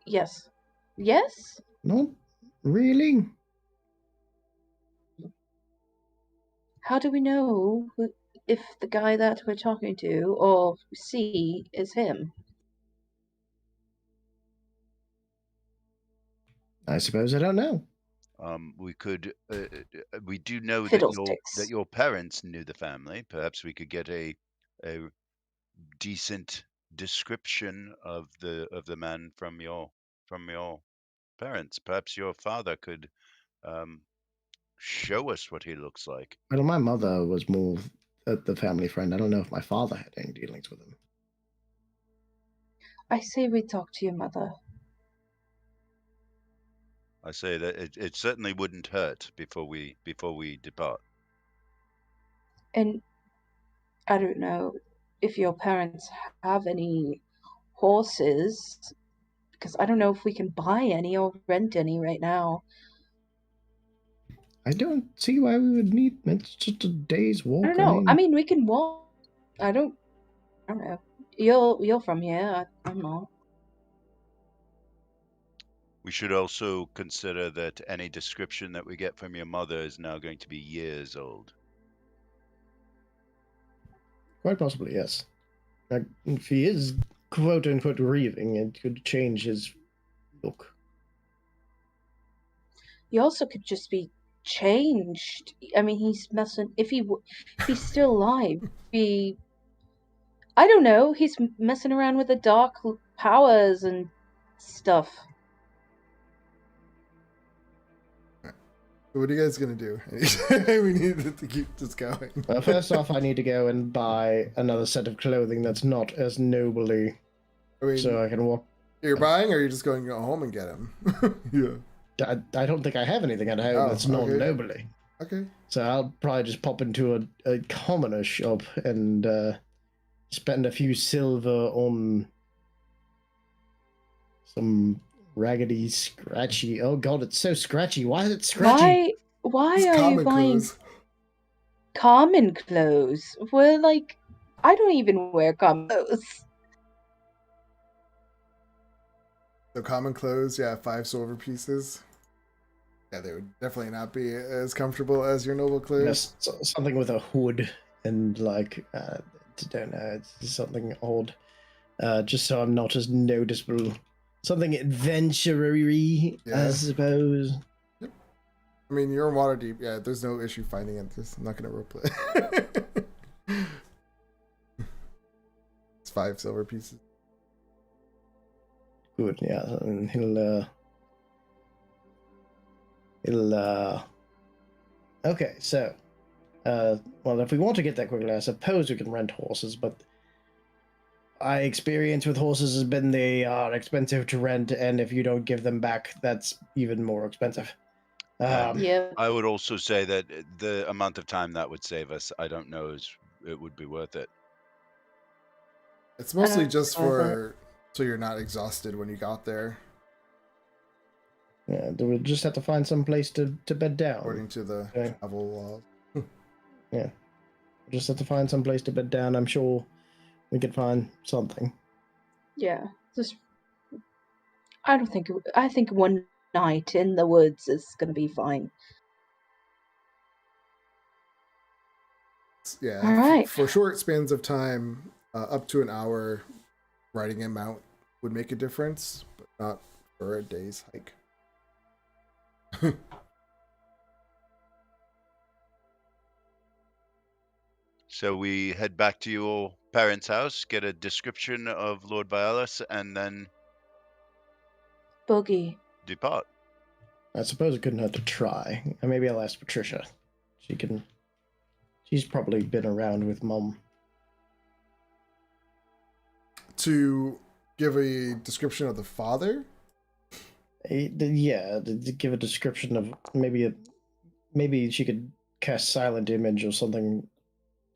Yes. Yes? Not really. How do we know? if the guy that we're talking to or see is him. I suppose I don't know. We could. We do know that Fiddlesticks. your parents knew the family. Perhaps we could get a decent description of the man from your parents. Perhaps your father could show us what he looks like. Well, my mother was more the family friend. I don't know if my father had any dealings with him. I say we talk to your mother. I say that it certainly wouldn't hurt before we depart. And I don't know if your parents have any horses, because I don't know if we can buy any or rent any right now. I don't see why we would need. It's just a day's walk. I don't know. I mean, we can walk. I don't know. You're from here. I'm not. We should also consider that any description that we get from your mother is now going to be years old. Quite possibly, yes. Like, if he is quote unquote grieving, it could change his look. He also could just be changed. I mean, he's messing. If he's still alive, I don't know. He's messing around with the dark powers and stuff. What are you guys gonna do? We need to keep this going. Well, first off, I need to go and buy another set of clothing that's not as nobly, I mean, so I can walk. you're buying, or you're just going to go home and get him? Yeah. I don't think I have anything at home that's not okay. nobly. Okay. So I'll probably just pop into a commoner shop and spend a few silver on some raggedy, scratchy. Oh god, it's so scratchy. Why is it scratchy? Why It's are you common buying clothes. common clothes? We're like, I don't even wear common clothes. So common clothes, yeah, 5 silver pieces. Yeah, they would definitely not be as comfortable as your noble clothes. Yes, something with a hood and like I don't know, it's something odd. Just so I'm not as noticeable. Something adventure-y, I Yeah. suppose. I mean, you're in Waterdeep. Yeah, there's no issue finding it. I'm not going to roleplay. It's 5 silver pieces. Good, yeah. And he'll okay, so well, if we want to get that quickly, I suppose we can rent horses, but my experience with horses has been they are expensive to rent, and if you don't give them back, that's even more expensive. Yeah. I would also say that the amount of time that would save us, I don't know it would be worth it. It's mostly just I thought- for so you're not exhausted when you got there, Yeah, we'll just have to find some place to bed down. according to the Okay. travel laws. Yeah, we'll just have to find some place to bed down. I'm sure we could find something. Yeah. Just. I think one night in the woods is gonna be fine. Yeah, All right. for short spans of time, up to an hour, riding a mount would make a difference, but not for a day's hike. So we head back to your parents' house, get a description of Lord Vialis, and then Boogie. depart. I suppose it couldn't hurt to try. And maybe I'll ask Patricia. She's probably been around with Mom. To give a description of the father? Yeah, to give a description of maybe she could cast silent image or something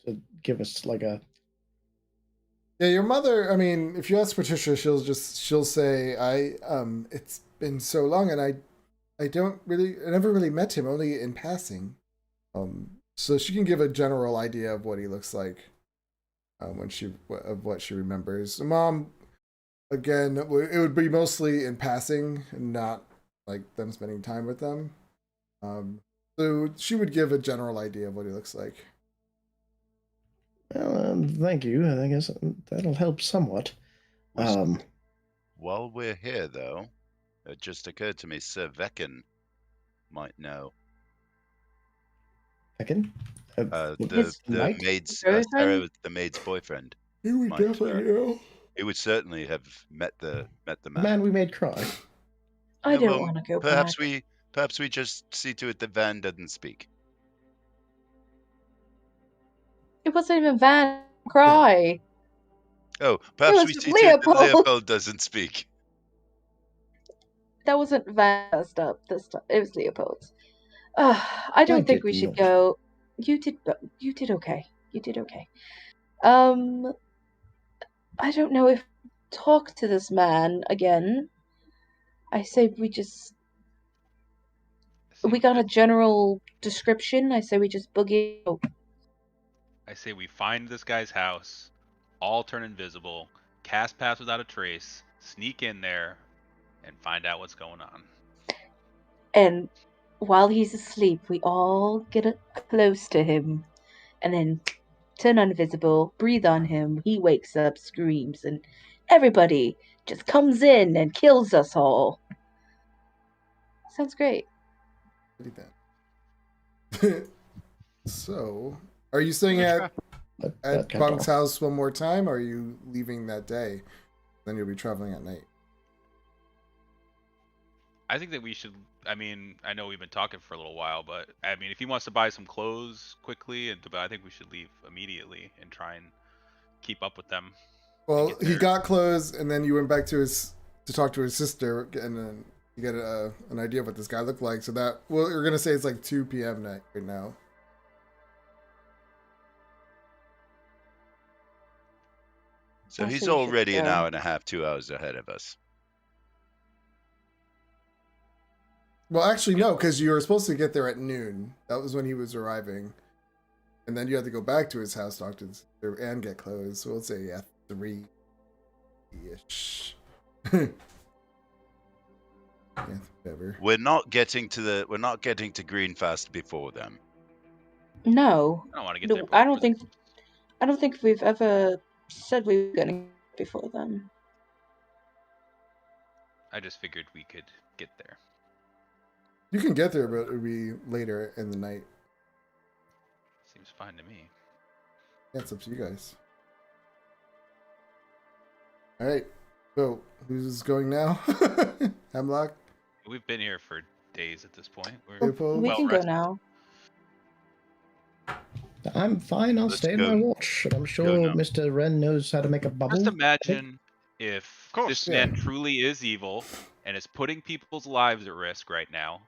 to give us like a. Yeah, your mother, I mean, if you ask Patricia, she'll say, it's been so long and I never really met him, only in passing. So she can give a general idea of what he looks like of what she remembers. Mom, again, it would be mostly in passing and not like them spending time with them. So she would give a general idea of what he looks like. Well, thank you. I guess that'll help somewhat. Was- While we're here, though, it just occurred to me Sir Vecken might know. Vecken? The knight? maid's Boyfriend? Sarah, the maid's boyfriend. He would Might, definitely know. He would certainly have met the The man. man we made cry. I Yeah, don't well, want to go perhaps back. we just see to it that Van doesn't speak. It wasn't even Van cry. Oh, perhaps was we see to it that Leopold. Leopold doesn't speak. That wasn't Van messed up this time. It was Leopold's. I don't think did we should not. go. You did okay. You did okay. I don't know if talk to this man again. I say we just we got a general description. I say we just boogie out. I say we find this guy's house, all turn invisible, cast pass without a trace, sneak in there, and find out what's going on. And while he's asleep, we all get close to him, and then turn invisible, breathe on him. He wakes up, screams, and everybody just comes in and kills us all. Sounds great. So, are you staying at Bunk's house one more time, or are you leaving that day? Then you'll be traveling at night. I think that we should. I mean, I know we've been talking for a little while, but I mean, if he wants to buy some clothes quickly, I think we should leave immediately and try and keep up with them. Well, he got clothes, and then you went back to talk to his sister, and then you get an idea of what this guy looked like. So that we're gonna say it's like 2 p.m. night right now. So he's already an hour and a half, 2 hours ahead of us. Well, actually, no, because you were supposed to get there at noon. That was when he was arriving. And then you had to go back to his house, talk to his sister, and get clothes. So let's say, 3-ish. Yeah, whatever. We're not getting to Greenfast before them. No. I don't want to get there. I don't think we've ever said we were going to before then. I just figured we could get there. You can get there, but it would be later in the night. Seems fine to me. Yeah, it's up to you guys. All right. So, who's going now? Hemlock? We've been here for days at this point. We can go now. I'm fine. I'll stay in my watch. I'm sure Mr. Wren knows how to make a bubble. Just imagine if this man truly is evil and is putting people's lives at risk right now.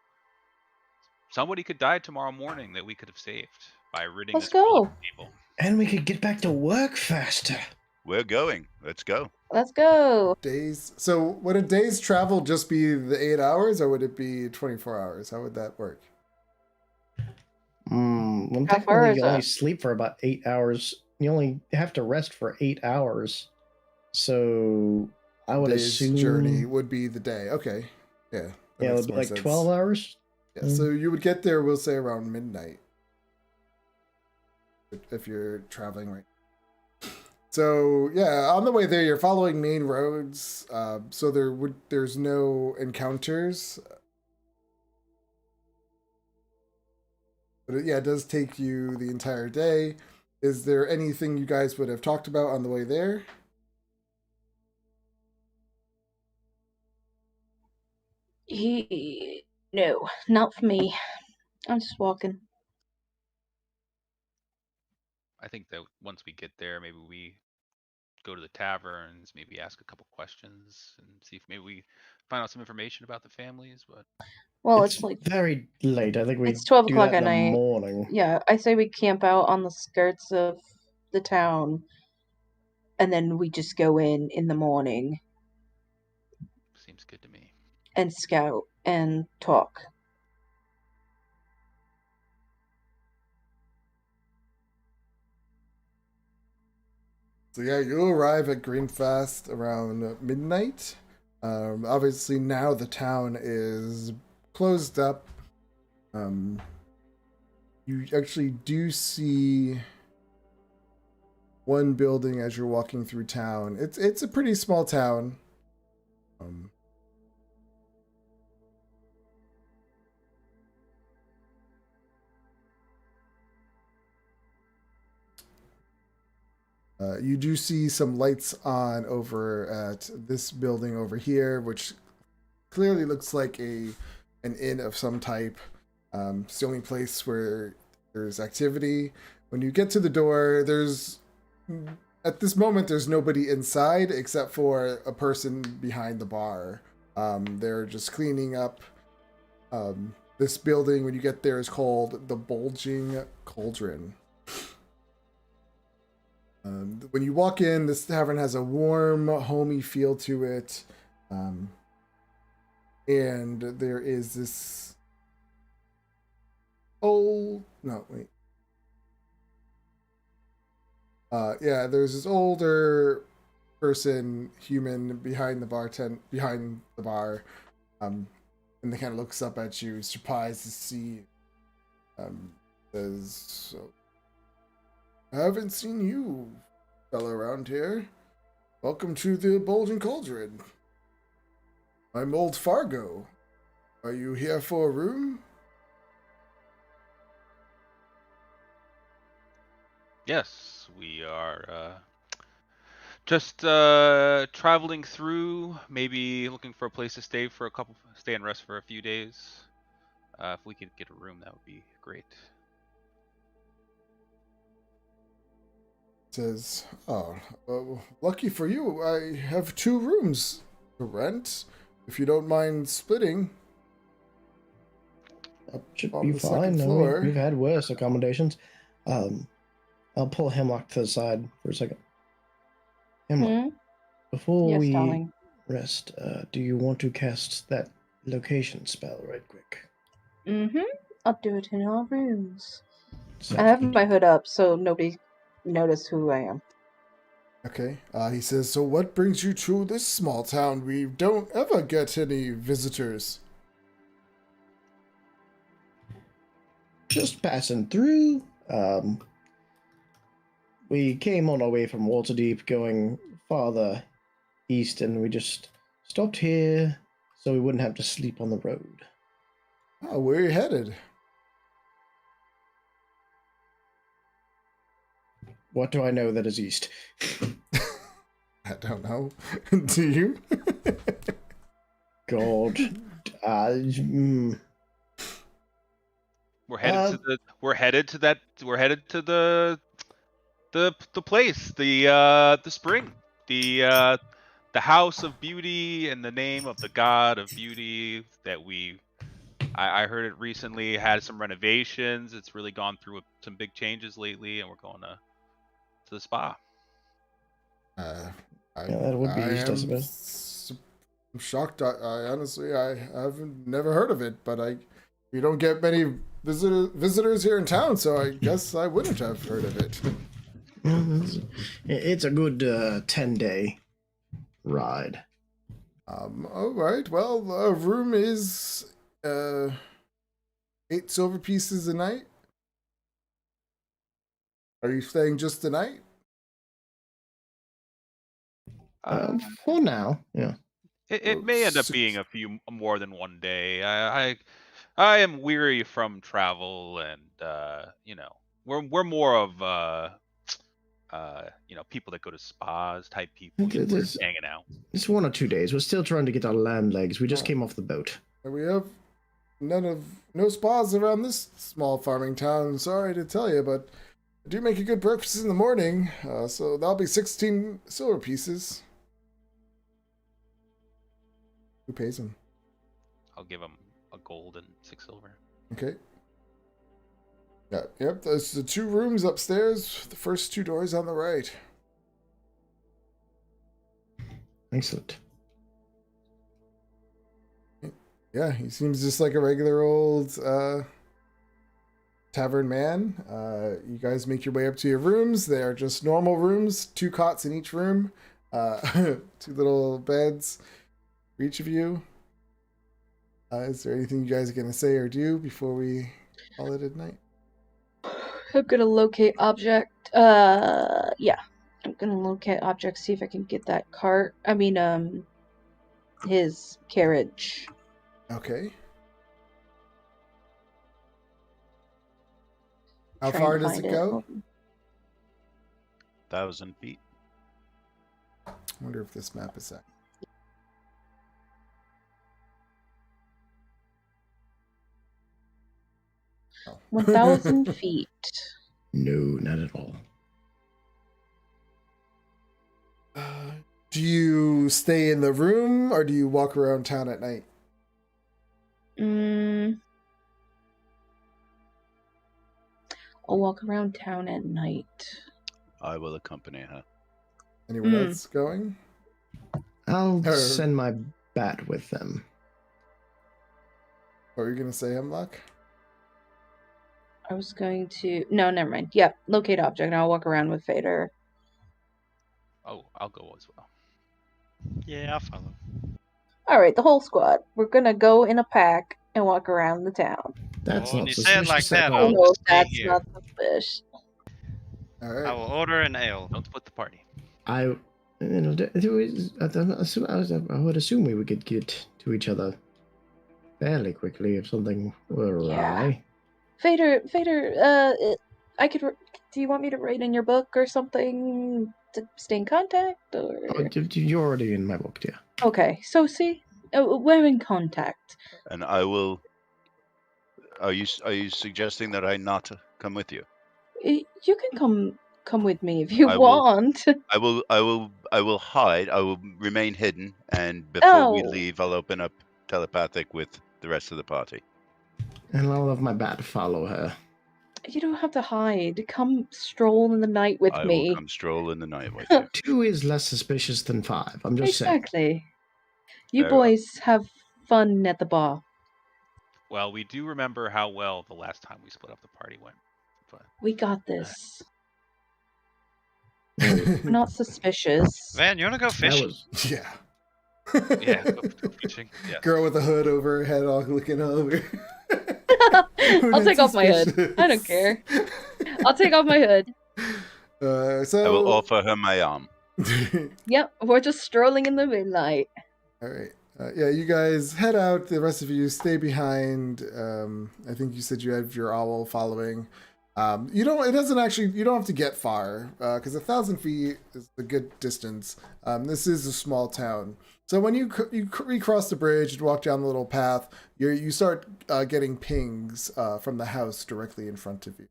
Somebody could die tomorrow morning that we could have saved by ridding this world of evil. And we could get back to work faster. We're going. Let's go. Let's go. Days. So would a day's travel just be the 8 hours, or would it be 24 hours? How would that work? Well, technically, you only sleep for about 8 hours. You only have to rest for 8 hours. I would assume journey would be the day. Okay. Yeah. Yeah, it would be like 12 hours. Yeah, so you would get there, we'll say, around midnight. If you're traveling right. So, yeah, on the way there, you're following main roads. So there's no encounters. But it does take you the entire day. Is there anything you guys would have talked about on the way there? No, not for me. I'm just walking. I think that once we get there, maybe we go to the taverns, maybe ask a couple questions and see if maybe we find out some information about the families. But it's like very late. I think it's 12 o'clock at night. Morning. Yeah, I say we camp out on the skirts of the town, and then we just go in the morning. Seems good to me. And scout and talk. So yeah, you arrive at Greenfast around midnight. Obviously now the town is closed up. You actually do see one building as you're walking through town. It's a pretty small town. You do see some lights on over at this building over here, which clearly looks like an inn of some type. It's the only place where there's activity. When you get to the door, at this moment there's nobody inside except for a person behind the bar. They're just cleaning up. This building, when you get there, is called the Bulging Cauldron. When you walk in, this tavern has a warm, homey feel to it. And there is this there's this older person, human, behind the bar. And they kind of looks up at you, surprised to see you. Says, so, I haven't seen you, fellow around here. Welcome to the Bulging Cauldron. I'm Old Fargo. Are you here for a room? Yes, we are just traveling through, maybe looking for a place to stay and rest for a few days. If we could get a room, that would be great. Says, lucky for you, I have 2 rooms to rent. If you don't mind splitting. Should on be the second fine. No, floor. we've had worse accommodations. I'll pull Hemlock to the side for a second. Hemlock, before Yes, we darling. rest, do you want to cast that location spell right quick? I'll do it in our rooms. Sounds I have good. my hood up so nobody notice who I am. Okay. He says, so what brings you to this small town? We don't ever get any visitors. Just passing through. We came on our way from Waterdeep going farther east, and we just stopped here so we wouldn't have to sleep on the road. Oh, where are you headed? What do I know that is east? I don't know. Do you? God. We're headed to the place, the spring, the house of beauty, and the name of the god of beauty that I heard it recently had some renovations. It's really gone through some big changes lately, and we're going to the spa. That would be east, I suppose. I'm shocked. I honestly, I haven't never heard of it, but we don't get many visitors here in town, so I guess I wouldn't have heard of it. It's a good 10-day ride. All right. Well, the room is 8 silver pieces a night. Are you staying just a night? For now, yeah. It may end up being a few more than one day. I am weary from travel, and we're more of people that go to spas type people. We're just hanging out. It's 1 or 2 days. We're still trying to get our land legs. We just came off the boat. We have no spas around this small farming town. Sorry to tell you, but I do make a good breakfast in the morning. So that'll be 16 silver pieces. Who pays him? I'll give him a gold and 6 silver. Okay. Yeah, yep, there's the 2 rooms upstairs. The first 2 doors on the right. Excellent. Yeah, he seems just like a regular old tavern man. You guys make your way up to your rooms. They are just normal rooms, 2 cots in each room, 2 little beds for each of you. Is there anything you guys are going to say or do before we call it at night? I'm gonna locate object. Yeah. I'm gonna locate objects, see if I can get that cart. I mean, his carriage. Okay. How Try far and does find it go? 1,000 feet. I wonder if this map is that. Oh. 1,000 feet. No, not at all. Do you stay in the room or do you walk around town at night? I'll walk around town at night. I will accompany her. Anyone else going? I'll Or- send my bat with them. What were you going to say, Hemlock? I was going to... No, never mind. Yep, locate object, and I'll walk around with Fader. Oh, I'll go as well. Yeah, I'll follow. Alright, the whole squad. We're gonna go in a pack and walk around the town. That's Well, when not you say it like suspicious at that, I I'll all. know just stay that's here. not suspicious. All I right. will order an ale. Don't split the party. I would assume we would get to each other fairly quickly if something were Yeah. awry. Fader, I could... Do you want me to write in your book or something to stay in contact, or... Oh, you're already in my book, dear. Okay, so see? We're in contact. And I will. Are you suggesting that I not come with you? You can come with me if you I will- want. I will hide. I will remain hidden, and before we Oh. leave, I'll open up telepathic with the rest of the party. And I'll have my bat follow her. You don't have to hide. Come stroll in the night with I me. will come stroll in the night with you. 2 is less suspicious than 5. I'm just saying. Exactly. You Very well. boys have fun at the bar. Well, we do remember how well the last time we split up the party went. But We got this. We're not suspicious. Van, you wanna go That fishing? was Yeah. yeah, go fishing. Yes. Girl with a hood over her head, all looking over. I'll take off my hood. I don't care. I'll take off my hood. So I will offer her my arm. Yep, we're just strolling in the moonlight. All right. Yeah, you guys head out. The rest of you stay behind. I think you said you have your owl following. You don't. It doesn't actually. You don't have to get far because 1,000 feet is a good distance. This is a small town. So when you recross the bridge and walk down the little path, you start getting pings from the house directly in front of you,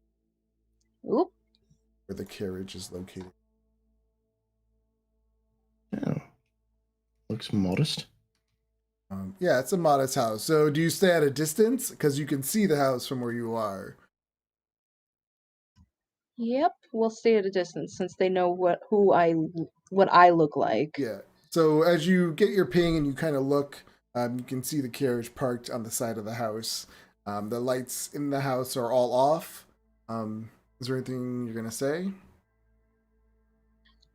Oop. where the carriage is located. oh, looks modest. Yeah, it's a modest house. So do you stay at a distance because you can see the house from where you are? Yep, we'll stay at a distance since they know what I look like. Yeah. So as you get your ping and you kind of look, you can see the carriage parked on the side of the house. The lights in the house are all off. Is there anything you're gonna say?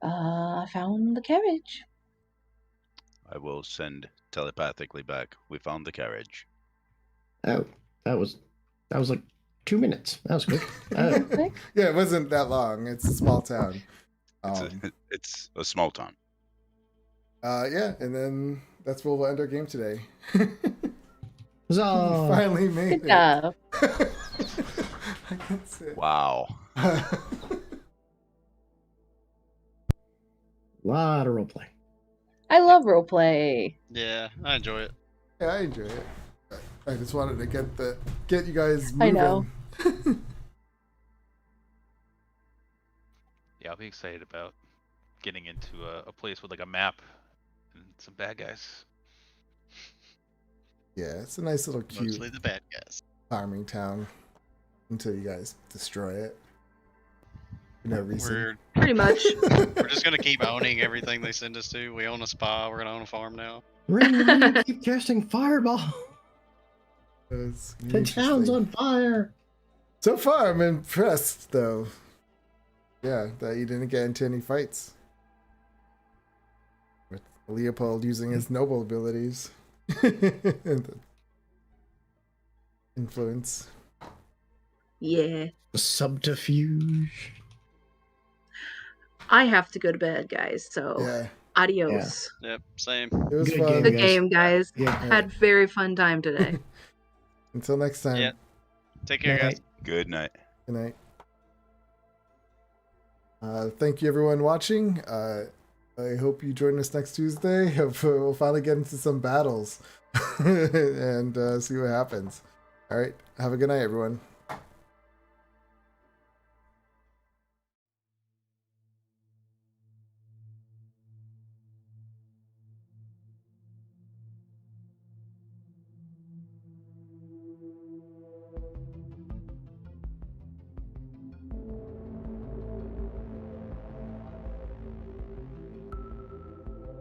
I found the carriage. I will send telepathically back. We found the carriage. Oh, that was like 2 minutes. That was quick. Quick? Yeah, it wasn't that long. It's a small town. It's a small town. Yeah, and then that's where we'll end our game today. Huzzah! Finally made Good it. job. I can say. Wow. Lot of roleplay. I love roleplay. Yeah, I enjoy it. Yeah, I enjoy it. I just wanted to get you guys moving. I know. Yeah, I'll be excited about getting into a place with like a map and some bad guys. Yeah, it's a nice little cute Mostly the bad guys. farming town until you guys destroy it. For no reason. We're Pretty much. we're just gonna keep owning everything they send us to. We own a spa. We're gonna own a farm now. Ring, keep casting fireball. It's The town's interesting. on fire. So far, I'm impressed, though. Yeah, that you didn't get into any fights. With Leopold using his noble abilities. And the influence. Yeah. Subterfuge. I have to go to bed, guys. So Yeah, adios. Yep, same. it was Good fun. game, Good guys. game, guys. Yeah. Had very fun time today. Until next time. Yeah. Take care, guys. Night. Good night. Good night. Thank you, everyone watching. I hope you join us next Tuesday. We'll finally get into some battles and see what happens. All right. Have a good night, everyone.